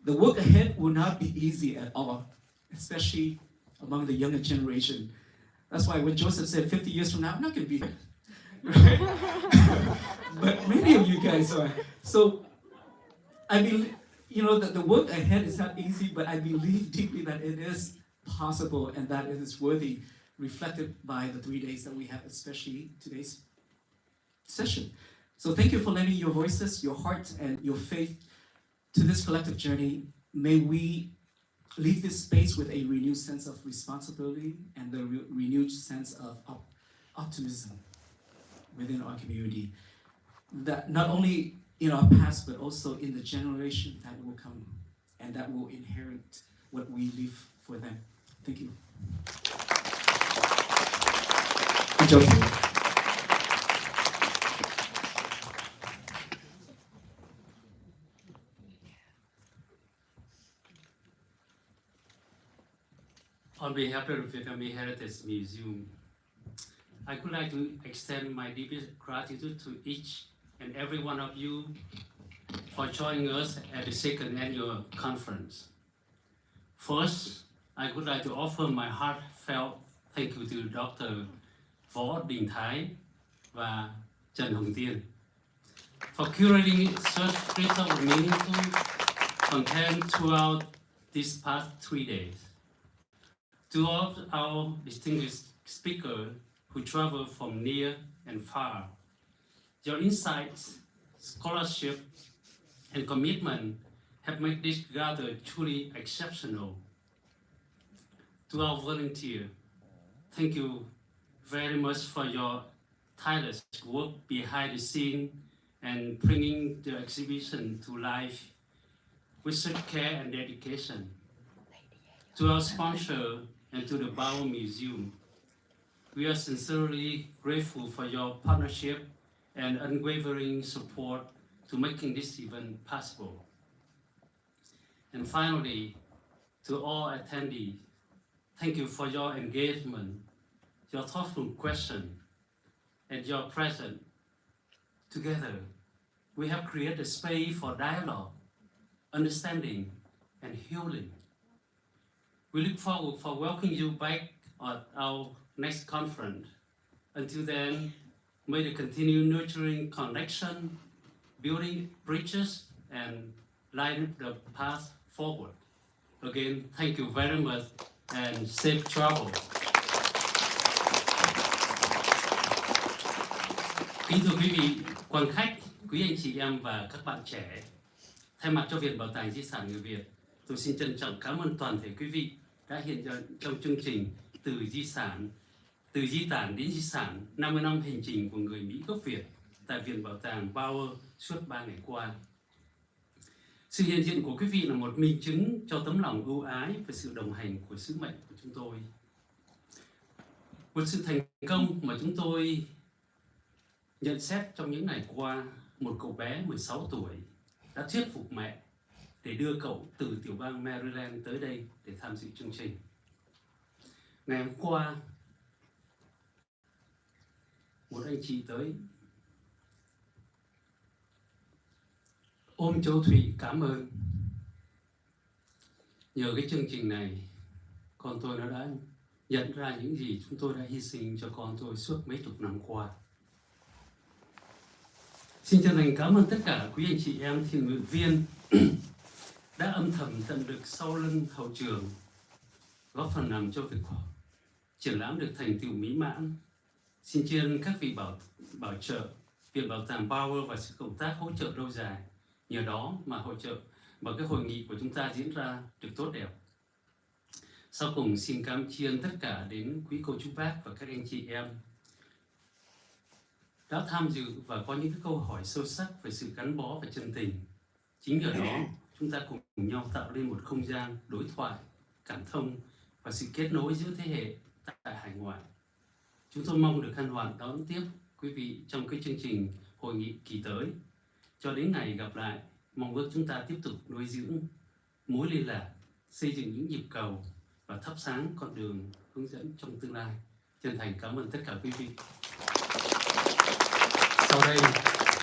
The work ahead will not be easy at all, especially among the younger generation. That's why when Joseph said 50 years from now, I'm not going to be here. Right? But many of you guys are. So I you know, the work ahead is not easy, but I believe deeply that it is possible and that it is worthy, reflected by the 3 days that we have, especially today's session. So thank you for lending your voices, your heart, and your faith to this collective journey. May we leave this space with a renewed sense of responsibility and the renewed sense of optimism within our community. That not only in our past, but also in the generation that will come and that will inherit what we leave for them. Thank you. Enjoy. On behalf of the Vietnamese Heritage Museum, I would like to extend my deepest gratitude to each and every one of you for joining us at the second annual conference. First, I would like to offer my heartfelt thank you to Dr. Võ Đình Thái và Trần Hồng Tiên for curating such rich and meaningful content throughout these past 3 days. To all our distinguished speakers who travel from near and far, your insights, scholarship, and commitment have made this gathering truly exceptional. To our volunteers, thank you very much for your tireless work behind the scene and bringing the exhibition to life with such care and dedication. To our sponsor and to the Bowers Museum, we are sincerely grateful for your partnership and unwavering support to making this event possible. And finally, to all attendees, thank you for your engagement, your thoughtful question, and your presence. Together, we have created a space for dialogue, understanding, and healing. We look forward for welcoming you back at our next conference. Until then, may you continue nurturing connection, building bridges, and lighting the path forward. Again, thank you very much and safe travel. Kính thưa quý vị, quan khách, quý anh chị em và các bạn trẻ, thay mặt cho Viện Bảo tàng Di sản Người Việt, tôi xin trân trọng cảm ơn toàn thể quý vị đã hiện diện trong chương trình từ di tản đến di sản 50 năm hành trình của người Mỹ gốc Việt tại Viện Bảo tàng Bowers suốt 3 ngày qua. Sự hiện diện của quý vị là một minh chứng cho tấm lòng ưu ái và sự đồng hành của sứ mệnh của chúng tôi. Một sự thành công mà chúng tôi nhận xét trong những ngày qua, một cậu bé 16 tuổi đã thuyết phục mẹ để đưa cậu từ tiểu bang Maryland tới đây để tham dự chương trình. Ngày hôm qua, một anh chị tới ôm Châu Thủy cảm ơn. Nhờ cái chương trình này, con tôi nó đã nhận ra những gì chúng tôi đã hy sinh cho con tôi suốt mấy chục năm qua. Xin chân thành cảm ơn tất cả quý anh chị em thiện nguyện viên đã âm thầm tận lực sau lưng hậu trường, góp phần làm cho việc triển lãm được thành tựu mỹ mãn. Xin tri ân các vị bảo trợ, Viện Bảo tàng Bowers và sự công tác hỗ trợ lâu dài. Nhờ đó mà cái hội nghị của chúng ta diễn ra được tốt đẹp. Sau cùng xin cảm tri ân tất cả đến quý cô chú bác và các anh chị em đã tham dự và có những cái câu hỏi sâu sắc về sự gắn bó và chân tình. Chính nhờ đó chúng ta cùng nhau tạo nên một không gian đối thoại, cảm thông và sự kết nối giữa thế hệ tại hải ngoại. Chúng tôi mong được hân hoan đón tiếp quý vị trong cái chương trình hội nghị kỳ tới. Cho đến ngày gặp lại, mong ước chúng ta tiếp tục nuôi dưỡng mối liên lạc, xây dựng những nhịp cầu và thắp sáng con đường hướng dẫn trong tương lai. Chân thành cảm ơn tất cả quý vị. Sau đây,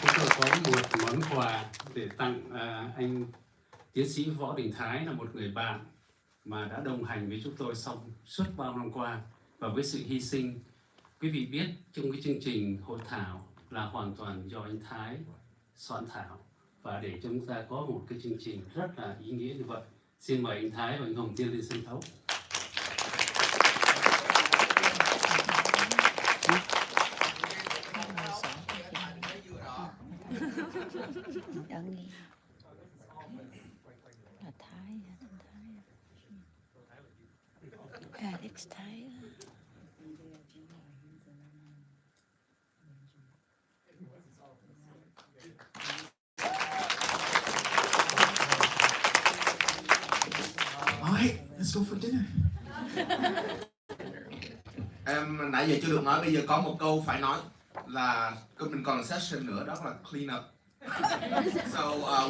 chúng tôi có một món quà để tặng anh tiến sĩ Võ Đình Thái, là một người bạn mà đã đồng hành với chúng tôi suốt bao năm qua. Và với sự hy sinh, quý vị biết trong cái chương trình hội thảo là hoàn toàn do anh Thái soạn thảo và để chúng ta có một cái chương trình rất là ý nghĩa như vậy. Xin mời anh Thái và anh Hồng Tiên lên sân khấu. Alex Thái. All right, let's go for dinner. Em nãy giờ chưa được nói, bây giờ có một câu phải nói là mình còn session nữa, đó là clean up. So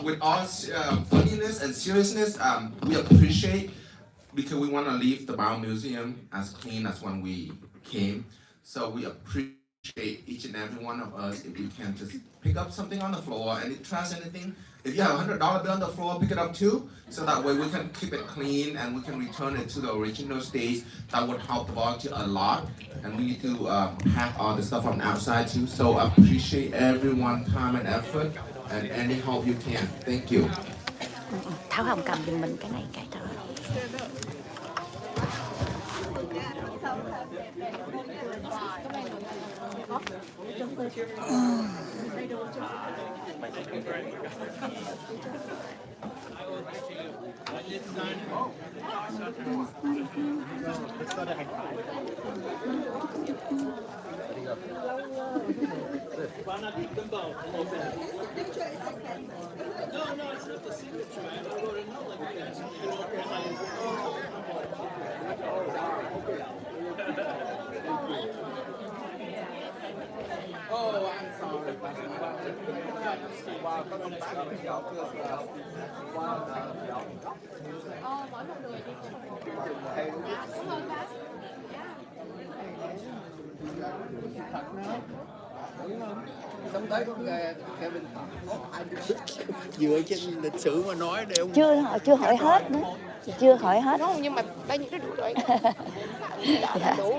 with all funniness and seriousness, we appreciate because we want to leave the Bowers Museum as clean as when we came. So we appreciate each and every one of us if you can just pick up something on the floor, any trash, anything. If you have $100 bill on the floor, pick it up too, so that way we can keep it clean and we can return it to the original state. That would help the volunteer a lot. And we need to have all the stuff from outside too. So I appreciate everyone's time and effort and any help you can. Thank you. Thảo Hồng cầm giùm mình cái này cái đó. Oh, I'm sorry. Sống tới có kêu bên dựa trên lịch sử mà nói để Chưa hỏi hết nữa. Chưa hỏi hết. Không, nhưng mà bao nhiêu cái đủ rồi. Đã đủ.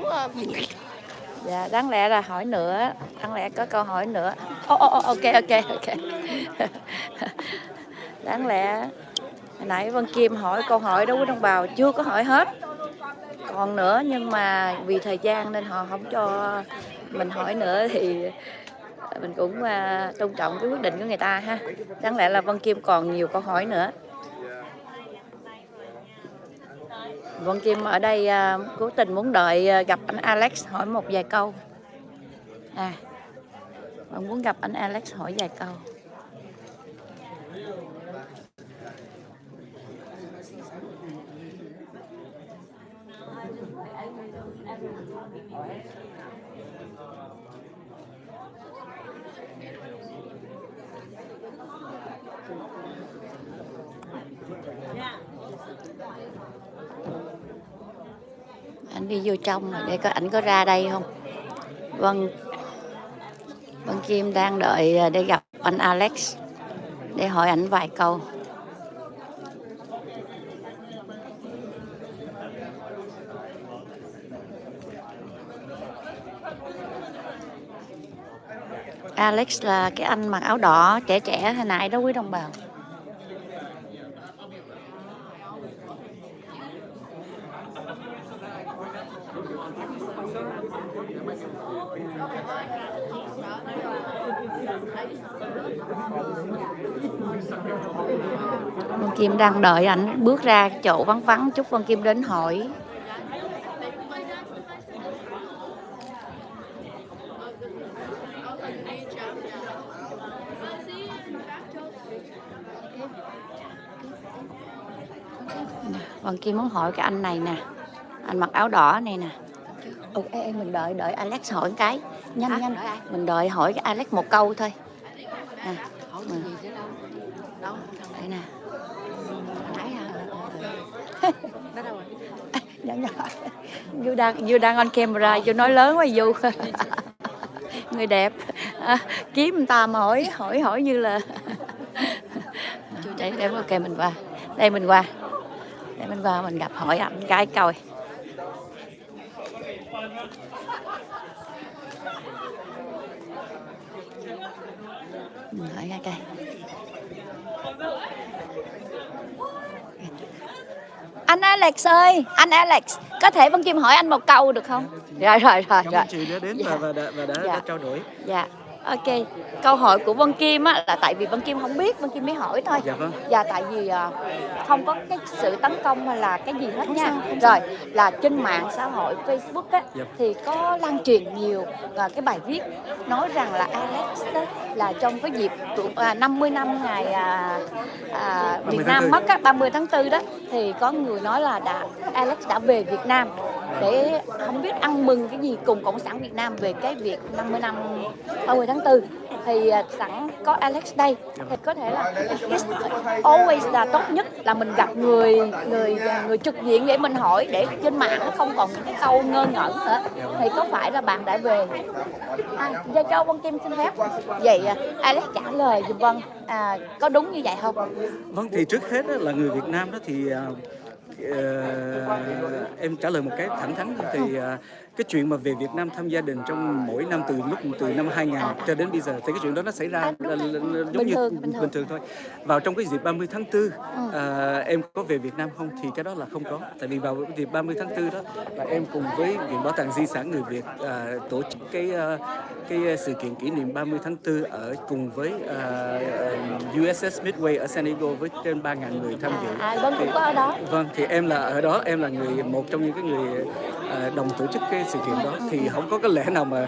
Dạ, đáng lẽ là hỏi nữa, đáng lẽ có câu hỏi nữa. Ok. Đáng lẽ hồi nãy Vân Kim hỏi câu hỏi đó quý đồng bào chưa có hỏi hết. Còn nữa nhưng mà vì thời gian nên họ không cho mình hỏi nữa thì mình cũng tôn trọng cái quyết định của người ta ha. Đáng lẽ là Vân Kim còn nhiều câu hỏi nữa. Vân Kim ở đây cố tình muốn đợi gặp anh Alex hỏi một vài câu. Vẫn muốn gặp anh Alex hỏi vài câu. Anh đi vô trong rồi để coi ảnh có ra đây không. Vân Kim đang đợi để gặp anh Alex để hỏi ảnh vài câu. Alex là cái anh mặc áo đỏ trẻ hồi nãy đó quý đồng bào. Vân Kim đang đợi ảnh bước ra chỗ vắng vắng chút Vân Kim đến hỏi. Vân Kim muốn hỏi cái anh này nè, anh mặc áo đỏ này nè. Mình đợi Alex hỏi cái nhanh. Mình đợi hỏi cái Alex một câu thôi. Đâu? Đây nè. Nãy hả? Nó đâu rồi? You đang on camera, you nói lớn quá Du. Người đẹp. Kiếm người ta mà hỏi như là. Để ok mình qua. Đây mình qua. Để mình qua mình gặp hỏi ảnh cái coi. Hỏi cái. Anh Alex ơi, anh Alex, có thể Vân Kim hỏi anh một câu được không? Rồi. Cảm ơn chị đã đến và đã trao đổi. Dạ, ok. Câu hỏi của Vân Kim á, là tại vì Vân Kim không biết, Vân Kim mới hỏi thôi. Dạ vâng. Dạ, tại vì không có cái sự tấn công hay là cái gì hết nha. Rồi, là trên mạng xã hội Facebook á, thì có lan truyền nhiều cái bài viết nói rằng là Alex đó, là trong cái dịp 50 năm ngày Việt Nam mất á, 30 tháng 4 đó, thì có người nói là Alex đã về Việt Nam để không biết ăn mừng cái gì cùng Cộng sản Việt Nam về cái việc 50 năm 30 tháng 4. Thì sẵn có Alex đây thì có thể là always là tốt nhất là mình gặp người trực diện để mình hỏi, để trên mạng nó không còn những cái câu ngơ ngẩn nữa. Thì có phải là bạn đã về? Giờ cho Vân Kim xin phép. Vậy Alex trả lời giùm Vân, có đúng như vậy không? Vâng, thì trước hết là người Việt Nam đó thì em trả lời một cái thẳng thắn thì cái chuyện mà về Việt Nam thăm gia đình trong mỗi năm từ năm 2000 cho đến bây giờ thì cái chuyện đó nó xảy ra giống như bình thường thôi. Vào trong cái dịp 30 tháng 4 em có về Việt Nam không thì cái đó là không có. Tại vì vào dịp 30 tháng 4 đó là em cùng với Viện Bảo tàng Di sản Người Việt tổ chức cái sự kiện kỷ niệm 30 tháng 4 ở cùng với USS Midway ở San Diego với trên 3.000 người tham dự. Vân cũng có ở đó. Vâng, thì em là ở đó, em là một trong những cái người đồng tổ chức cái sự kiện đó, thì không có cái lẽ nào mà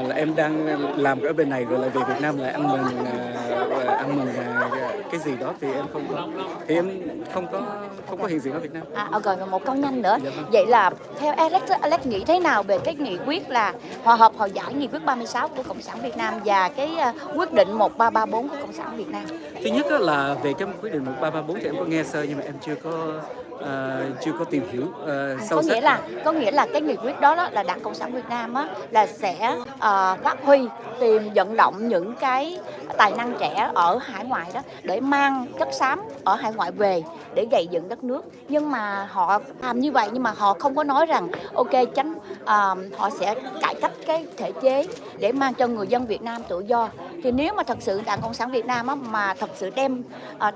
là em đang làm ở bên này rồi lại về Việt Nam lại ăn mừng cái gì đó, thì em không có hiện diện ở Việt Nam. Rồi một câu nhanh nữa. Vậy là theo Alex nghĩ thế nào về cái nghị quyết là hòa hợp hòa giải nghị quyết 36 của Cộng sản Việt Nam và cái quyết định 1334 của Cộng sản Việt Nam? Thứ nhất là về cái quyết định 1334 thì em có nghe sơ nhưng mà em chưa có tìm hiểu sâu sắc. Có nghĩa là cái nghị quyết đó là Đảng Cộng sản Việt Nam á, là sẽ phát huy, tìm vận động những cái tài năng trẻ ở hải ngoại đó để mang chất xám ở hải ngoại về để gây dựng đất nước. Nhưng mà họ làm như vậy nhưng mà họ không có nói rằng ok họ sẽ cải cách cái thể chế để mang cho người dân Việt Nam tự do. Thì nếu mà thật sự Đảng Cộng sản Việt Nam á, mà thật sự đem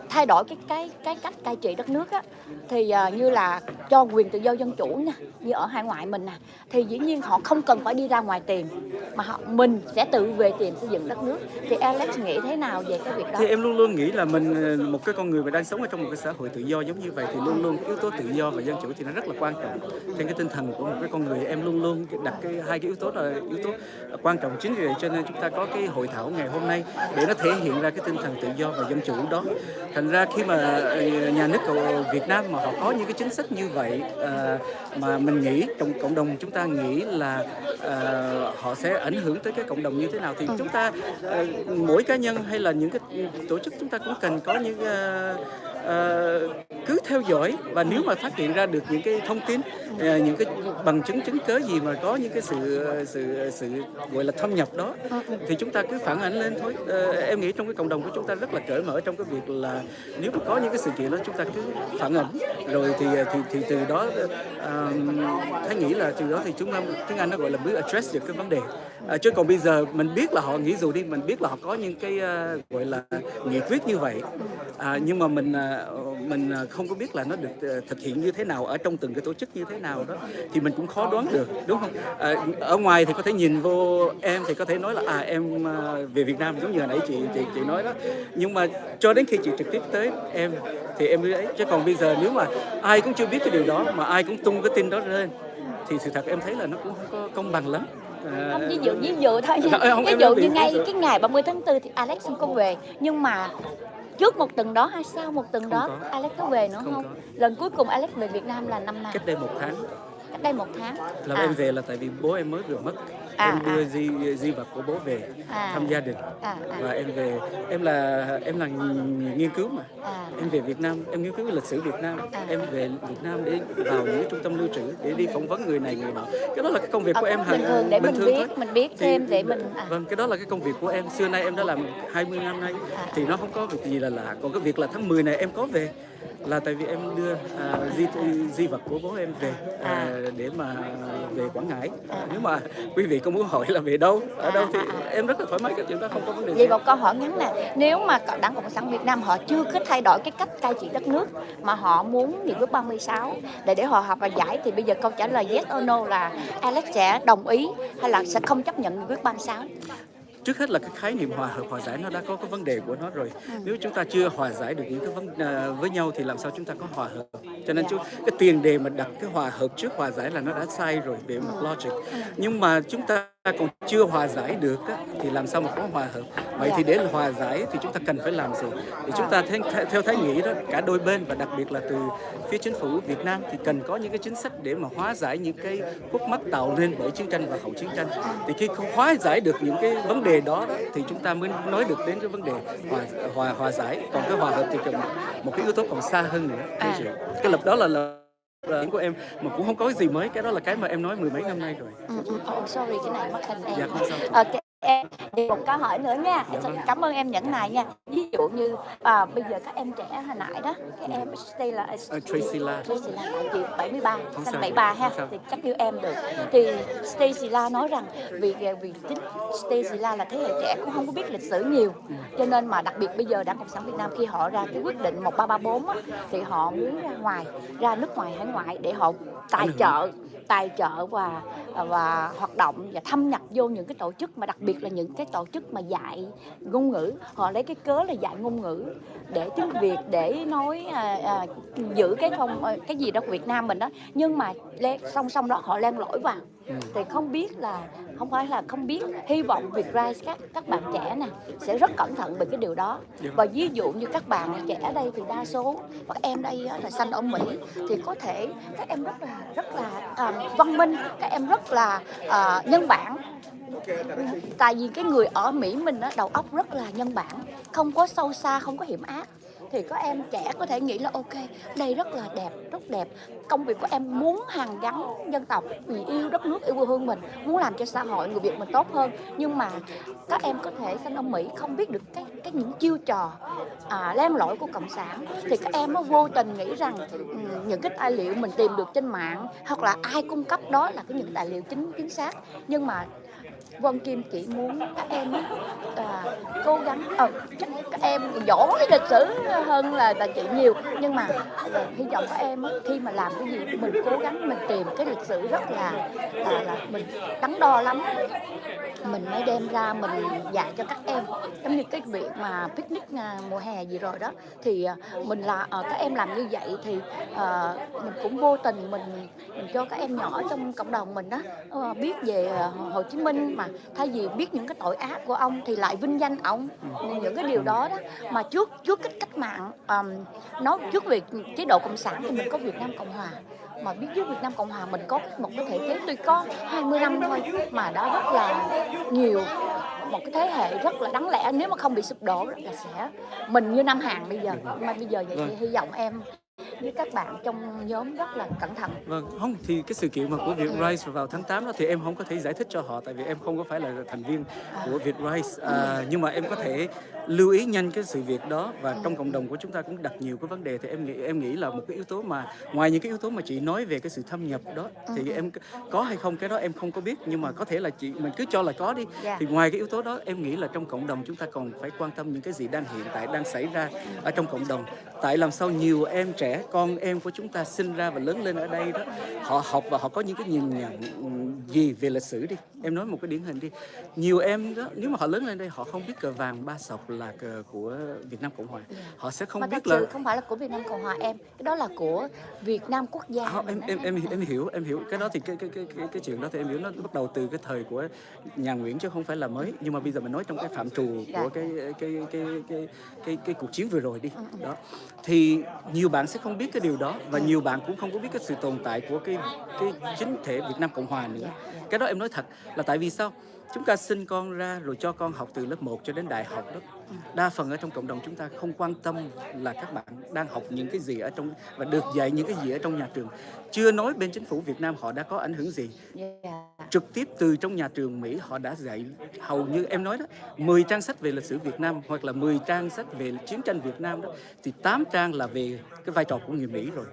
thay đổi cái cách cai trị đất nước á, thì như là cho quyền tự do dân chủ nha, như ở hải ngoại mình nè, thì dĩ nhiên họ không cần phải đi ra ngoài tìm mà mình sẽ tự về tìm xây dựng đất nước. Thì Alex nghĩ thế nào về cái việc đó? Thì em luôn luôn nghĩ là mình một cái con người mà đang sống ở trong một cái xã hội tự do giống như vậy thì luôn luôn cái yếu tố tự do và dân chủ thì nó rất là quan trọng trên cái tinh thần của một cái con người. Em luôn luôn đặt hai cái yếu tố là yếu tố quan trọng. Chính vì vậy cho nên chúng ta có cái hội thảo ngày hôm nay để nó thể hiện ra cái tinh thần tự do và dân chủ đó. Thành ra khi mà nhà nước Việt Nam mà họ có những cái chính sách như vậy mà mình nghĩ trong cộng đồng chúng ta nghĩ là họ sẽ ảnh hưởng tới cái cộng đồng như thế nào thì chúng ta mỗi cá nhân hay là những cái tổ chức chúng ta cũng cần có những cứ theo dõi, và nếu mà phát hiện ra được những cái thông tin, những cái bằng chứng chứng cớ gì mà có những cái sự gọi là thâm nhập đó thì chúng ta cứ phản ánh lên thôi. Em nghĩ trong cái cộng đồng của chúng ta rất là cởi mở trong cái việc là nếu mà có những cái sự kiện đó chúng ta cứ phản ánh rồi thì từ đó Thái nghĩ là từ đó thì chúng ta tiếng Anh nó gọi là mới address được cái vấn đề. Chứ còn bây giờ mình biết là họ nghĩ dù đi, mình biết là họ có những cái gọi là nghị quyết như vậy, nhưng mà mình không có biết là nó được thực hiện như thế nào ở trong từng cái tổ chức như thế nào đó thì mình cũng khó đoán được, đúng không? Ở ngoài thì có thể nhìn vô em thì có thể nói là em về Việt Nam giống như hồi nãy chị nói đó, nhưng mà cho đến khi chị trực tiếp tới em thì em mới ấy. Chứ còn bây giờ nếu mà ai cũng chưa biết cái điều đó mà ai cũng tung cái tin đó lên thì sự thật em thấy là nó cũng không có công bằng lắm. Không, ví dụ thôi nha. Ví dụ như ngay cái ngày 30 tháng 4 thì Alex không có về, nhưng mà trước một tuần đó hay sau một tuần đó Alex có về nữa không? Lần cuối cùng Alex về Việt Nam là năm nào? Cách đây 1 tháng. Cách đây 1 tháng. Là em về là tại vì bố em mới vừa mất. Em đưa di vật của bố về thăm gia đình. Và em về, em là nghiên cứu mà. Em về Việt Nam, em nghiên cứu lịch sử Việt Nam. Em về Việt Nam để vào những trung tâm lưu trữ để đi phỏng vấn người này người nọ. Cái đó là cái công việc của em bình thường để mình biết thêm để mình Vâng, cái đó là cái công việc của em. Xưa nay em đã làm 20 năm nay thì nó không có việc gì là lạ. Còn cái việc là tháng 10 này em có về Là tại vì em đưa di vật của bố em về để mà về Quảng Ngãi. Nếu mà quý vị có muốn hỏi là về đâu, ở đâu thì em rất là thoải mái, cái chuyện đó không có vấn đề gì. Vậy một câu hỏi ngắn nè, nếu mà Đảng Cộng sản Việt Nam họ chưa có thay đổi cái cách cai trị đất nước mà họ muốn nghị quyết 36 để họ họp và giải, thì bây giờ câu trả lời yes or no là Alex sẽ đồng ý hay là sẽ không chấp nhận nghị quyết 36? Trước hết là cái khái niệm hòa hợp hòa giải nó đã có cái vấn đề của nó rồi. Nếu chúng ta chưa hòa giải được những cái với nhau thì làm sao chúng ta có hòa hợp? Cho nên cái tiền đề mà đặt cái hòa hợp trước hòa giải là nó đã sai rồi về mặt logic. Nhưng mà chúng ta còn chưa hòa giải được á, thì làm sao mà có hòa hợp? Vậy thì để hòa giải thì chúng ta cần phải làm gì? Thì chúng ta theo Thái nghĩ đó, cả đôi bên và đặc biệt là từ phía chính phủ Việt Nam thì cần có những cái chính sách để mà hóa giải những cái khúc mắc tạo nên bởi chiến tranh và hậu chiến tranh. Thì khi hóa giải được những cái vấn đề đó thì chúng ta mới nói được đến cái vấn đề hòa giải. Còn cái hòa hợp thì cần một cái yếu tố còn xa hơn nữa. Cái lập đó là của em mà cũng không có gì mới, cái đó là cái mà em nói mười mấy năm nay rồi. Sorry, cái này mất hình em. Dạ, không sao. Em một câu hỏi nữa nha. Cảm ơn em nhẫn nại nha. Ví dụ như bây giờ các em trẻ hồi nãy đó, cái em Tracy La tại chị 73, sinh 73 ha, thì chắc kêu em được. Thì Stacy La nói rằng vì chính Stacy La là thế hệ trẻ cũng không có biết lịch sử nhiều, cho nên mà đặc biệt bây giờ Đảng Cộng sản Việt Nam khi họ ra cái quyết định 1334 á, thì họ muốn ra nước ngoài hải ngoại để họ tài trợ và hoạt động và thâm nhập vô những cái tổ chức, mà đặc biệt là những cái tổ chức mà dạy ngôn ngữ. Họ lấy cái cớ là dạy ngôn ngữ để tiếng Việt, để nói giữ cái gì đó của Việt Nam mình đó, nhưng mà song song đó họ len lỏi vào. Thì không biết là không biết, hy vọng Vietrise các bạn trẻ nè sẽ rất cẩn thận về cái điều đó. Và ví dụ như các bạn trẻ đây thì đa số các em đây là sanh ở Mỹ, thì có thể các em rất là văn minh, các em rất là nhân bản. Tại vì cái người ở Mỹ mình đó, đầu óc rất là nhân bản, không có sâu xa, không có hiểm ác. Thì các em trẻ có thể nghĩ là ok, đây rất là đẹp, rất đẹp. Công việc của em muốn hàn gắn dân tộc, vì yêu đất nước, yêu quê hương mình, muốn làm cho xã hội người Việt mình tốt hơn. Nhưng mà các em có thể sinh ở Mỹ không biết được những chiêu trò len lỏi của Cộng sản. Thì các em vô tình nghĩ rằng những cái tài liệu mình tìm được trên mạng hoặc là ai cung cấp đó là những tài liệu chính xác. Nhưng mà Vân Kim chỉ muốn các em cố gắng, chắc các em giỏi cái lịch sử hơn là chị nhiều, nhưng mà hy vọng các em khi mà làm cái gì mình cố gắng mình tìm cái lịch sử rất là mình đắn đo lắm, mình mới đem ra mình dạy cho các em. Giống như cái việc mà picnic mùa hè gì rồi đó, thì mình là các em làm như vậy thì mình cũng vô tình mình cho các em nhỏ trong cộng đồng mình đó biết về Hồ Chí Minh, mà thay vì biết những cái tội ác của ông thì lại vinh danh ông. Những cái điều đó mà trước cái cách mạng, nói trước về chế độ cộng sản thì mình có Việt Nam Cộng Hòa, mà biết trước Việt Nam Cộng Hòa mình có một cái thể chế tuy có 20 năm thôi mà đã rất là nhiều, một cái thế hệ rất là đáng lẽ nếu mà không bị sụp đổ là sẽ mình như Nam Hàn bây giờ. Mà bây giờ vậy thì hy vọng em với các bạn trong nhóm rất là cẩn thận. Vâng, không thì cái sự kiện mà của Vietrise vào tháng 8 đó thì em không có thể giải thích cho họ, tại vì em không có phải là thành viên của Vietrise, nhưng mà em có thể lưu ý nhanh cái sự việc đó. Và trong cộng đồng của chúng ta cũng đặt nhiều cái vấn đề, thì em nghĩ là một cái yếu tố mà ngoài những cái yếu tố mà chị nói về cái sự thâm nhập đó thì em có hay không cái đó em không có biết, nhưng mà có thể là mình cứ cho là có đi. Thì ngoài cái yếu tố đó em nghĩ là trong cộng đồng chúng ta còn phải quan tâm những cái gì hiện tại đang xảy ra ở trong cộng đồng. Tại làm sao nhiều em trẻ, con em của chúng ta sinh ra và lớn lên ở đây đó, họ học và họ có những cái nhìn nhận gì về lịch sử đi. Em nói một cái điển hình đi. Nhiều em đó, nếu mà họ lớn lên đây họ không biết cờ vàng ba sọc là cờ của Việt Nam Cộng Hòa. Họ sẽ không biết là không phải là của Việt Nam Cộng Hòa em, cái đó là của Việt Nam quốc gia. Em hiểu cái đó thì cái chuyện đó thì em hiểu nó bắt đầu từ cái thời của nhà Nguyễn chứ không phải là mới, nhưng mà bây giờ mình nói trong cái phạm trù của cái cuộc chiến vừa rồi đi. Đó. Thì nhiều bạn sẽ không biết cái điều đó, và nhiều bạn cũng không có biết cái sự tồn tại của cái chính thể Việt Nam Cộng Hòa nữa. Cái đó em nói thật là tại vì sao? Chúng ta sinh con ra rồi cho con học từ lớp 1 cho đến đại học đó. Đa phần ở trong cộng đồng chúng ta không quan tâm là các bạn đang học những cái gì ở trong và được dạy những cái gì ở trong nhà trường. Chưa nói bên chính phủ Việt Nam họ đã có ảnh hưởng gì. trực tiếp từ trong nhà trường Mỹ. Họ đã dạy hầu như em nói đó, 10 trang sách về lịch sử Việt Nam hoặc là 10 trang sách về chiến tranh Việt Nam đó, thì 8 trang là về cái vai trò của người Mỹ rồi.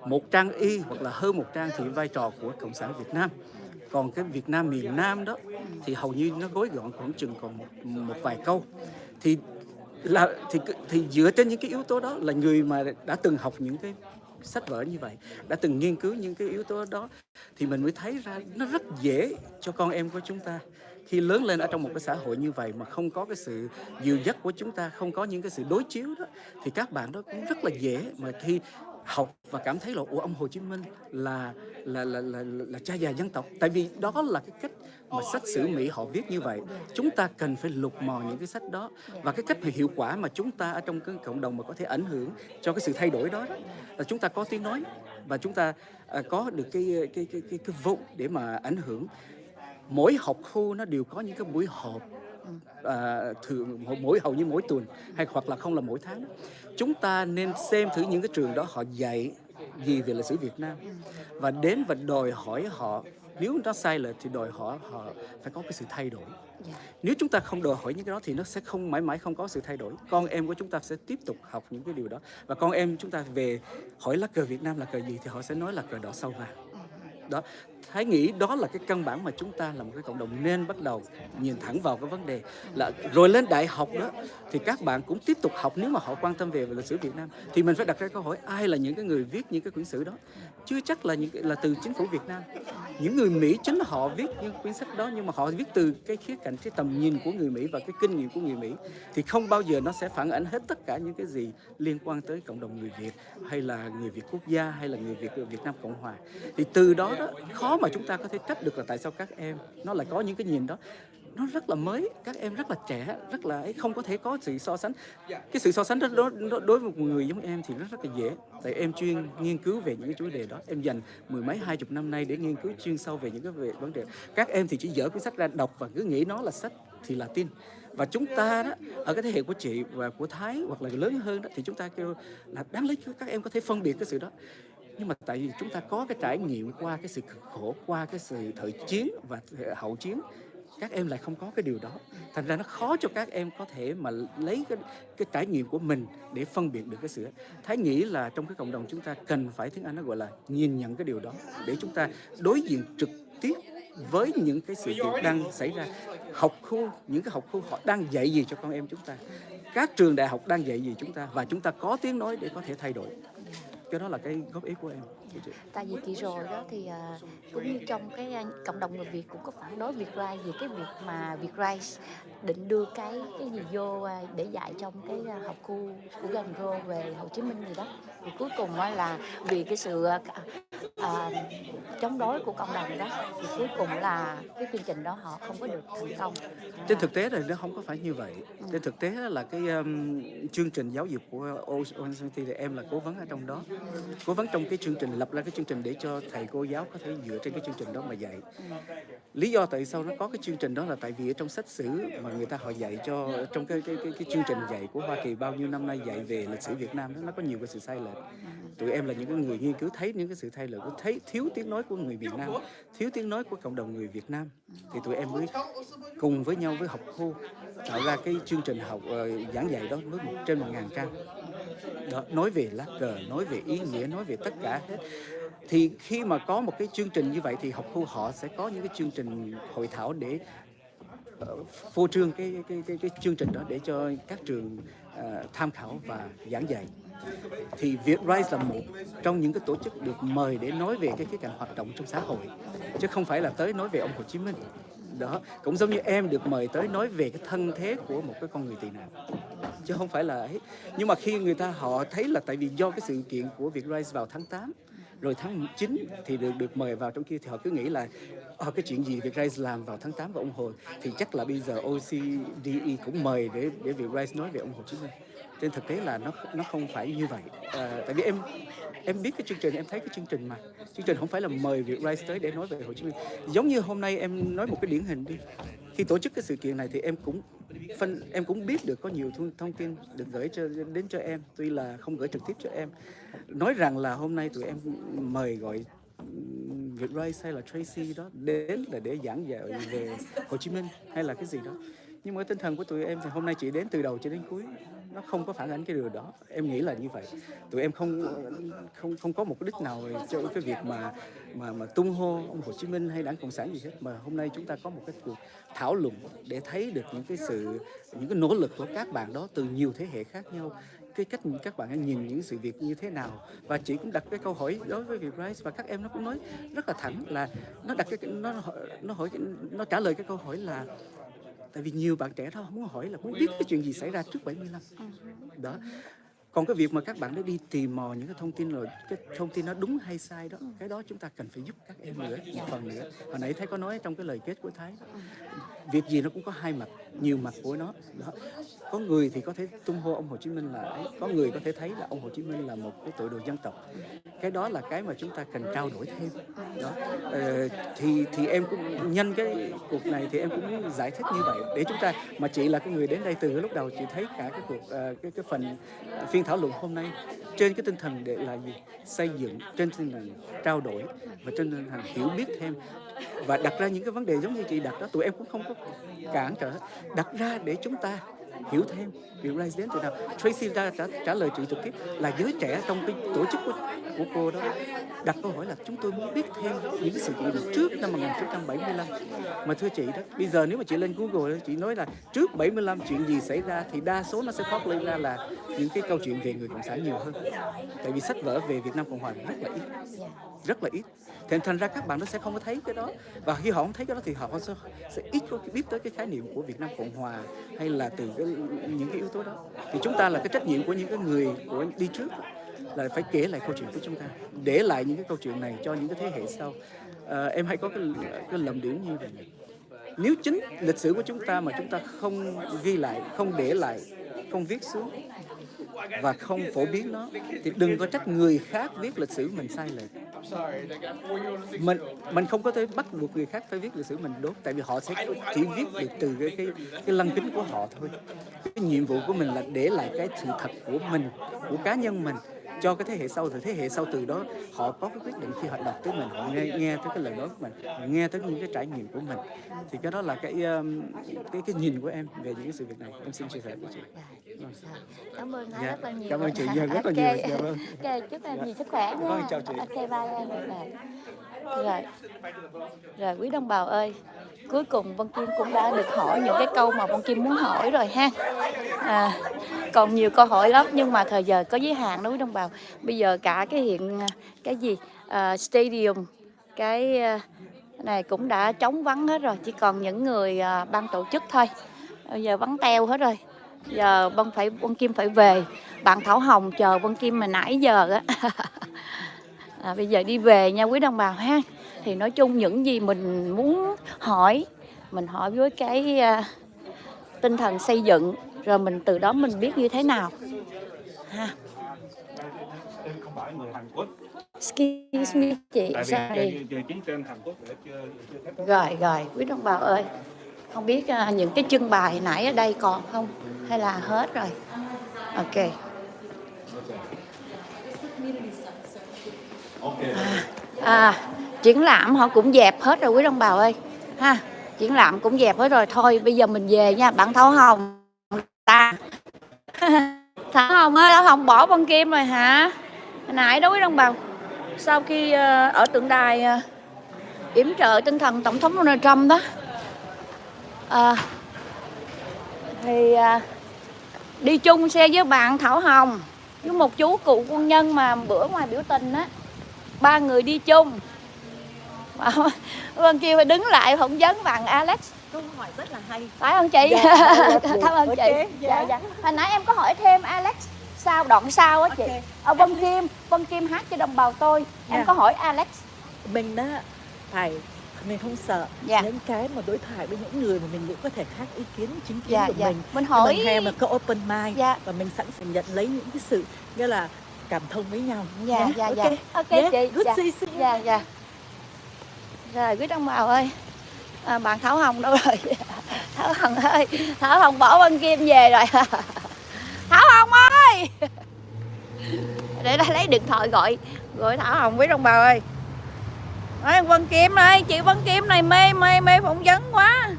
1 trang y hoặc là hơn 1 trang thì vai trò của Cộng sản Việt Nam. Còn cái Việt Nam miền Nam đó thì hầu như nó gói gọn khoảng chừng còn một vài câu. Thì dựa trên những cái yếu tố đó, là người mà đã từng học những cái sách vở như vậy, đã từng nghiên cứu những cái yếu tố đó, thì mình mới thấy ra nó rất dễ cho con em của chúng ta khi lớn lên ở trong một cái xã hội như vậy mà không có cái sự dìu dắt của chúng ta, không có những cái sự đối chiếu đó, thì các bạn đó cũng rất là dễ mà khi học và cảm thấy là ông Hồ Chí Minh là cha già dân tộc. Tại vì đó là cái cách mà sách sử Mỹ họ viết như vậy. Chúng ta cần phải lục mò những cái sách đó, và cái cách hiệu quả mà chúng ta ở trong cái cộng đồng mà có thể ảnh hưởng cho cái sự thay đổi đó, là chúng ta có tiếng nói và chúng ta có được cái vote để mà ảnh hưởng. Mỗi học khu nó đều có những cái buổi họp thường hầu như mỗi tuần hay hoặc là không là mỗi tháng. Chúng ta nên xem thử những cái trường đó họ dạy gì về lịch sử Việt Nam, và đến và đòi hỏi họ, nếu nó sai lệch thì đòi hỏi họ phải có cái sự thay đổi. Nếu chúng ta không đòi hỏi những cái đó thì nó sẽ không mãi mãi không có sự thay đổi. Con em của chúng ta sẽ tiếp tục học những cái điều đó, và con em chúng ta về hỏi lá cờ Việt Nam là cờ gì thì họ sẽ nói là cờ đỏ sao vàng. Đó, Thái nghĩ đó là cái căn bản mà chúng ta là một cái cộng đồng nên bắt đầu nhìn thẳng vào cái vấn đề là rồi lên đại học đó thì các bạn cũng tiếp tục học. Nếu mà họ quan tâm về lịch sử Việt Nam thì mình phải đặt ra câu hỏi ai là những cái người viết những cái quyển sử đó. Chưa chắc là là từ chính phủ Việt Nam. Những người Mỹ chính họ viết những quyển sách đó, nhưng mà họ viết từ cái khía cạnh, cái tầm nhìn của người Mỹ và cái kinh nghiệm của người Mỹ, thì không bao giờ nó sẽ phản ánh hết tất cả những cái gì liên quan tới cộng đồng người Việt hay là người Việt quốc gia hay là người Việt Việt Nam Cộng Hòa. Thì từ đó khó mà chúng ta có thể trách được là tại sao các em nó lại có những cái nhìn đó. Nó rất là mới, các em rất là trẻ, rất là không có thể có sự so sánh. Cái sự so sánh đó đối với một người giống em thì nó rất là dễ. Tại em chuyên nghiên cứu về những cái chủ đề đó, em dành 10 mấy 20 năm nay để nghiên cứu chuyên sâu về những cái vấn đề. Các em thì chỉ dở cuốn sách ra đọc và cứ nghĩ nó là sách thì là tin. Và chúng ta đó, ở cái thế hệ của chị và của Thái hoặc là lớn hơn đó, thì chúng ta kêu là đáng lý các em có thể phân biệt cái sự đó. Nhưng mà tại vì chúng ta có cái trải nghiệm qua cái sự cực khổ, qua cái sự thời chiến và hậu chiến, các em lại không có cái điều đó. Thành ra nó khó cho các em có thể mà lấy cái trải nghiệm của mình để phân biệt được cái sự. Thái nghĩ là trong cái cộng đồng chúng ta cần phải, tiếng Anh nó gọi là nhìn nhận cái điều đó, để chúng ta đối diện trực tiếp với những cái sự việc đang xảy ra. Những cái học khu họ đang dạy gì cho con em chúng ta, các trường đại học đang dạy gì chúng ta, và chúng ta có tiếng nói để có thể thay đổi. Cái đó là cái góp ý của em. Tại vì kỳ rồi đó thì cũng như trong cái cộng đồng người Việt cũng có phản đối Vietrise về cái việc mà Vietrise định đưa cái gì vô để dạy trong cái học khu của gần rô về Hồ Chí Minh gì đó. Thì cuối cùng là vì cái sự chống đối của cộng đồng đó, thì cuối cùng là cái chương trình đó họ không có được thành công. Trên thực tế thì nó không có phải như vậy. Trên thực tế là cái chương trình giáo dục của ONCT thì em là cố vấn ở trong đó. Cố vấn trong cái chương trình, lập ra cái chương trình để cho thầy cô giáo có thể dựa trên cái chương trình đó mà dạy. Lý do tại sao nó có cái chương trình đó là tại vì ở trong sách sử mà người ta họ dạy cho, trong cái chương trình dạy của Hoa Kỳ bao nhiêu năm nay dạy về lịch sử Việt Nam đó, nó có nhiều cái sự sai lệch. Tụi em là những cái người nghiên cứu thấy những cái sự thay lệch, thấy thiếu tiếng nói của người Việt Nam, thiếu tiếng nói của cộng đồng người Việt Nam, thì tụi em mới cùng với nhau với học khu tạo ra cái chương trình học giảng dạy đó với trên 1.000 trang. Đó, nói về lá cờ, nói về ý nghĩa, nói về tất cả hết. Thì khi mà có một cái chương trình như vậy thì học khu họ sẽ có những cái chương trình hội thảo để phô trương cái chương trình đó để cho các trường tham khảo và giảng dạy. Thì Vietrise là một trong những cái tổ chức được mời để nói về cái khía cạnh hoạt động trong xã hội, chứ không phải là tới nói về ông Hồ Chí Minh. Đó, cũng giống như em được mời tới nói về cái thân thế của một cái con người tị nạn, chứ không phải là ấy. Nhưng mà khi người ta họ thấy là tại vì do cái sự kiện của Vietrise vào tháng 8 rồi tháng 9 thì được mời vào trong kia, thì họ cứ nghĩ là cái chuyện gì Vietrise làm vào tháng 8 và ông Hồ thì chắc là bây giờ OCDE cũng mời để Vietrise nói về ông Hồ Chí Minh. Trên thực tế là nó không phải như vậy. Tại vì em biết cái chương trình, em thấy cái chương trình mà chương trình không phải là mời Vietrise tới để nói về Hồ Chí Minh. Giống như hôm nay em nói một cái điển hình đi, khi tổ chức cái sự kiện này thì em cũng biết được có nhiều thông tin được gửi đến cho em, tuy là không gửi trực tiếp cho em, nói rằng là hôm nay tụi em mời gọi Việt Rice hay là Tracy đó đến là để giảng dạy về Hồ Chí Minh hay là cái gì đó. Nhưng mà tinh thần của tụi em thì hôm nay chị đến từ đầu cho đến cuối, nó không có phản ánh cái điều đó. Em nghĩ là như vậy. Tụi em không có một cái đích nào cho cái việc mà tung hô ông Hồ Chí Minh hay Đảng Cộng sản gì hết, mà hôm nay chúng ta có một cái cuộc thảo luận để thấy được những cái nỗ lực của các bạn đó từ nhiều thế hệ khác nhau, cái cách các bạn nhìn những sự việc như thế nào. Và chị cũng đặt cái câu hỏi đối với Việt Rice và các em nó cũng nói rất là thẳng là nó trả lời cái câu hỏi là tại vì nhiều bạn trẻ đó muốn hỏi là muốn biết cái chuyện gì xảy ra trước 75 đó. Còn cái việc mà các bạn đã đi tìm mò những cái thông tin rồi, cái thông tin nó đúng hay sai đó, cái đó chúng ta cần phải giúp các em nữa, một phần nữa. Hồi nãy Thái có nói trong cái lời kết của Thái, việc gì nó cũng có hai mặt, nhiều mặt của nó. Đó. Có người thì có thể tung hô ông Hồ Chí Minh là ấy, có người có thể thấy là ông Hồ Chí Minh là một cái tội đồ dân tộc. Cái đó là cái mà chúng ta cần trao đổi thêm. Đó. Thì em cũng nhân cái cuộc này thì em cũng giải thích như vậy để chúng ta, mà chị là cái người đến đây từ lúc đầu, chị thấy cả cái cuộc cái phần phiên thảo luận hôm nay trên cái tinh thần để là gì? Xây dựng, trên tinh thần trao đổi và trên tinh thần hiểu biết thêm và đặt ra những cái vấn đề giống như chị đặt đó, tụi em cũng không có cản trở, đặt ra để chúng ta hiểu thêm. Việc Rice đến từ nào? Tracy trả lời chị trực tiếp là giới trẻ trong cái tổ chức của cô đó đặt câu hỏi là chúng tôi muốn biết thêm những cái sự kiện trước năm 1975. Mà thưa chị đó, bây giờ nếu mà chị lên Google chị nói là trước 75 chuyện gì xảy ra thì đa số nó sẽ thoát lên ra là những cái câu chuyện về người cộng sản nhiều hơn. Tại vì sách vở về Việt Nam Cộng Hòa rất là ít. Thành ra các bạn nó sẽ không có thấy cái đó, và khi họ không thấy cái đó thì họ sẽ ít có biết tới cái khái niệm của Việt Nam Cộng Hòa hay là từ những cái yếu tố đó. Thì chúng ta là cái trách nhiệm của những cái người của đi trước là phải kể lại câu chuyện của chúng ta, để lại những cái câu chuyện này cho những cái thế hệ sau. Em hay có cái lầm điểm như vậy. Nếu chính lịch sử của chúng ta mà chúng ta không ghi lại, không để lại, không viết xuống và không phổ biến nó thì đừng có trách người khác viết lịch sử mình sai lệch. Mình không có thể bắt buộc người khác phải viết lịch sử mình đúng, tại vì họ sẽ chỉ viết được từ cái lăng kính của họ thôi. Cái nhiệm vụ của mình là để lại cái sự thật của mình, của cá nhân mình cho cái thế hệ sau, thì thế hệ sau từ đó họ có cái quyết định khi họ đọc tới mình, họ nghe tới cái lời nói của mình, nghe tới những cái trải nghiệm của mình. Thì cái đó là cái nhìn của em về những cái sự việc này. Em xin chia sẻ với chị. Cảm ơn Thái rất là nhiều. Cảm ơn chị rất là nhiều. Dạ vâng. Ok, chúc em nhiều sức khỏe nha. Vâng, chào chị. Ok, bye em. Rồi quý đồng bào ơi, cuối cùng Vân Kim cũng đã được hỏi những cái câu mà Vân Kim muốn hỏi rồi ha. Còn nhiều câu hỏi lắm nhưng mà thời giờ có giới hạn đó quý đồng bào. Bây giờ cả stadium cái này cũng đã trống vắng hết rồi, chỉ còn những người ban tổ chức thôi. Bây giờ vắng teo hết rồi. Giờ Vân Kim phải về. Bạn Thảo Hồng chờ Vân Kim mà nãy giờ á. Bây giờ đi về nha quý đồng bào ha. Thì nói chung những gì mình muốn hỏi, mình hỏi với cái tinh thần xây dựng, rồi mình từ đó mình biết như thế nào ha. Không phải người Hàn Quốc. Excuse me chị. Tại vì chiến tranh Hàn Quốc đã chưa Rồi quý đồng bào ơi, không biết những cái trưng bày hồi nãy ở đây còn không hay là hết rồi. Ok. Triển lãm họ cũng dẹp hết rồi quý đồng bào ơi ha. Triển lãm cũng dẹp hết rồi. Thôi bây giờ mình về nha. Bạn Thảo Hồng ta Thảo Hồng ơi, Thảo Hồng bỏ Vân Kim rồi hả? Hồi nãy đó quý đồng bào, sau khi ở tượng đài yểm trợ tinh thần Tổng thống Donald Trump đó, thì đi chung xe với bạn Thảo Hồng với một chú cựu quân nhân mà bữa ngoài biểu tình á, 3 người đi chung. Vân Kim phải đứng lại phỏng vấn bạn Alex. Câu hỏi rất là hay. Phải không chị? Dạ, cảm ơn chị. Dạ. Hồi nãy em có hỏi thêm Alex đoạn sau á chị. Vân Kim hát cho đồng bào tôi. Em có hỏi Alex. Mình mình không sợ những cái mà đối thoại với những người mà mình cũng có thể khác ý kiến chính kiến của mình. Mình hỏi hay mà có open mind và mình sẵn sàng nhận lấy những cái sự nghĩa là cảm thông với nhau. Ok chị. Good see you. Rồi quý đồng bào ơi, bạn Thảo Hồng đâu rồi? Thảo Hồng ơi, Thảo Hồng bỏ Vân Kim về rồi. Thảo Hồng ơi, để lấy điện thoại gọi Thảo Hồng quý đồng bào ơi. Ê, Vân Kim này, chị Vân Kim này mê phỏng vấn quá.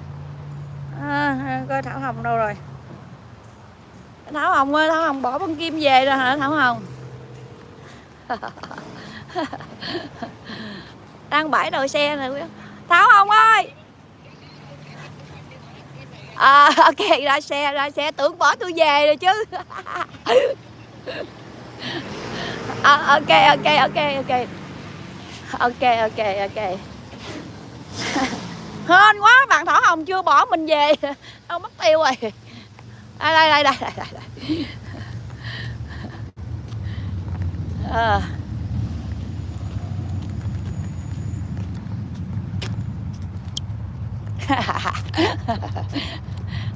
Coi Thảo Hồng đâu rồi? Thảo Hồng ơi, Thảo Hồng bỏ Vân Kim về rồi hả Thảo Hồng? Đang bãi đậu xe nè. Thảo Hồng ơi. Ok, ra xe, tưởng bỏ tôi về rồi chứ. Ok. Hên quá, bạn Thảo Hồng chưa bỏ mình về. Đâu mất tiêu rồi.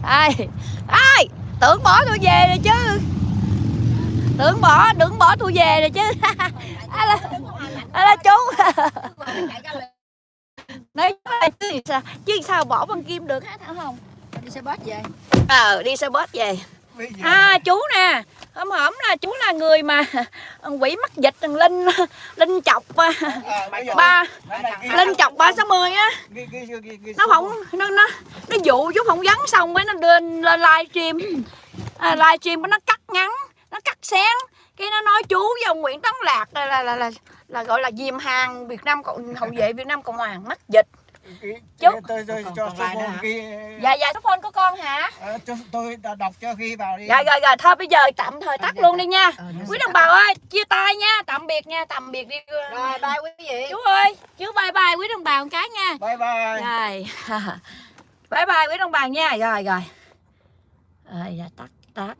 Đây. Ai, tưởng bỏ tôi về rồi chứ. Tưởng bỏ tôi về rồi chứ. Là chú. Nói chứ sao bỏ Vân Kim được hả Thảo Hồng? Đi xe bus về. Đi xe bus về. Chú nè, hổm là chú là người mà quỷ mắc dịch thằng Linh chọc Linh chọc 360 á. Nó dụ chú phỏng vấn xong mới nó đưa lên livestream. Livestream nó cắt ngắn, nó cắt xén, cái nó nói chú với ông Nguyễn Tấn Lạc là gọi là diềm hàng Việt Nam hậu vệ Việt Nam Cộng Hòa mắc dịch. Chú Tôi cho số phone kia. Dạ số phone của con hả? Tôi đọc cho khi vào đi. Rồi thôi bây giờ tạm thời tắt luôn đi nha. Quý đồng bào ơi, chia tay nha, tạm biệt đi. Rồi bye quý vị. Chú ơi, chú bye bye quý đồng bào một cái nha. Bye bye. Rồi. Bye bye quý đồng bào nha. Rồi. Dạ tắt.